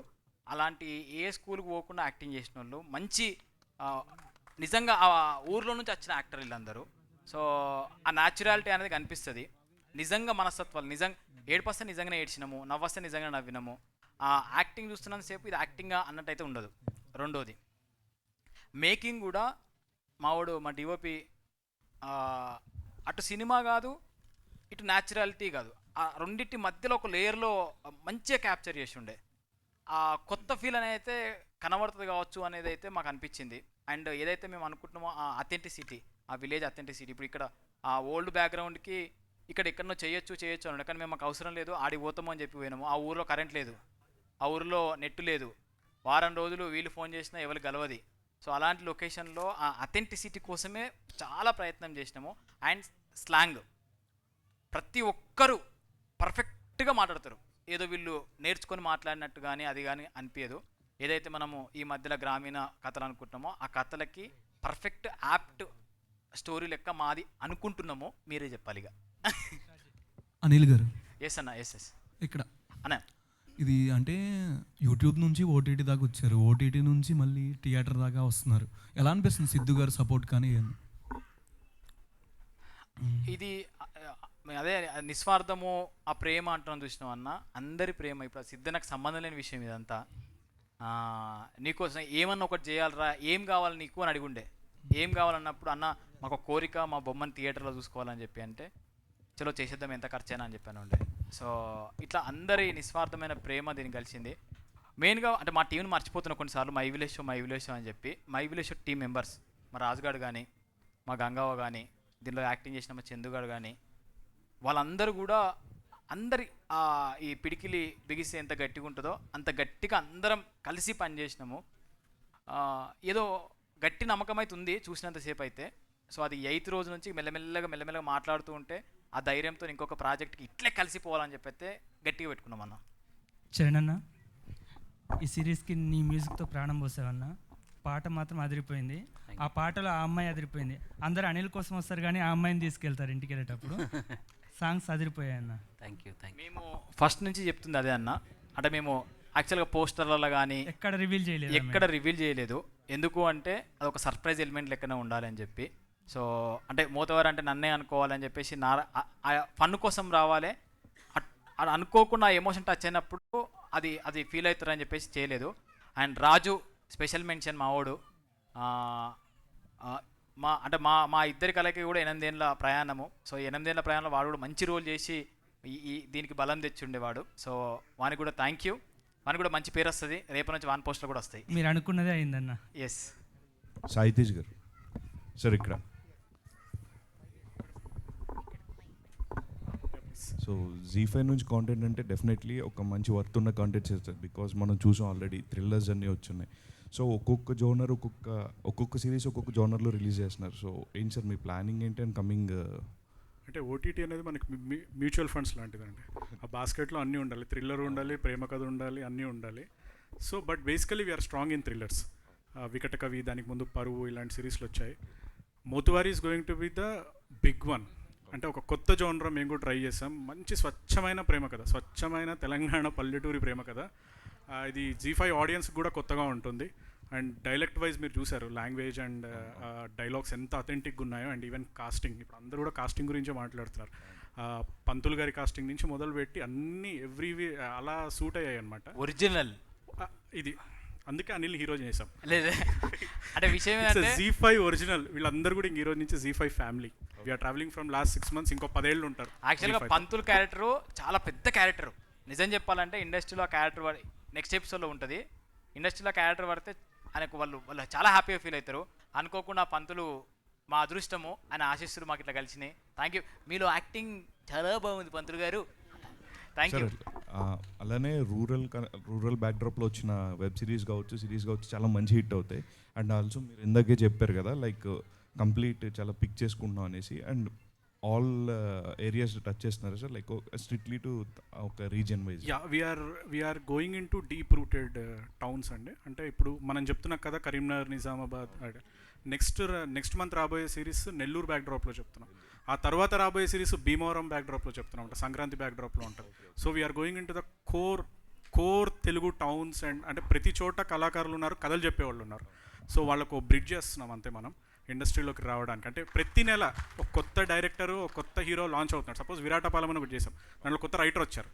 అలాంటి ఏ స్కూల్కి పోకుండా యాక్టింగ్ చేసిన వాళ్ళు, మంచి నిజంగా ఆ ఊర్లో నుంచి వచ్చిన యాక్టర్ వీళ్ళందరూ. సో ఆ న్యాచురాలిటీ అనేది కనిపిస్తుంది. నిజంగా మనస్తత్వాలు, నిజంగా ఏడుపస్తే నిజంగానే ఏడ్చినాము, నవ్వస్తే నిజంగా నవ్వినాము. ఆ యాక్టింగ్ చూస్తున్నంతసేపు ఇది యాక్టింగ్గా అన్నట్టయితే ఉండదు. రెండోది మేకింగ్ కూడా మా డిఓపి అటు సినిమా కాదు, ఇటు న్యాచురాలిటీ కాదు, ఆ రెండింటి మధ్యలో ఒక లేయర్లో మంచిగా క్యాప్చర్ చేసి ఉండే. ఆ కొత్త ఫీల్ అనేది అయితే కనబడుతుంది కావచ్చు అనేది అయితే మాకు అనిపించింది. అండ్ ఏదైతే మేము అనుకుంటున్నామో ఆ అథెంటిసిటీ, ఆ విలేజ్ అథెంటిసిటీ, ఇప్పుడు ఇక్కడ ఆ ఓల్డ్ బ్యాక్గ్రౌండ్కి ఇక్కడ ఎక్కడనో చేయొచ్చు అన్నాడు, కానీ మేము మాకు అవసరం లేదు, ఆడికి పోతాము అని చెప్పి పోయినాము. ఆ ఊరిలో కరెంట్ లేదు, ఆ ఊరిలో నెట్ లేదు, వారం రోజులు వీళ్ళు ఫోన్ చేసినా ఎవరు గలవది. సో అలాంటి లొకేషన్లో ఆ అథెంటిసిటీ కోసమే చాలా ప్రయత్నం చేసినాము. అండ్ స్లాంగ్ ప్రతి ఒక్కరూ పర్ఫెక్ట్గా మాట్లాడతారు. ఏదో వీళ్ళు నేర్చుకొని మాట్లాడినట్టు కానీ అది కానీ అనిపించదు. ఏదైతే మనము ఈ మధ్యలో గ్రామీణ కథలు అనుకుంటున్నామో ఆ కథలకి పర్ఫెక్ట్ యాప్ట్ స్టోరీ లెక్క మాది అనుకుంటున్నామో మీరే చెప్పాలి ఇక. అనిల్ గారు ఎస్ అన్న, ఎస్ ఇక్కడ అన్న, ఇది అంటే యూట్యూబ్ నుంచి ఓటీటీ దాకా వచ్చారు, ఓటీటీ నుంచి మళ్ళీ థియేటర్ దాకా వస్తున్నారు. ఎలా అనిపిస్తుంది సిద్ధు గారు సపోర్ట్ కానీ ఏంది? ఇది అదే నిస్వార్థము ఆ ప్రేమ అంటున్నాం చూసినాం అన్న. అందరి ప్రేమ. ఇప్పుడు సిద్ధనకు సంబంధం లేని విషయం ఇదంతా. నీకోసం ఏమన్నా ఒకటి చేయాలరా, ఏం కావాలి నీకు అని అడిగుండే. ఏం కావాలన్నప్పుడు అన్న మాకు ఒక కోరిక, మా బొమ్మని థియేటర్లో చూసుకోవాలని చెప్పి అంటే చలో చేసేద్దాం ఎంత ఖర్చు అయినా అని చెప్పాను ఉండే. సో ఇట్లా అందరి నిస్వార్థమైన ప్రేమ దీనికి కలిసింది. మెయిన్గా అంటే మా టీంని మర్చిపోతున్నా కొన్నిసార్లు, మై విలేజ్ షో అని చెప్పి. My village show team members, మా రాజుగాడు కానీ, మా గంగవ్వ కానీ, దీనిలో యాక్టింగ్ చేసిన మా చందుగాడు కానీ, వాళ్ళందరూ కూడా అందరి ఈ పిడికిలి బిగిస్తే ఎంత గట్టిగా ఉంటుందో అంత గట్టిగా అందరం కలిసి పనిచేసినాము. ఏదో గట్టి నమ్మకం అయితే ఉంది చూసినంతసేపు అయితే. సో అది 8th రోజు నుంచి మెల్లమెల్లగా మాట్లాడుతూ ఉంటే ఆ ధైర్యంతో ఇంకొక ప్రాజెక్ట్కి ఇట్లే కలిసిపోవాలని చెప్పైతే గట్టిగా పెట్టుకున్నాం అన్న. చరణ్ అన్న, ఈ సిరీస్కి నీ మ్యూజిక్తో ప్రాణం పోసావన్న. పాట మాత్రం అదిరిపోయింది. ఆ పాటలో ఆ అమ్మాయి అదిరిపోయింది. అందరూ అనిల్ కోసం వస్తారు కానీ ఆ అమ్మాయిని తీసుకెళ్తారు ఇంటికి వెళ్ళేటప్పుడు. సాంగ్స్ అదిరిపోయాయి అన్న. Thank you. మేము ఫస్ట్ నుంచి చెప్తుంది అదే అన్న. అంటే మేము యాక్చువల్గా పోస్టర్లలో కానీ ఎక్కడ రివీల్ చేయలేదు. ఎందుకు అంటే అదొక సర్ప్రైజ్ ఎలిమెంట్ లెక్కనే ఉండాలి అని చెప్పి. సో అంటే మోతవారు అంటే నన్నే అనుకోవాలని చెప్పేసి ఫన్ కోసం రావాలి. అది అనుకోకుండా ఎమోషన్ టచ్ అయినప్పుడు అది ఫీల్ అవుతారని చెప్పేసి చేయలేదు. అండ్ రాజు స్పెషల్ మెన్షన్ మావాడు. మా ఇద్దరి కళకి కూడా 8 ఏళ్ళ ప్రయాణము. సో 8 ఏళ్ళ ప్రయాణంలో వాడు కూడా మంచి రోల్ చేసి దీనికి బలం తెచ్చి ఉండేవాడు. సో వానికి కూడా థ్యాంక్ యూ. వానికి కూడా మంచి పేరు వస్తుంది. రేపటి నుంచి వాన్ పోస్టులు కూడా వస్తాయి. మీరు అనుకున్నదే అయిందన్న. ఎస్. సాయితేజ్ గారు సార్ ఇక్కడ. సో జీ5 నుంచి కాంటెంట్ అంటే డెఫినెట్లీ ఒక మంచి వర్త్ ఉన్న కాంటెంట్ చేస్తారు. బికాజ్ మనం చూసాం ఆల్రెడీ థ్రిల్లర్స్ అన్నీ వచ్చున్నాయి. సో ఒక్కొక్క జోనర్ ఒక్కొక్క సిరీస్ ఒక్కొక్క జోనర్లో రిలీజ్ చేస్తున్నారు. సో ఏంటి సార్ మీ ప్లానింగ్ ఏంటి అండ్ కమింగ్? అంటే ఓటీటీ అనేది మనకి మ్యూచువల్ ఫండ్స్ లాంటిదండి. ఆ బాస్కెట్లో అన్నీ ఉండాలి. థ్రిల్లర్ ఉండాలి, ప్రేమ కథ ఉండాలి, అన్నీ ఉండాలి. So but basically we are strong in thrillers. Vikatakavi, దానికి ముందు పరువు, ఇలాంటి సిరీస్లు వచ్చాయి. Motuvari is going to be the big one. అంటే ఒక కొత్త జోనర్ మేము కూడా ట్రై చేసాం. మంచి స్వచ్ఛమైన ప్రేమ కథ, స్వచ్ఛమైన తెలంగాణ పల్లెటూరి ప్రేమ కథ. ఇది జీ5 ఆడియన్స్ కూడా కొత్తగా ఉంటుంది. అండ్ డైలెక్ట్ వైజ్ మీరు చూసారు లాంగ్వేజ్ అండ్ డైలాగ్స్ ఎంత అథెంటిక్గా ఉన్నాయో. అండ్ ఈవెన్ కాస్టింగ్, ఇప్పుడు అందరూ కూడా కాస్టింగ్ గురించే మాట్లాడుతున్నారు. పంతులు గారి కాస్టింగ్ నుంచి మొదలుపెట్టి అన్నీ ఎవ్రీవి అలా సూట్ అయ్యాయి అనమాట. ఒరిజినల్ ఇది. అందుకే అనిల్ హీరో చేసాం. లేదు అంటే విషయం జీ5 ఒరిజినల్. వీళ్ళందరూ కూడా ఈ రోజు నుంచి జీ5 family. We are travelling from last 6 months. ఇంకో 10 ఏళ్ళు ఉంటారు. యాక్చువల్గా పంతులు క్యారెక్టరు చాలా పెద్ద క్యారెక్టర్. నిజం చెప్పాలంటే ఇండస్ట్రీలో ఆ క్యారెక్టర్ నెక్స్ట్ ఎపిసోడ్లో ఉంటుంది. ఇండస్ట్రీలో క్యారెక్టర్ పడితే ఆయనకు వాళ్ళు చాలా హ్యాపీగా ఫీల్ అవుతారు. అనుకోకుండా పంతులు మా అదృష్టము ఆయన ఆశీస్సులు మాకు ఇట్లా కలిసినాయి. Thank you. మీలో యాక్టింగ్ చాలా బాగుంది పంతులు గారు. Thank you. అలానే రూరల్ బ్యాక్డ్రాప్లో వచ్చిన వెబ్ సిరీస్ కావచ్చు చాలా మంచి హిట్ అవుతాయి. అండ్ ఆల్సో మీరు ఇందాకే చెప్పారు కదా లైక్ కంప్లీట్ చాలా పిక్ చేసుకుంటున్నాం అనేసి. అండ్ ఆల్ ఏరియాస్ టచ్ చేస్తున్నారు సార్, లైక్ స్ట్రిక్ట్లీ టు ఒక region wise? Yeah, we are going in to deep rooted towns అండి. అంటే ఇప్పుడు మనం చెప్తున్నాం కదా కరీంనగర్, నిజామాబాద్. నెక్స్ట్ మంత్ రాబోయే సిరీస్ నెల్లూరు బ్యాక్డ్రాప్లో చెప్తున్నాం. ఆ తర్వాత రాబోయే సిరీస్ భీమవరం బ్యాక్డ్రాప్లో చెప్తున్నాం. అంటే సంక్రాంతి బ్యాక్డ్రాప్లో ఉంటుంది. So we are going in to the core Telugu towns. And అంటే ప్రతి చోట కళాకారులు ఉన్నారు, కథలు చెప్పేవాళ్ళు ఉన్నారు. సో వాళ్ళకు బ్రిడ్జ్ చేస్తున్నాం అంతే మనం ఇండస్ట్రీలోకి రావడానికి. అంటే ప్రతి నెల ఒక కొత్త డైరెక్టరు, ఒక కొత్త హీరో లాంచ్ అవుతున్నాడు. సపోజ్ విరాటపాలెం అని ఒకటి చేసాం, దాంట్లో కొత్త రైటర్ వచ్చారు.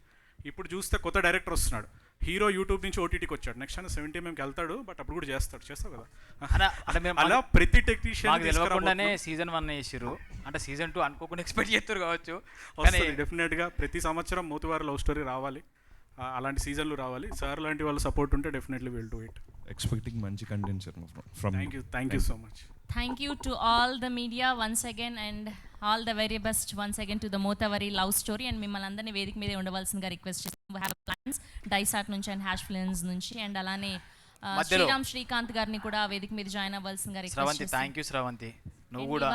ఇప్పుడు చూస్తే కొత్త డైరెక్టర్ వస్తున్నాడు. హీరో యూట్యూబ్ నుంచి ఓటీటీకి వచ్చాడు. నెక్స్ట్ ఆయన 70mm వెళ్తాడు, బట్ అప్పుడు కూడా చేస్తావు కదా. అలా ప్రతి టెక్నీషియన్ తెలియకుండానే సీజన్ 1 చేసారు. అంటే సీజన్ 2 అనుకోకుండా ఎక్స్పెక్ట్ చేస్తారు కావచ్చు. డెఫినెట్గా ప్రతి సంవత్సరం మోతువారి లవ్ స్టోరీ రావాలి, అలాంటి సీజన్లు రావాలి. సార్ లాంటి వాళ్ళ సపోర్ట్ ఉంటే definitely will do it. Expecting మంచి content sir from. Thank you so much. Thank you to all the media once again and all the very best once again to the Motavari love story. And మిమ్మల్ని అందరినీ వేదిక మీదే ఉండవలసిందిగా రిక్వెస్ట్ చేస్తాం. We have plans డైసాట్ నుంచి అండ్ హ్యాష్ ఫిల్మ్స్ నుంచి. అండ్ అలానే శ్రీరామ్ శ్రీకాంత్ గారిని కూడా వేదిక మీద జాయిన్ అవ్వాల్సిందిగా రిక్వెస్ట్ చేస్తాం. Thank you Sravanthi. నువ్వు కూడా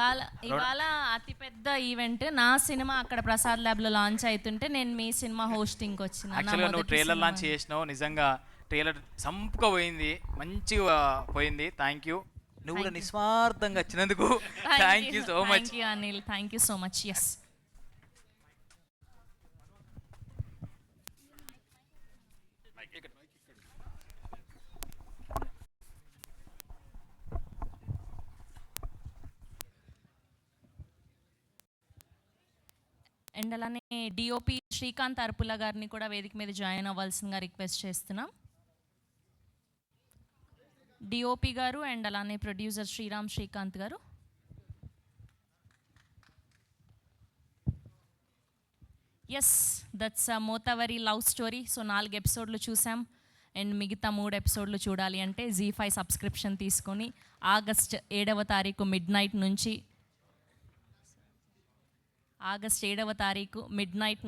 ఇవాళ అతిపెద్ద ఈవెంట్. నా సినిమా అక్కడ ప్రసాద్ ల్యాబ్లో లాంచ్ అవుతుంటే నేను మీ సినిమా హోస్టింగ్కి వచ్చిన. యాక్చువల్గా నువ్వు ట్రైలర్ లాంచ్ చేసినావు, నిజంగా ట్రైలర్ సంపుగా పోయింది, మంచిగా పోయింది. థ్యాంక్ యూ, నువ్వు కూడా నిస్వార్థంగా వచ్చినందుకు thank you so much. Thank you Anil, thank you so much. Yes, and అలానే డిఓపి శ్రీకాంత్ అర్పుల గారిని కూడా వేదిక మీద జాయిన్ అవ్వాల్సిందిగా రిక్వెస్ట్ చేస్తున్నాం. డిఓపి గారు అండ్ అలానే ప్రొడ్యూసర్ శ్రీకాంత్ గారు. Yes, that's Mothevari love story. So 4 ఎపిసోడ్లు చూసాం అండ్ మిగతా 3 ఎపిసోడ్లు చూడాలి అంటే ZEE5 సబ్స్క్రిప్షన్ తీసుకొని ఆగస్ట్ 7వ తారీఖు మిడ్ నైట్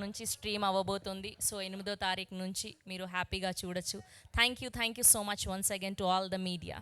నుంచి స్ట్రీమ్ అవ్వబోతుంది. సో 8వ తారీఖు నుంచి మీరు హ్యాపీగా చూడొచ్చు. Thank you so much once again to all the media.